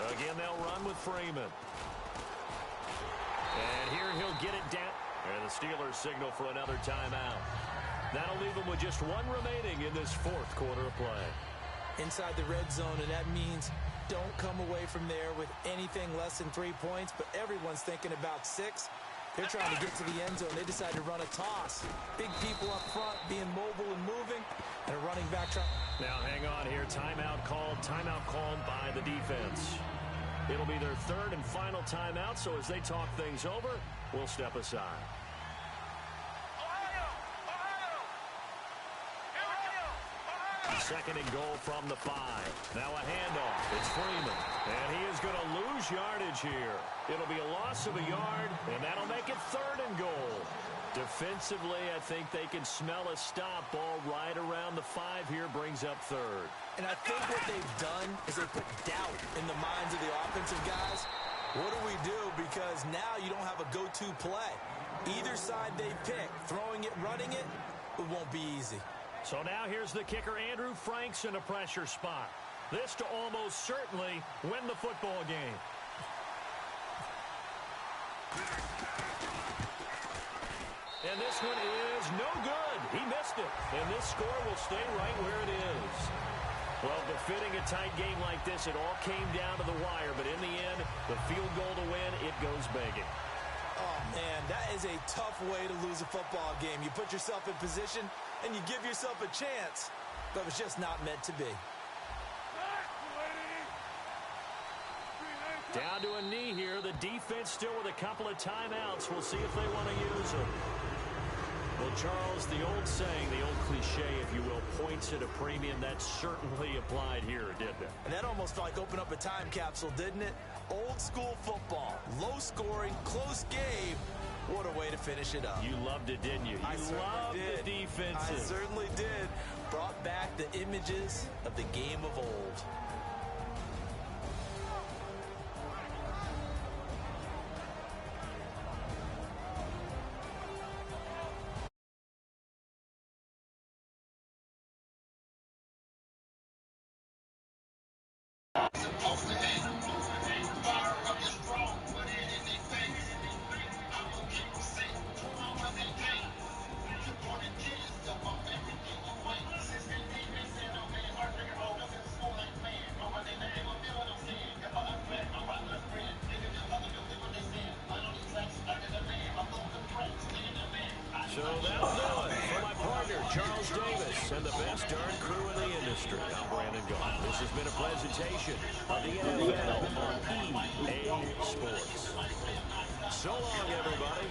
Again, they'll run with Freeman. And here he'll get it down. And the Steelers signal for another timeout. That'll leave them with just 1 remaining in this 4th quarter of play.
Inside the red zone, and that means don't come away from there with anything less than 3 points, but everyone's thinking about 6. They're trying to get to the end zone. They decide to run a toss. Big people up front being mobile and moving, and a running back trying.
Now hang on here. Timeout called by the defense. It'll be their 3rd and final timeout, so as they talk things over, we'll step aside. 2nd and goal from the 5. Now a handoff. It's Freeman. And he is going to lose yardage here. It'll be a loss of a yard, and that'll make it 3rd and goal. Defensively, I think they can smell a stop. Ball right around the 5 here brings up 3rd.
And I think what they've done is they put doubt in the minds of the offensive guys. What do we do? Because now you don't have a go-to play. Either side they pick, throwing it, running it, it won't be easy.
So now here's the kicker, Andrew Franks, in a pressure spot. This to almost certainly win the football game. And this one is no good. He missed it. And this score will stay right where it is. Well, befitting a tight game like this, it all came down to the wire. But in the end, the field goal to win, it goes begging.
Oh, man, that is a tough way to lose a football game. You put yourself in position, and you give yourself a chance, but it's just not meant to be.
Down to a knee here. The defense still with a couple of timeouts. We'll see if they want to use them. Well, Charles, the old saying, the old cliche, if you will, points at a premium, that certainly applied here, didn't it?
And that almost like opened up a time capsule, didn't it? Old school football, low scoring, close game. What a way to finish it up.
You loved it, didn't you? You loved the defenses.
I certainly did. Brought back the images of the game of old.
So that'll do it for my partner, Charles Davis, and the best darn crew in the industry. I'm Brandon Gaughan. This has been a presentation of the NFL on EA Sports. So long, everybody.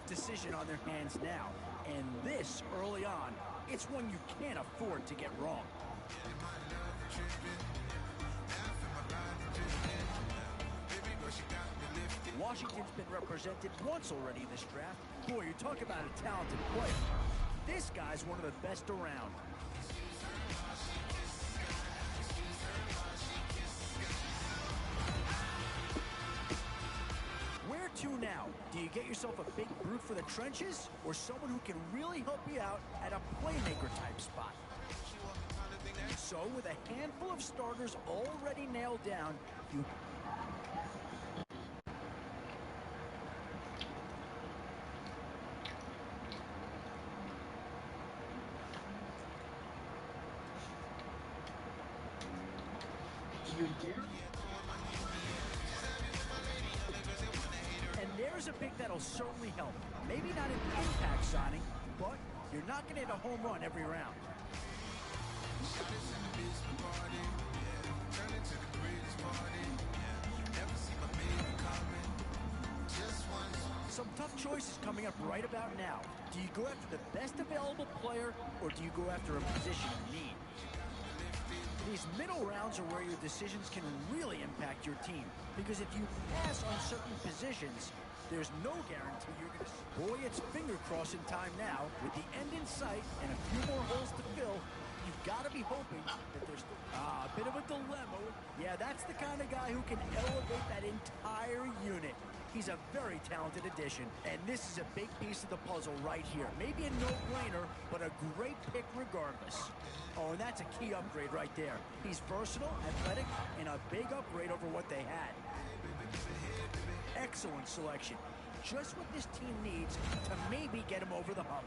Decision on their hands now, and this early on, it's one you can't afford to get wrong. Washington's been represented once already in this draft. Boy, you talk about a talented player. This guy's one of the best around. Where to now? Do you get yourself a big brute for the trenches, or someone who can really help you out at a playmaker type spot? So with a handful of starters already nailed down, you... And there's a pick that'll certainly help. Maybe not an impact signing, but you're not going to hit a home run every round. Some tough choices coming up right about now. Do you go after the best available player, or do you go after a position you need? These middle rounds are where your decisions can really impact your team. Because if you pass on certain positions, there's no guarantee you're going to... Boy, it's finger crossing time now. With the end in sight and a few more holes to fill, you've got to be hoping that there's... a bit of a dilemma. Yeah, that's the kind of guy who can elevate that entire unit. He's a very talented addition, and this is a big piece of the puzzle right here. Maybe a no-brainer, but a great pick regardless. Oh, and that's a key upgrade right there. He's versatile, athletic, and a big upgrade over what they had. Excellent selection. Just what this team needs to maybe get him over the hump.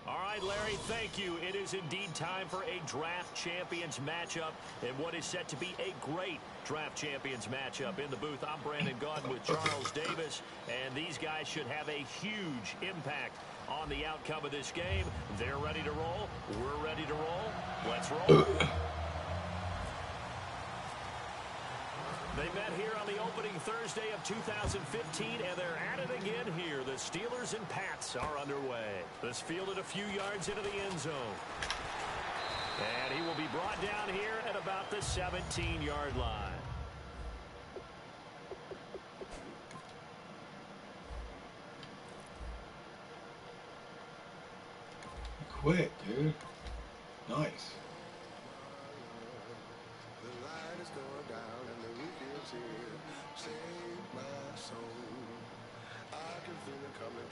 All right, Larry, thank you. It is indeed time for a Draft Champions matchup and what is set to be a great Draft Champions matchup. In the booth, I'm Brandon Gaudin with Charles Davis, and these guys should have a huge impact on the outcome of this game. They're ready to roll. We're ready to roll. Let's roll. They met here on the opening Thursday of 2015, and they're at it again here. The Steelers and Pats are underway. This fielded a few yards into the end zone. And he will be brought down here at about the 17-yard line.
Quick, dude. Nice.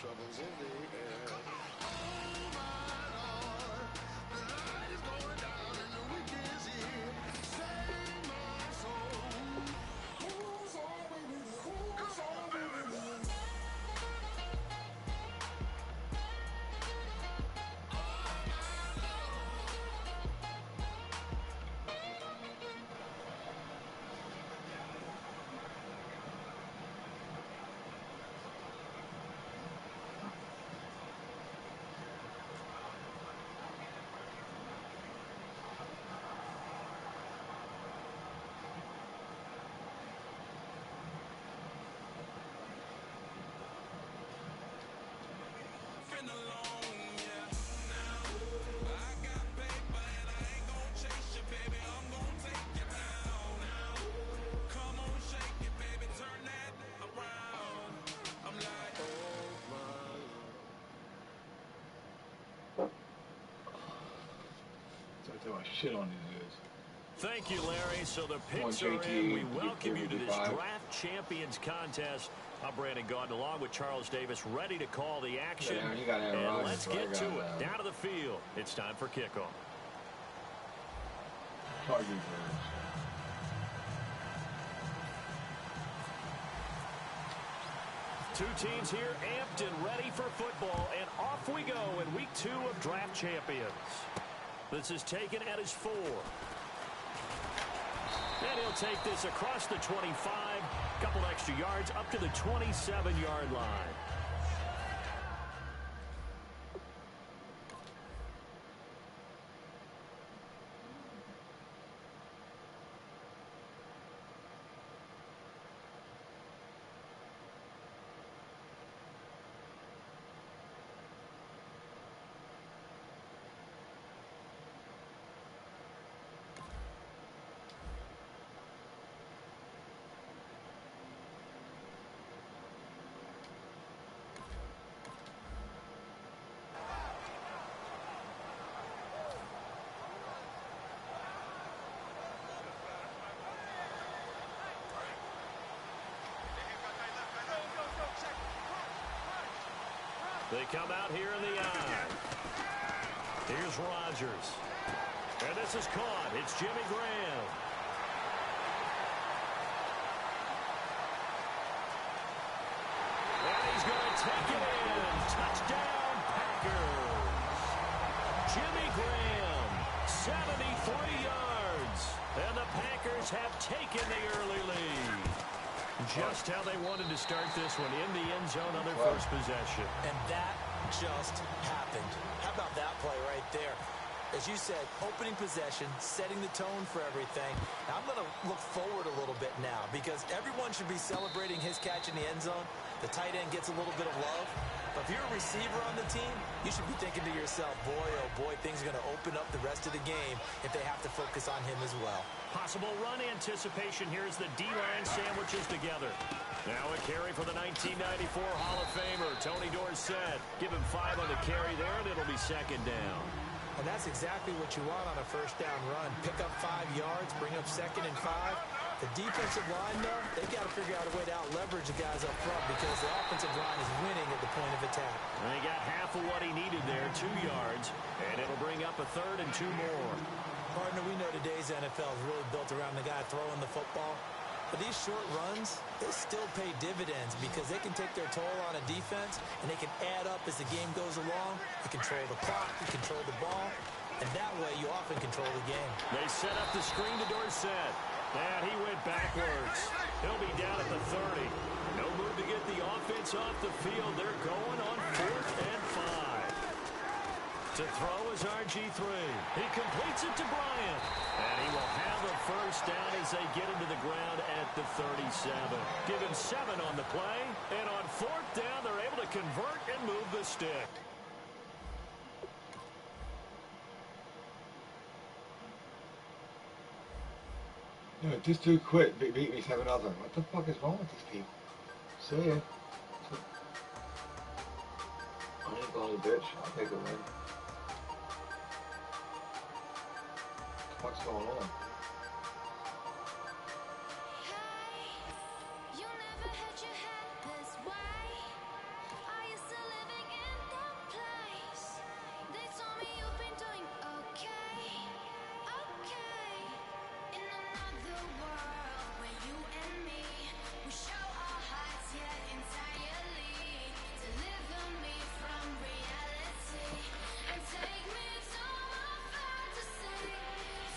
Troubles in the air. Oh my Lord, the light is going down and the week is here. Save my soul. Come on, baby.
Shit on these guys.
Thank you, Larry. So the picks are in. We welcome you to this Draft Champions contest. I'm Brandon Gaudin along with Charles Davis, ready to call the action.
Yeah,
and let's get to it. Down to the field. It's time for kickoff. Two teams here amped and ready for football, and off we go in week 2 of Draft Champions. This is taken at his 4. And he'll take this across the 25, couple extra yards up to the 27-yard line. They come out here in the eye. Here's Rodgers. And this is caught. It's Jimmy Graham. And he's going to take it in. Touchdown, Packers. Jimmy Graham, 73 yards. And the Packers have taken the early lead. Just how they wanted to start this one, in the end zone on their first possession.
And that just happened. How about that play right there? As you said, opening possession, setting the tone for everything. Now, I'm going to look forward a little bit now because everyone should be celebrating his catch in the end zone. The tight end gets a little bit of love. But if you're a receiver on the team, you should be thinking to yourself, boy, oh boy, things are going to open up the rest of the game if they have to focus on him as well.
Possible run anticipation here as the D-line sandwiches together. Now a carry for the 1994 Hall of Famer, Tony Dorsett. Give him 5 on the carry there, and it'll be second down.
And that's exactly what you want on a first down run. Pick up 5 yards, bring up 2nd and 5. The defensive line, though, they got to figure out a way to out-leverage the guys up front because the offensive line is winning at the point of attack.
And he got half of what he needed there, 2 yards, and it'll bring up a 3rd and 2 more.
Partner, we know today's NFL is really built around the guy throwing the football. But these short runs, they still pay dividends because they can take their toll on a defense, and they can add up as the game goes along. You control the clock, you control the ball, and that way you often control the game.
They set up the screen to Dorsett. And he went backwards. He'll be down at the 30. No move to get the offense off the field. They're going on 4th and 5. To throw is RG3. He completes it to Bryant. And he will have a first down as they get into the ground at the 37. Give him 7 on the play. And on 4th down, they're able to convert and move the stick.
Yeah, just too quick. Beat me 7-0. What the fuck is wrong with these people? See ya. I ain't going to bitch. I'll take a win. What's going on?
You never had your head this way. Are you still living in that place? They told me you've been doing okay. Okay. In another world where you and me, we show our hearts yet entirely. Deliver me from reality and take me to my fantasy.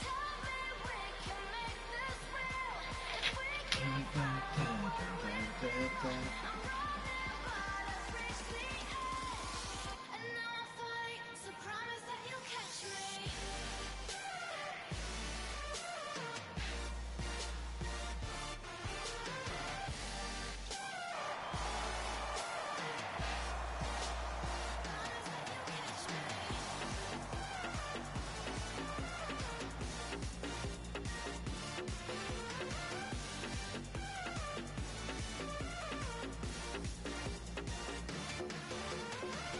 Tell me we can make this real. If we can find I'm running but I reach the edge. And now I'm falling, so promise that you'll catch me.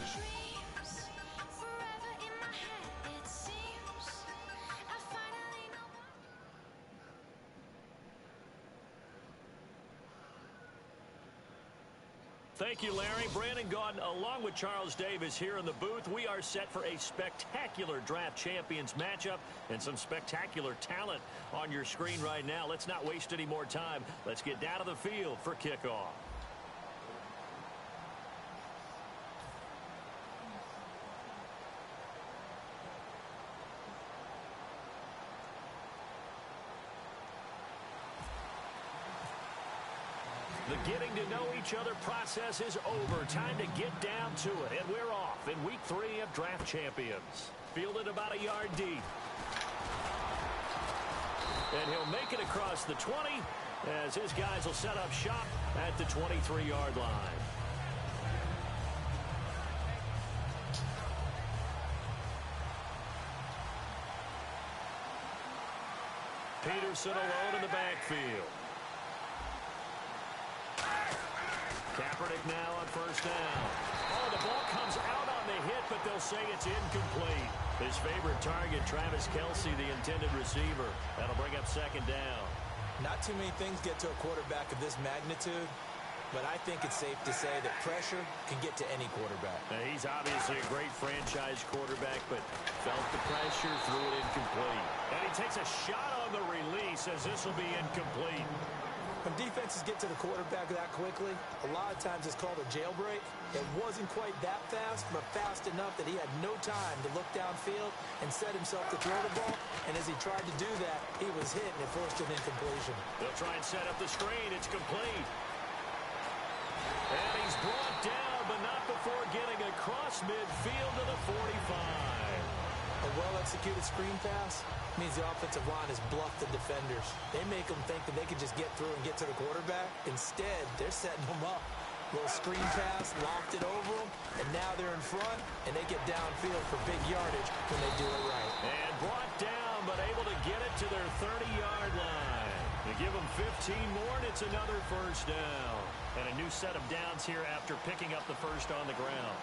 Dreams forever in my head, it seems. I finally know what.
Thank you, Larry. Brandon Gaudin, along with Charles Davis here in the booth. We are set for a spectacular draft champions matchup and some spectacular talent on your screen right now. Let's not waste any more time. Let's get down to the field for kickoff. The getting to know each other process is over. Time to get down to it. And we're off in week 3 of Draft Champions. Fielded about a yard deep. And he'll make it across the 20 as his guys will set up shop at the 23-yard line. Peterson alone in the backfield. Kaepernick now on first down. Oh, the ball comes out on the hit, but they'll say it's incomplete. His favorite target, Travis Kelce, the intended receiver. That'll bring up second down.
Not too many things get to a quarterback of this magnitude, but I think it's safe to say that pressure can get to any quarterback.
Now, he's obviously a great franchise quarterback, but felt the pressure, threw it incomplete. And he takes a shot on the release as this will be incomplete.
When defenses get to the quarterback that quickly, a lot of times it's called a jailbreak. It wasn't quite that fast, but fast enough that he had no time to look downfield and set himself to throw the ball. And as he tried to do that, he was hit and it forced an incompletion.
They'll try and set up the screen. It's complete. And he's brought down, but not before getting across midfield to the 45.
A well-executed screen pass means the offensive line has bluffed the defenders. They make them think that they can just get through and get to the quarterback. Instead, they're setting them up. Little screen pass, locked it over them, and now they're in front, and they get downfield for big yardage when they do it right.
And brought down, but able to get it to their 30-yard line. They give them 15 more, and it's another first down. And a new set of downs here after picking up the first on the ground.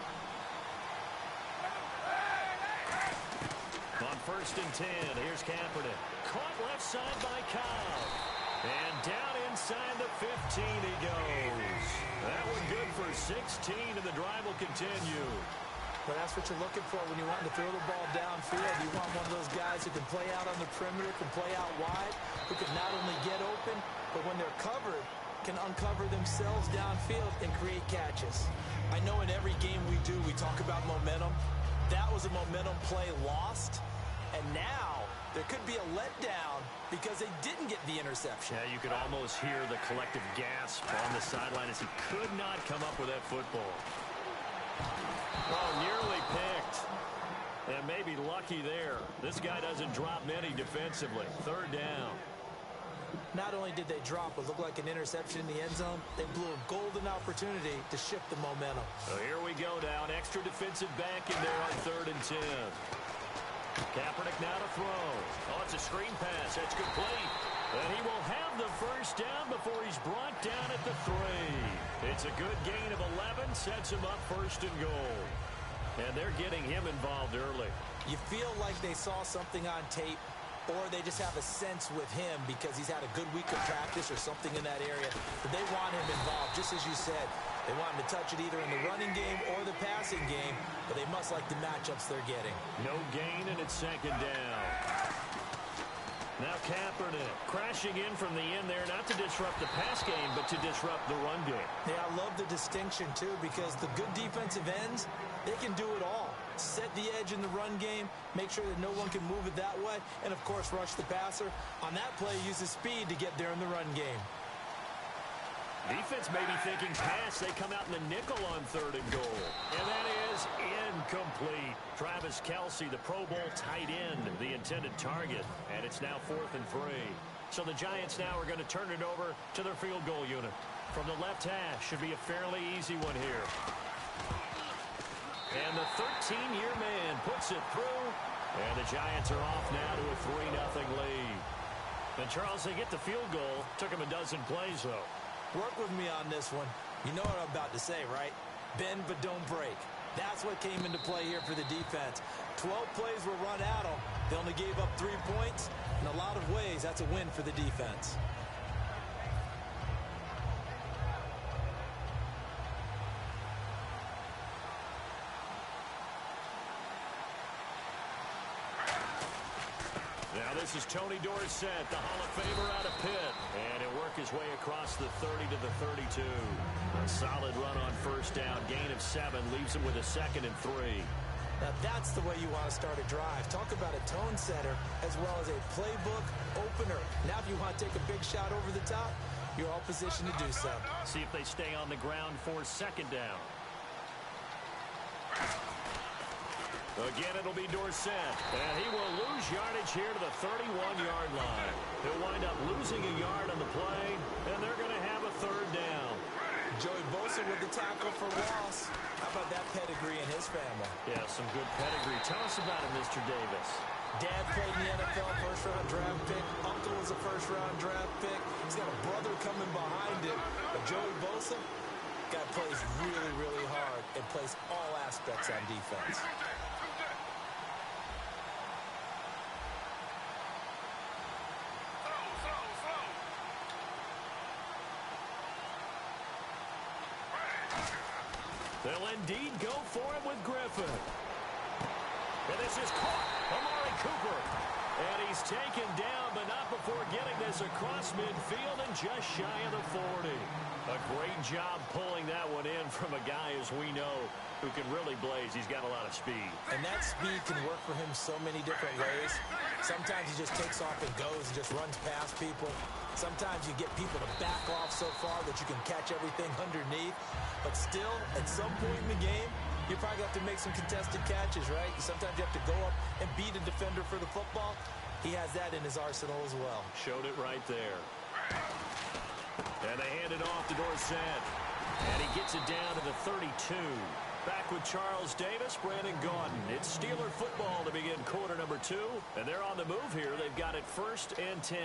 On first and 10, here's Kaepernick. Caught left side by Cobb. And down inside the 15 he goes. That one good for 16, and the drive will continue.
But that's what you're looking for when you want to throw the ball downfield. You want one of those guys who can play out on the perimeter, can play out wide, who can not only get open, but when they're covered, can uncover themselves downfield and create catches. I know in every game we do, we talk about momentum. That was a momentum play lost, and now there could be a letdown because they didn't get the interception.
Yeah, you could almost hear the collective gasp on the sideline as he could not come up with that football. Oh, nearly picked. And maybe lucky there. This guy doesn't drop many defensively. Third down.
Not only did they drop what looked like an interception in the end zone, they blew a golden opportunity to shift the momentum.
So here we go now. An extra defensive back in there on 3rd and 10. Kaepernick now to throw. Oh, it's a screen pass. That's complete. And he will have the first down before he's brought down at the 3. It's a good gain of 11. Sets him up 1st and goal. And they're getting him involved early.
You feel like they saw something on tape, or they just have a sense with him because he's had a good week of practice or something in that area. But they want him involved, just as you said. They want him to touch it either in the running game or the passing game, but they must like the matchups they're getting.
No gain, and it's 2nd down. Now Kaepernick crashing in from the end there, not to disrupt the pass game, but to disrupt the run game.
Yeah, I love the distinction, too, because the good defensive ends, they can do it all. Set the edge in the run game, make sure that no one can move it that way, and, of course, rush the passer. On that play, use the speed to get there in the run game.
Defense may be thinking pass. They come out in the nickel on 3rd and goal. And that is incomplete. Travis Kelce, the Pro Bowl tight end, the intended target. And it's now 4th and 3. So the Giants now are going to turn it over to their field goal unit. From the left hash, should be a fairly easy one here. And the 13-year man puts it through. And the Giants are off now to a 3-0 lead. And Charles, they get the field goal. Took them a dozen plays, though.
Work with me on this one. You know what I'm about to say, right? Bend but don't break. That's what came into play here for the defense. 12 plays were run at them. They only gave up 3 points. In a lot of ways, that's a win for the defense.
Now this is Tony Dorsett, the Hall of Famer out of Pitt. And he'll work his way across the 30 to the 32. A solid run on 1st down. Gain of 7 leaves him with a 2nd and 3.
Now that's the way you want to start a drive. Talk about a tone setter as well as a playbook opener. Now if you want to take a big shot over the top, you're all positioned to do so.
See if they stay on the ground for 2nd down. Again, it'll be Dorsett, and he will lose yardage here to the 31-yard line. He'll wind up losing a yard on the play, and they're going to have a 3rd down.
Joey Bosa with the tackle for loss. How about that pedigree in his family?
Yeah, some good pedigree. Tell us about it, Mr. Davis.
Dad played in the NFL, 1st-round draft pick. Uncle was a 1st-round draft pick. He's got a brother coming behind him. But Joey Bosa, guy plays really, really hard and plays all aspects on defense.
They'll indeed go for it with Griffin. And this is caught. Amari Cooper. And he's taken down, but not before getting this across midfield and just shy of the 40. A great job pulling that one in from a guy, as we know, who can really blaze. He's got a lot of speed.
And that speed can work for him so many different ways. Sometimes he just takes off and goes and just runs past people. Sometimes you get people to back off so far that you can catch everything underneath. But still, at some point in the game, you probably have to make some contested catches, right? Sometimes you have to go up and beat a defender for the football. He has that in his arsenal as well.
Showed it right there. And they hand it off to Dorsett. And he gets it down to the 32. Back with Charles Davis, Brandon Gaudin. It's Steeler football to begin quarter number 2. And they're on the move here. They've got it 1st and 10.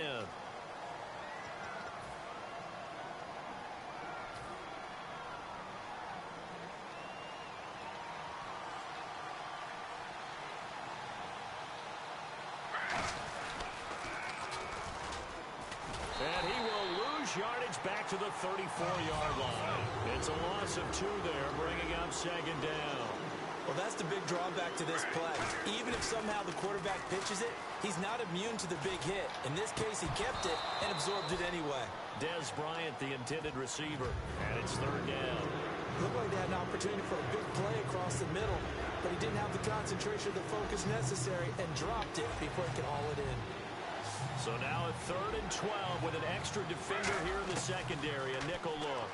And he will gains yardage back to the 34-yard line. It's a loss of 2 there, bringing up second down.
Well, that's the big drawback to this play. Even if somehow the quarterback pitches it, he's not immune to the big hit. In this case, he kept it and absorbed it anyway.
Dez Bryant, the intended receiver, and it's third down.
Looked like they had an opportunity for a big play across the middle, but he didn't have the concentration, the focus necessary, and dropped it before he could haul it in.
So now at 3rd and 12 with an extra defender here in the secondary, a nickel look.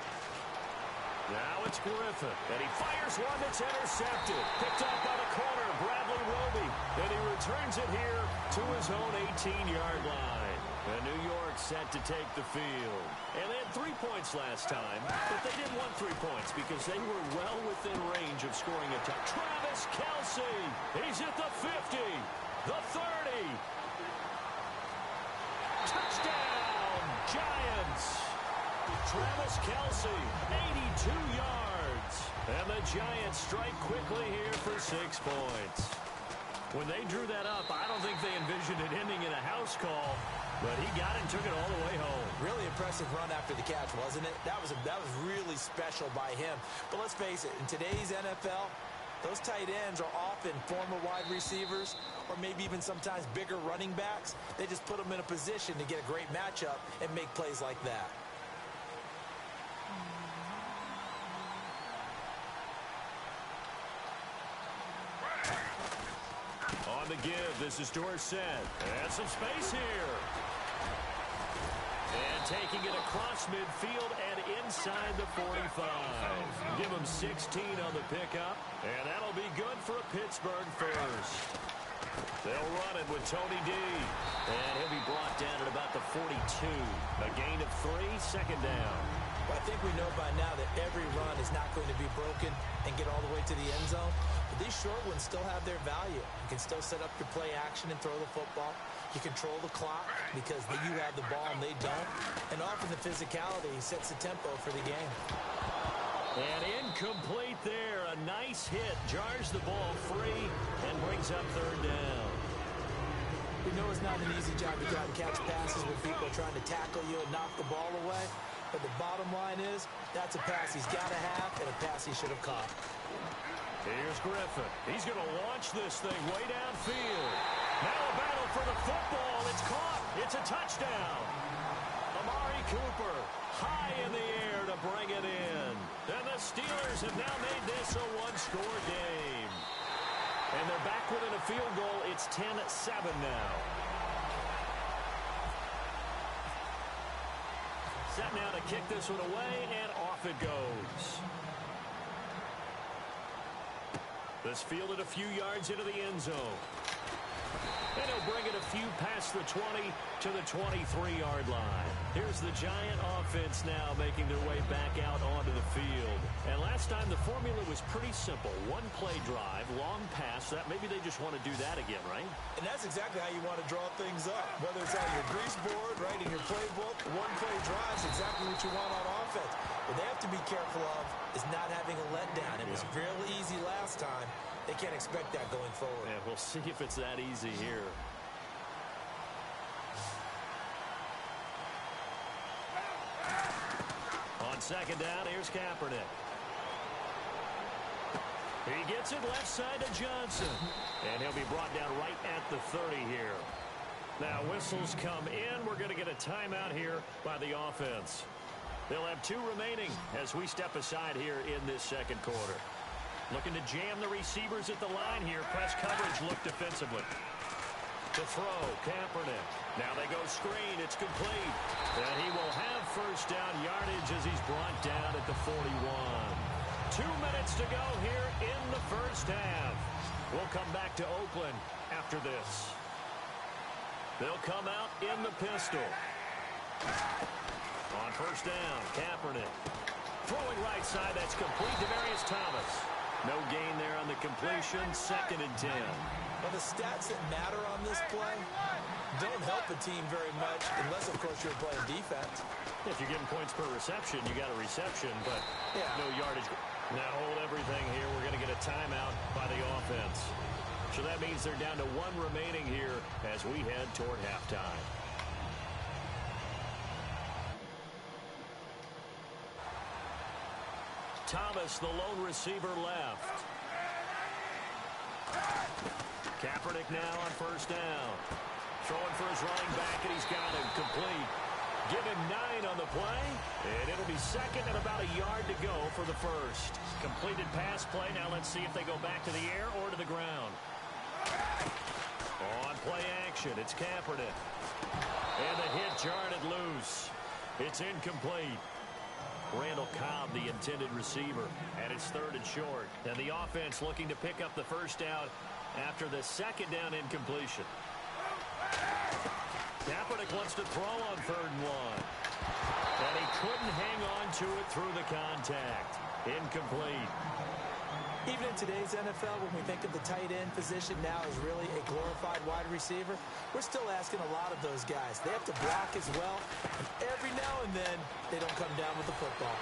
Now it's Griffin, and he fires one that's intercepted. Picked up by the corner, Bradley Roby, and he returns it here to his own 18-yard line. And New York set to take the field. And they had 3 points last time, but they didn't want 3 points because they were well within range of scoring a touchdown. Travis Kelce, he's at the 50, the 30. Touchdown, Giants. Travis Kelce, 82 yards. And the Giants strike quickly here for 6 points. When they drew that up, I don't think they envisioned it ending in a house call, but he got it and took it all the way home.
Really impressive run after the catch, wasn't it? That was really special by him. But let's face it, in today's NFL, those tight ends are often former wide receivers or maybe even sometimes bigger running backs. They just put them in a position to get a great matchup and make plays like that.
On the give, this is Dorsett. And some space here. And taking it across midfield and inside the 45. Give him 16 on the pickup. And that'll be good for a Pittsburgh first. They'll run it with Tony D. And he'll be brought down at about the 42. A gain of 3, second down.
Well, I think we know by now that every run is not going to be broken and get all the way to the end zone. But these short ones still have their value. You can still set up your play action and throw the football. You control the clock because you have the ball and they don't. And often the physicality sets the tempo for the game.
And incomplete there. A nice hit. Jars the ball free and brings up third down.
We know it's not an easy job to go out and catch passes when people are trying to tackle you and knock the ball away. But the bottom line is, that's a pass he's got to have and a pass he should have caught.
Here's Griffin. He's going to launch this thing way downfield. Now a battle for the football. It's caught. It's a touchdown. Amari Cooper high in the air to bring it in. And the Steelers have now made this a one-score game. And they're back within a field goal. It's 10-7 now. Set now to kick this one away, and off it goes. This fielded a few yards into the end zone. And he'll bring it a few past the 20 to the 23-yard line. Here's the Giant offense now making their way back out onto the field. And last time the formula was pretty simple. One play drive, long pass. That maybe they just want to do that again, right?
And that's exactly how you want to draw things up. Whether it's on your grease board, right, in your playbook, one play drive is exactly what you want on offense. What they have to be careful of is not having a letdown. It was real easy last time. They can't expect that going forward.
Yeah, we'll see if it's that easy here. On second down, here's Kaepernick. He gets it left side to Johnson. And he'll be brought down right at the 30 here. Now whistles come in. We're going to get a timeout here by the offense. They'll have 2 remaining as we step aside here in this second quarter. Looking to jam the receivers at the line here. Press coverage look defensively. To throw, Kaepernick. Now they go screen. It's complete. And he will have first down yardage as he's brought down at the 41. 2 minutes to go here in the first half. We'll come back to Oakland after this. They'll come out in the pistol. On first down, Kaepernick. Throwing right side, that's complete to Demarius Thomas. No gain there on the completion, 2nd and 10.
Well, the stats that matter on this play don't help a team very much unless, of course, you're playing defense.
If you're getting points per reception, you got a reception, but no yardage. Now hold everything here. We're going to get a timeout by the offense. So that means they're down to 1 remaining here as we head toward halftime. Thomas, the lone receiver, left. Kaepernick now on first down. Throwing for his running back, and he's got him complete. Give him 9 on the play, and it'll be second and about a yard to go for the first. Completed pass play. Now let's see if they go back to the air or to the ground. On play action, it's Kaepernick. And the hit jarred it loose. It's incomplete. Randall Cobb, the intended receiver, and it's 3rd and short. And the offense looking to pick up the first down after the second down incompletion. Kaepernick wants to throw on 3rd and 1. And he couldn't hang on to it through the contact. Incomplete.
Even in today's NFL, when we think of the tight end position now as really a glorified wide receiver, we're still asking a lot of those guys. They have to block as well, and every now and then, they don't come down with the football.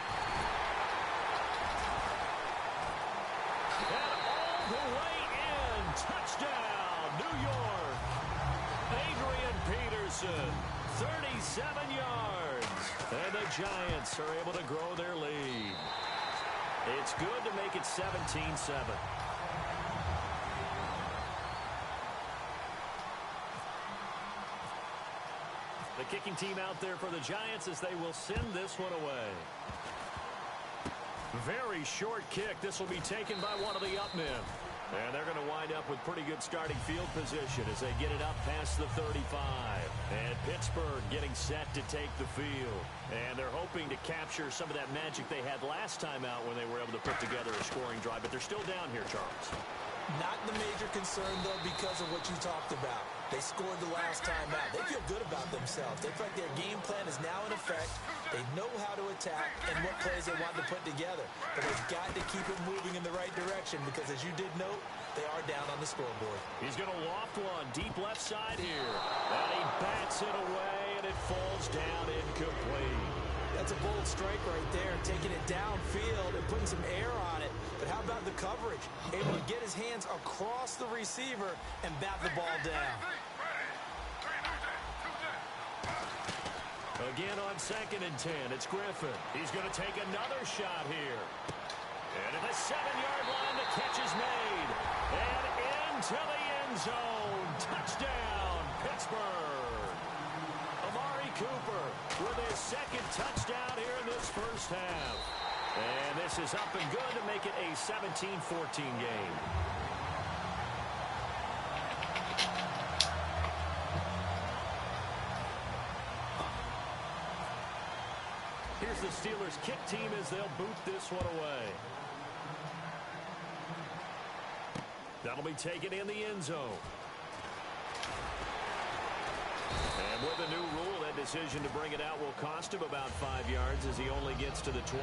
And all the way in. Touchdown, New York. Adrian Peterson, 37 yards. And the Giants are able to grow their lead. It's good to make it 17-7. The kicking team out there for the Giants as they will send this one away. Very short kick. This will be taken by one of the up men. And they're going to wind up with pretty good starting field position as they get it up past the 35. And Pittsburgh getting set to take the field. And they're hoping to capture some of that magic they had last time out when they were able to put together a scoring drive. But they're still down here, Charles.
Not the major concern, though, because of what you talked about. They scored the last time out. They feel good about themselves. They feel like their game plan is now in effect. They know how to attack and what plays they want to put together. But they've got to keep it moving in the right direction because, as you did note, they are down on the scoreboard.
He's going to loft one deep left side here. And he bats it away, and it falls down incomplete.
That's a bold strike right there, taking it downfield and putting some air on it. But how about the coverage? Able to get his hands across the receiver and bat the ball down.
Again on 2nd and 10, it's Griffin. He's going to take another shot here. And at the 7-yard line, the catch is made. And into the end zone. Touchdown, Pittsburgh. Amari Cooper with his 2nd touchdown here in this first half. And this is up and good to make it a 17-14 game. Here's the Steelers kick team as they'll boot this one away. That'll be taken in the end zone. And with a new rule, that decision to bring it out will cost him about 5 yards as he only gets to the 20.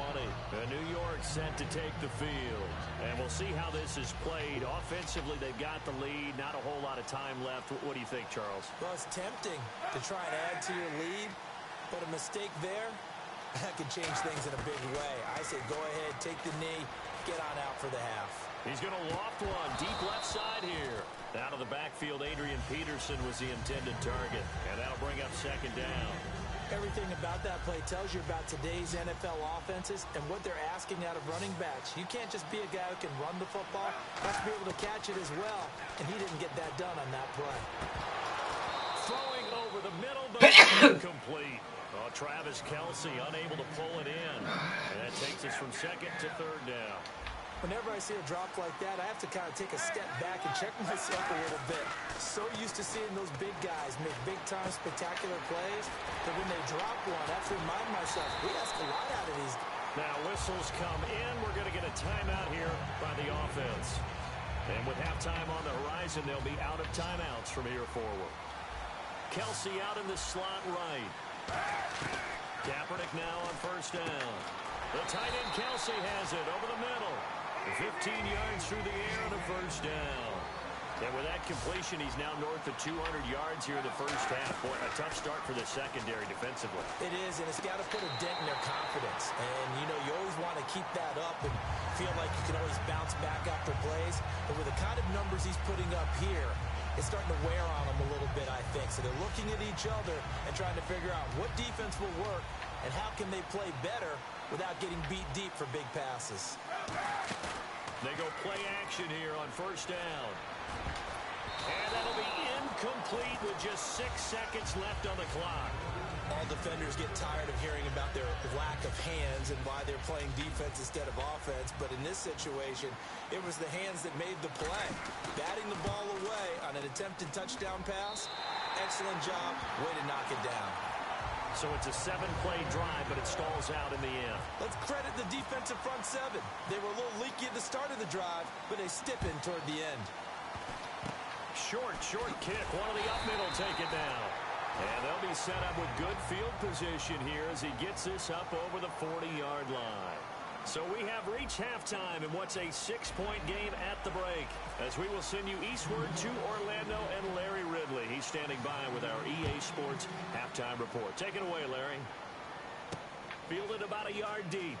New York set to take the field. And we'll see how this is played. Offensively, they've got the lead. Not a whole lot of time left. What do you think, Charles?
Well, it's tempting to try and add to your lead, but a mistake there, that could change things in a big way. I say go ahead, take the knee, get on out for the half.
He's going to loft one deep left side here. Out of the backfield, Adrian Peterson was the intended target, and that'll bring up 2nd down.
Everything about that play tells you about today's NFL offenses and what they're asking out of running backs. You can't just be a guy who can run the football. You have to be able to catch it as well, and he didn't get that done on that play.
Throwing over the middle, but incomplete. Oh, Travis Kelce unable to pull it in. And that takes us from 2nd to 3rd down.
Whenever I see a drop like that, I have to kind of take a step back and check myself a little bit. So used to seeing those big guys make big-time spectacular plays that when they drop one, I have to remind myself, we ask a lot out of these.
Now whistles come in. We're going to get a timeout here by the offense. And with halftime on the horizon, they'll be out of timeouts from here forward. Kelce out in the slot right. Kaepernick now on first down. The tight end Kelce has it over the middle. 15 yards through the air and a first down. And with that completion, he's now north of 200 yards here in the first half. Boy, a tough start for the secondary defensively.
It is, and it's got to put a dent in their confidence. And, you know, you always want to keep that up and feel like you can always bounce back after plays. But with the kind of numbers he's putting up here, it's starting to wear on them a little bit, I think. So they're looking at each other and trying to figure out what defense will work and how can they play better without getting beat deep for big passes.
They go play action here on first down. And that'll be incomplete with just 6 seconds left on the clock.
All defenders get tired of hearing about their lack of hands and why they're playing defense instead of offense. But in this situation, it was the hands that made the play. Batting the ball away on an attempted touchdown pass. Excellent job. Way to knock it down.
So it's a 7-play drive, but it stalls out in the end.
Let's credit the defensive front seven. They were a little leaky at the start of the drive, but they stiffened toward the end.
Short kick. One of the up middle take it down. And they'll be set up with good field position here as he gets this up over the 40-yard line. So we have reached halftime in what's a 6-point game at the break, as we will send you eastward to Orlando and Larry Ridley. He's standing by with our EA Sports halftime report. Take it away, Larry. Fielded about a yard deep.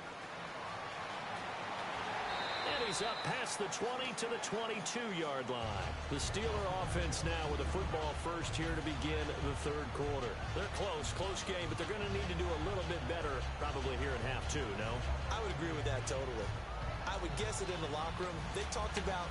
And he's up past the 20 to the 22-yard line. The Steeler offense now with a football first here to begin the third quarter. They're close game, but they're going to need to do a little bit better probably here in half two, no?
I would agree with that totally. I would guess it in the locker room. They talked about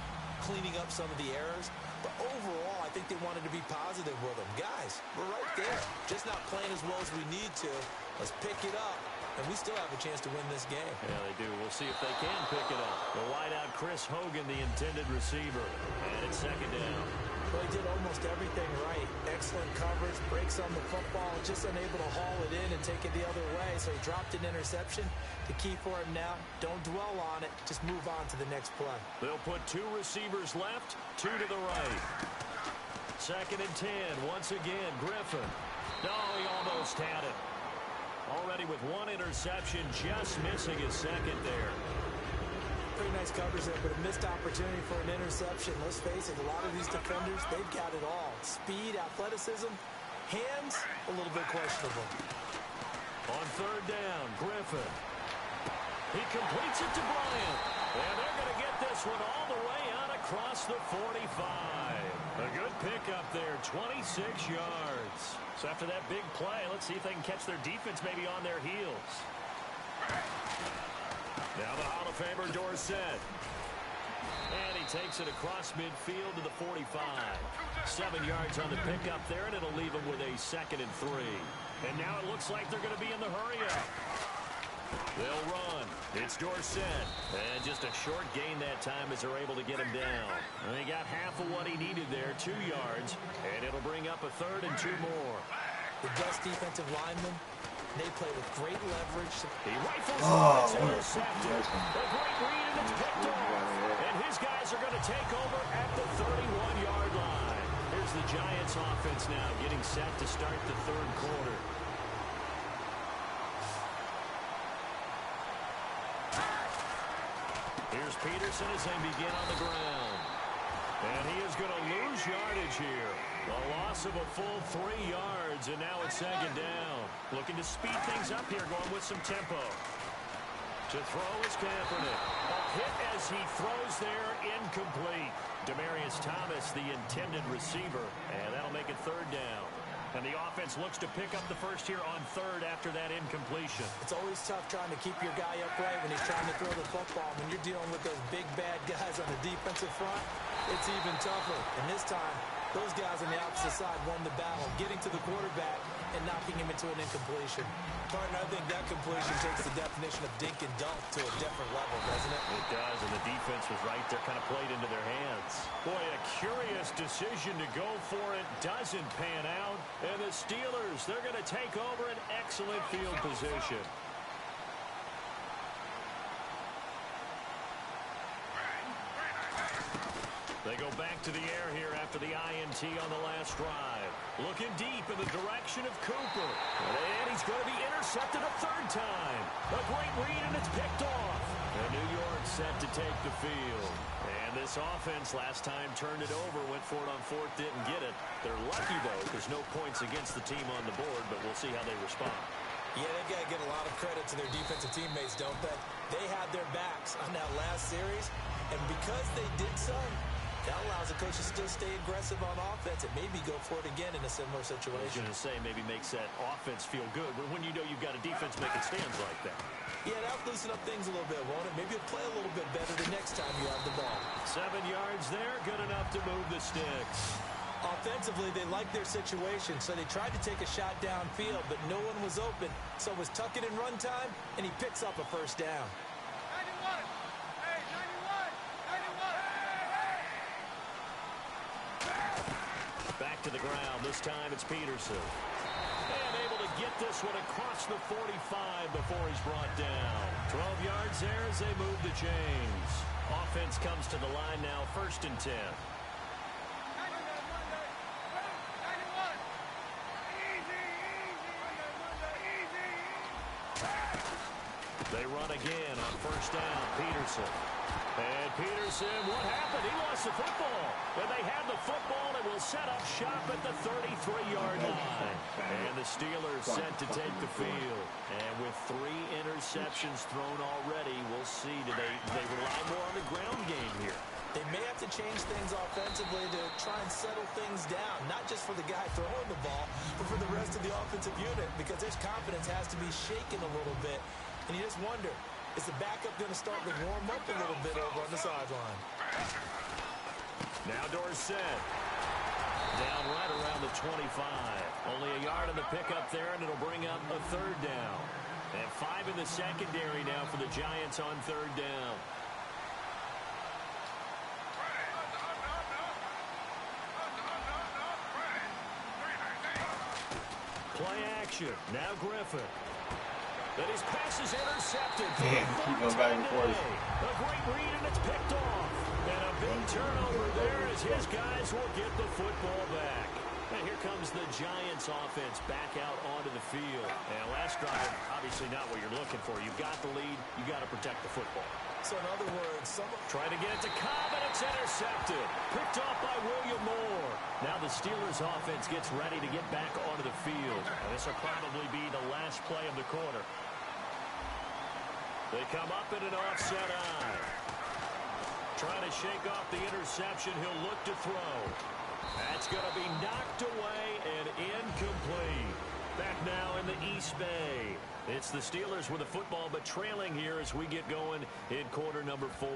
cleaning up some of the errors, but overall, I think they wanted to be positive with them. Guys, we're right there. Just not playing as well as we need to. Let's pick it up. And we still have a chance to win this game.
Yeah, they do. We'll see if they can pick it up. The wideout, Chris Hogan, the intended receiver. And it's second down.
Well, he did almost everything right. Excellent coverage, breaks on the football, just unable to haul it in and take it the other way. So he dropped an interception. The key for him now, don't dwell on it. Just move on to the next play.
They'll put 2 receivers left, 2 to the right. Second and 10. Once again, Griffin. No, he almost had it. Already with 1 interception, just missing his second there.
Pretty nice coverage there, but a missed opportunity for an interception. Let's face it, a lot of these defenders, they've got it all. Speed, athleticism, hands, a little bit questionable.
On third down, Griffin. He completes it to Bryant. And they're going to get this one all the way out across the 45. A good pickup there, 26 yards. So after that big play, let's see if they can catch their defense maybe on their heels. Now the Hall of Famer Dorsett. And he takes it across midfield to the 45. 7 yards on the pickup there, and it'll leave him with a 2nd and 3. And now it looks like they're going to be in the hurry-up. They'll run. It's Dorsett. And just a short gain that time as they're able to get him down. And they got half of what he needed there, 2 yards. And it'll bring up a 3rd and 2 more.
The best defensive linemen, they play with great leverage.
He rifles it's intercepted. A great read, and it's picked off. And his guys are going to take over at the 31-yard line. Here's the Giants offense now getting set to start the third quarter. Here's Peterson as they begin on the ground. And he is going to lose yardage here. A loss of a full 3 yards, and now it's second down. Looking to speed things up here, going with some tempo. To throw is Kaepernick. A hit as he throws there, incomplete. Demaryius Thomas, the intended receiver, and that'll make it third down. And the offense looks to pick up the first here on third after that incompletion.
It's always tough trying to keep your guy upright when he's trying to throw the football. When you're dealing with those big, bad guys on the defensive front, it's even tougher. And this time, those guys on the opposite side won the battle, getting to the quarterback and knocking him into an incompletion. Partner, I think that completion takes the definition of dink and dunk to a different level, doesn't it?
It does, and the defense was right there, kind of played into their hands. Boy, a curious decision to go for it. Doesn't pan out. And the Steelers, they're going to take over an excellent field position. They go back to the air here after the INT on the last drive. Looking deep in the direction of Cooper. And he's going to be intercepted a 3rd time. A great read, and it's picked off. And New York set to take the field. And this offense last time turned it over, went for it on 4th, didn't get it. They're lucky, though, because no points against the team on the board, but we'll see how they respond.
Yeah, they got to get a lot of credit to their defensive teammates, don't they? They had their backs on that last series, and because they did so, That allows the coach to still stay aggressive on offense and maybe go for it again in a similar
I was
situation.
going to say maybe makes that offense feel good, but when you know you've got a defense making stands like that.
Yeah, that'll loosen up things a little bit, won't it? Maybe you'll play a little bit better the next time you have the ball.
7 yards there, good enough to move the sticks.
Offensively, they liked their situation, so they tried to take a shot downfield, but no one was open. So it was tuck it in run time, and he picks up a first down.
91! Hey, 91! 91!
Back to the ground. This time it's Peterson. And able to get this one across the 45 before he's brought down. 12 yards there as they move the chains. Offense comes to the line now, 1st and 10. They run again on 1st down. Peterson. And Peterson, what happened? He lost the football. And they have the football and will set up shop at the 33-yard line. And the Steelers set to take the field. And with 3 interceptions thrown already, we'll see. Do they rely more on the ground game here?
They may have to change things offensively to try and settle things down, not just for the guy throwing the ball, but for the rest of the offensive unit, because their confidence has to be shaken a little bit. And you just wonder, is the backup going to start to warm up a little bit over on the sideline?
Now Dorsett. Down right around the 25. Only a yard on the pickup there, and it'll bring up a 3rd down. And 5 in the secondary now for the Giants on 3rd down. Play action. Now Griffin. But his pass is intercepted.
Damn, keep going back and forth.
A great read, and it's picked off. And a big turnover there as his guys will get the football back. And here comes the Giants offense back out onto the field. And last drive, obviously not what you're looking for. You've got the lead. You've got to protect the football.
So in other words,
trying to get it to Cobb, and it's intercepted. Picked off by William Moore. Now the Steelers offense gets ready to get back onto the field. And this will probably be the last play of the quarter. They come up in an offset eye. Trying to shake off the interception. He'll look to throw. That's going to be knocked away and incomplete. Back now in the East Bay. It's the Steelers with the football, but trailing here as we get going in quarter number 4.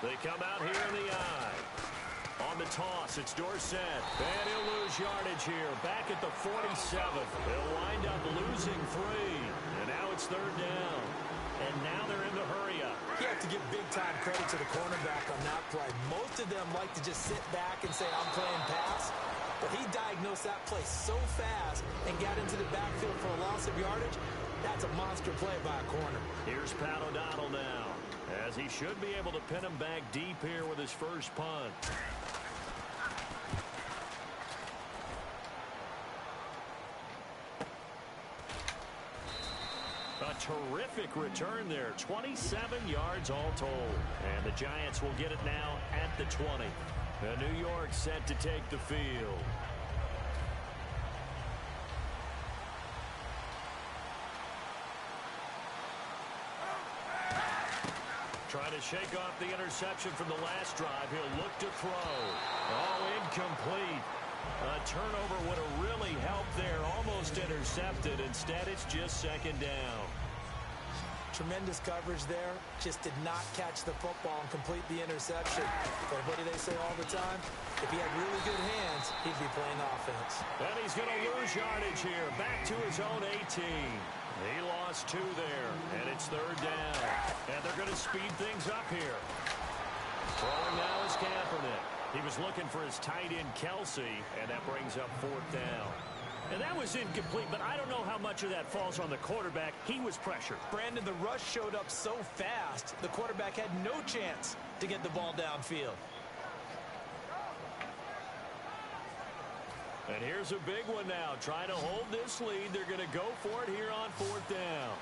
They come out here in the eye. On the toss, it's Dorsett. And he'll lose yardage here. Back at the 47th. They'll wind up losing 3. And now it's 3rd down. And now they're in the hurry up.
you have to give big-time credit to the cornerback on that play. Most of them like to just sit back and say, I'm playing pass. But he diagnosed that play so fast and got into the backfield for a loss of yardage. That's a monster play by a corner.
Here's Pat O'Donnell now, as he should be able to pin him back deep here with his first punt. A terrific return there. 27 yards all told. And the Giants will get it now at the 20. New York set to take the field. Trying to shake off the interception from the last drive. He'll look to throw. Oh, incomplete. A turnover would have really helped there. Almost intercepted. Instead, it's just second down.
Tremendous coverage there. Just did not catch the football and complete the interception. But what do they say all the time? If he had really good hands, he'd be playing offense.
And he's going to lose yardage here. Back to his own 18. He lost 2 there. And it's third down. And they're going to speed things up here. Throwing now is Kaepernick. He was looking for his tight end, Kelsey, and that brings up 4th down. And that was incomplete, but I don't know how much of that falls on the quarterback. He was pressured.
Brandon, the rush showed up so fast, the quarterback had no chance to get the ball downfield.
And here's a big one now. Trying to hold this lead. They're going to go for it here on 4th down.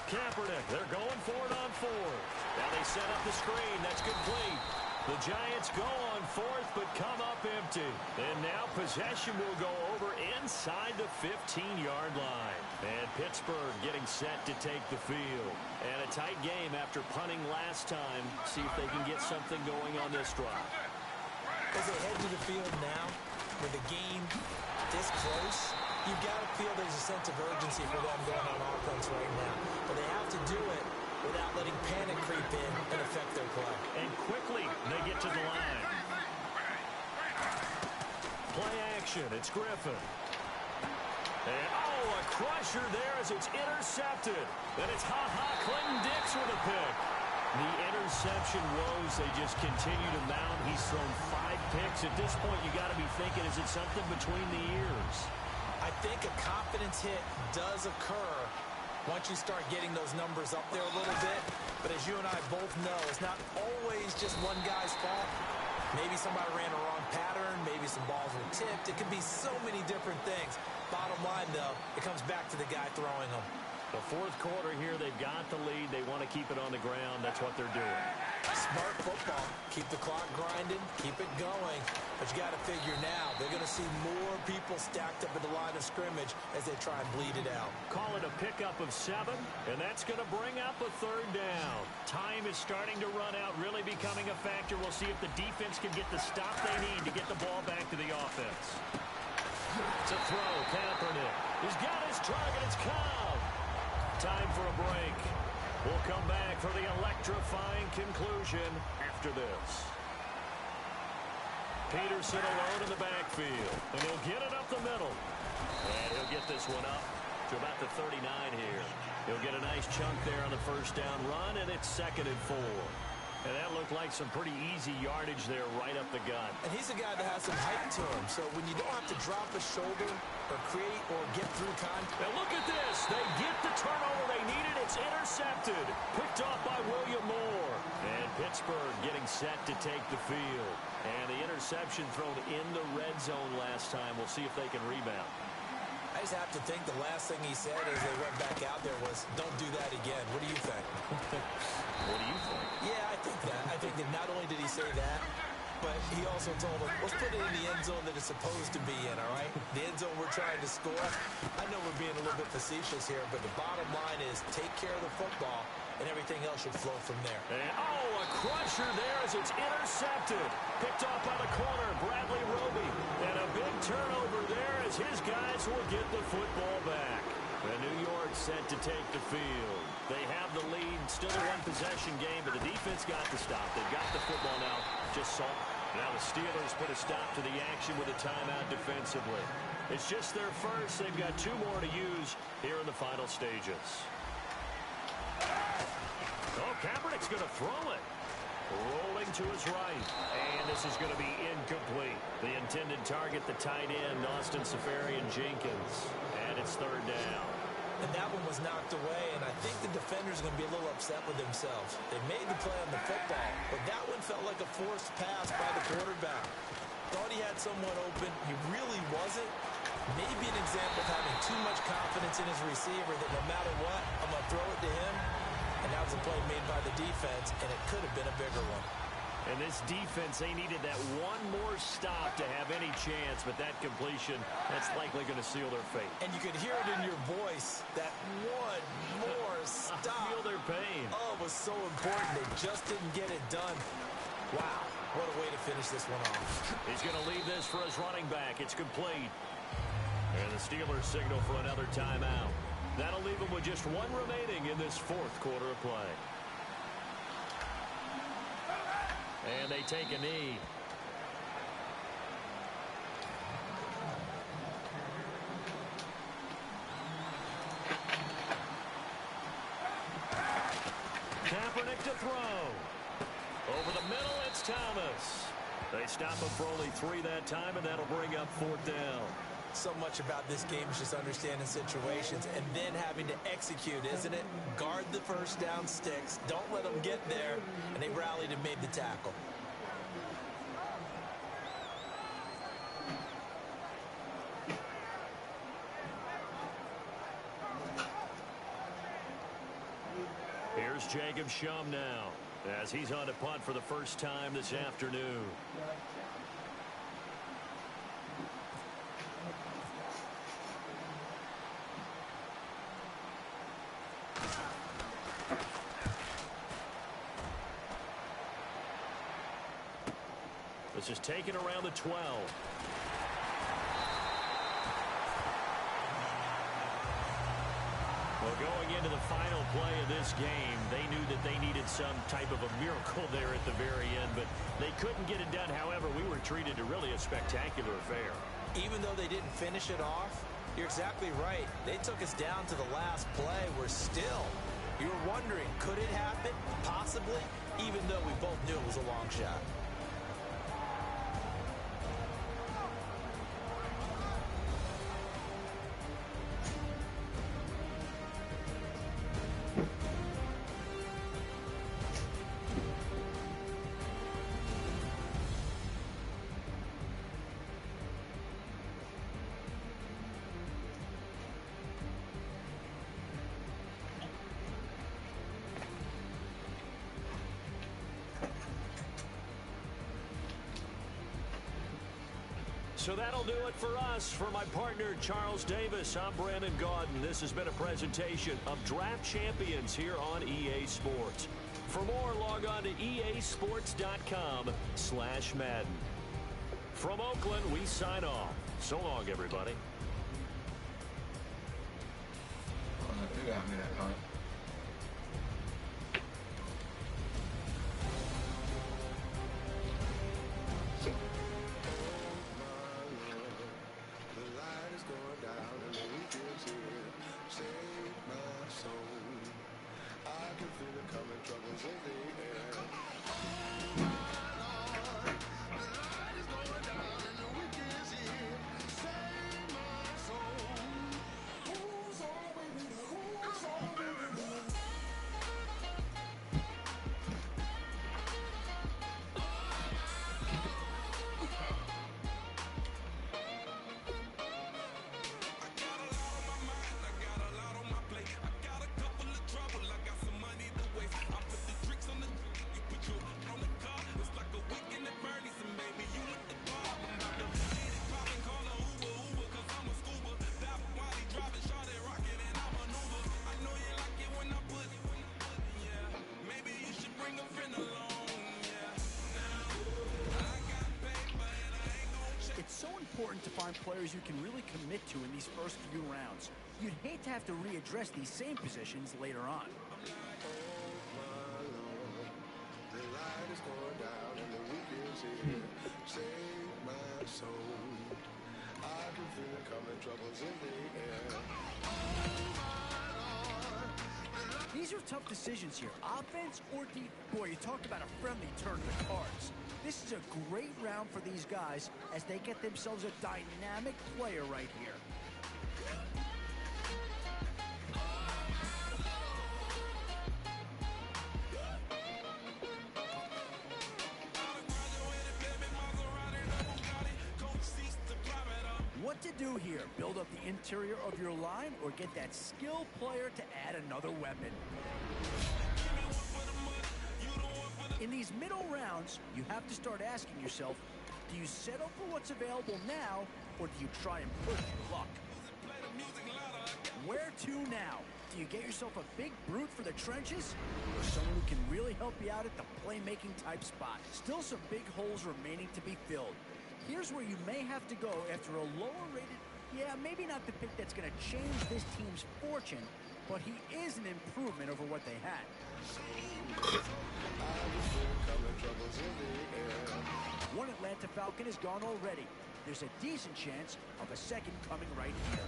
Kaepernick, they're going for it on fourth. Now they set up the screen. That's complete. The Giants go on fourth, but come up empty. And now possession will go over inside the 15-yard line. And Pittsburgh getting set to take the field. And a tight game after punting last time. See if they can get something going on this drive.
As they head to the field now, with the game this close, you've got to feel there's a sense of urgency for them going on offense right now. But they have to do it without letting panic creep in and affect their play.
And quickly, they get to the line. Play action, it's Griffin. And, a crusher there as it's intercepted. And it's Clinton-Dix with a pick. The interception woes, they just continue to mount. He's thrown 5 picks. At this point, you got to be thinking, is it something between the ears?
I think a confidence hit does occur once you start getting those numbers up there a little bit. But as you and I both know, it's not always just one guy's fault. Maybe somebody ran a wrong pattern. Maybe some balls were tipped. It could be so many different things. Bottom line, though, it comes back to the guy throwing them.
The fourth quarter here, they've got the lead. They want to keep it on the ground. That's what they're doing.
Smart football. Keep the clock grinding. Keep it going. But you got to figure now, they're going to see more people stacked up at the line of scrimmage as they try and bleed it out.
Call it a pickup of 7, and that's going to bring up a third down. Time is starting to run out, really becoming a factor. We'll see if the defense can get the stop they need to get the ball back to the offense. To throw, Kaepernick. He's got his target. It's Cobb. Time for a break. We'll come back for the electrifying conclusion after this. Peterson alone in the backfield. And he'll get it up the middle. And he'll get this one up to about the 39 here. He'll get a nice chunk there on the first down run, and it's 2nd and 4. And that looked like some pretty easy yardage there right up the gut.
And he's a guy that has some height to him. So when you don't have to drop a shoulder or create or get through contact.
Now look at this. They get the turnover they needed. It's intercepted. Picked off by William Moore. And Pittsburgh getting set to take the field. And the interception thrown in the red zone last time. We'll see if they can rebound.
I just have to think the last thing he said as they went back out there was, don't do that again. What do you think?
What do you think?
Yeah, I think that. I think that not only did he say that, but he also told them, let's put it in the end zone that it's supposed to be in, all right? The end zone we're trying to score. I know we're being a little bit facetious here, but the bottom line is take care of the football, and everything else should flow from there.
And, a crusher there as it's intercepted. Picked off by the corner, Bradley Roby. And a big turnover there as his guys will get the football back. The New York set to take the field. They have the lead, still a one-possession game, but the defense got the stop. They've got the football now, just saw. Now the Steelers put a stop to the action with a timeout defensively. It's just their first. They've got 2 more to use here in the final stages. Kaepernick's going to throw it. Rolling to his right. And this is going to be incomplete. The intended target, the tight end, Austin Seferian-Jenkins. And it's 3rd down.
And that one was knocked away, and I think the defenders are going to be a little upset with themselves. They made the play on the football, but that one felt like a forced pass by the quarterback. Thought he had someone open. He really wasn't. Maybe an example of having too much confidence in his receiver that no matter what, I'm going to throw it to him. And that was a play made by the defense, and it could have been a bigger one.
And this defense, they needed that one more stop to have any chance, but that completion, that's likely going to seal their fate.
And you could hear it in your voice, that one more stop.
I feel their pain.
Oh, it was so important. They just didn't get it done. Wow, what a way to finish this one off.
He's going to leave this for his running back. It's complete. And the Steelers signal for another timeout. That'll leave them with just 1 remaining in this 4th quarter of play. And they take a knee. Kaepernick to throw. Over the middle, it's Thomas. They stop him for only 3 that time, and that'll bring up 4th down.
So much about this game is just understanding situations and then having to execute, isn't it? Guard the first down sticks. Don't let them get there. And they rallied and made the tackle.
Jacob Shum now, as he's on to punt for the first time this afternoon. This is taken around the 12. Well, going into the final play of this game, they knew that they needed some type of a miracle there at the very end, but they couldn't get it done. However, we were treated to really a spectacular affair.
Even though they didn't finish it off, you're exactly right. They took us down to the last play. We're still, you were wondering, could it happen? Possibly, even though we both knew it was a long shot.
So that'll do it for us. For my partner, Charles Davis, I'm Brandon Gaudin. This has been a presentation of Draft Champions here on EA Sports. For more, log on to easports.com/Madden. From Oakland, we sign off. So long, everybody.
You got me that punt.
Important to find players you can really commit to in these first few rounds. You'd hate to have to readdress these same positions later on. These are tough decisions here. Offense or defense. Boy, you talk about a friendly turn to the cards. This is a great round for these guys as they get themselves a dynamic player right here. What to do here? Build up the interior of your line or get that skill player to add another weapon? In these middle rounds, you have to start asking yourself, do you settle for what's available now, or do you try and push your luck? Where to now? Do you get yourself a big brute for the trenches, or someone who can really help you out at the playmaking type spot? Still some big holes remaining to be filled. Here's where you may have to go after a lower rated, maybe not the pick that's going to change this team's fortune, but he is an improvement over what they had. One Atlanta Falcon is gone already. There's a decent chance of a second coming right here.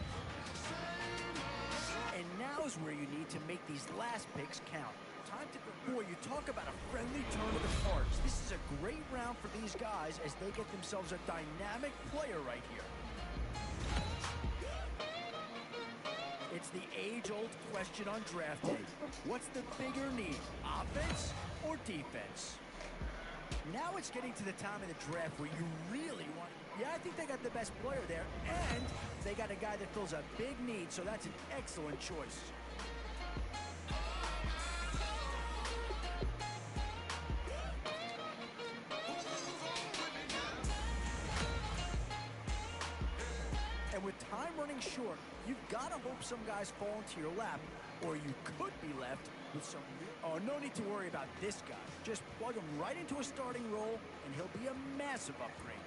And now's where you need to make these last picks count. Time to go. Boy, you talk about a friendly turn of the cards. This is a great round for these guys as they get themselves a dynamic player right here. It's the age-old question on draft day. What's the bigger need, offense or defense? Now it's getting to the time of the draft where you really want... I think they got the best player there, and they got a guy that fills a big need, so that's an excellent choice. with time running short, you've got to hope some guys fall into your lap, or you could be left with some... Oh, no need to worry about this guy. Just plug him right into a starting role, and he'll be a massive upgrade.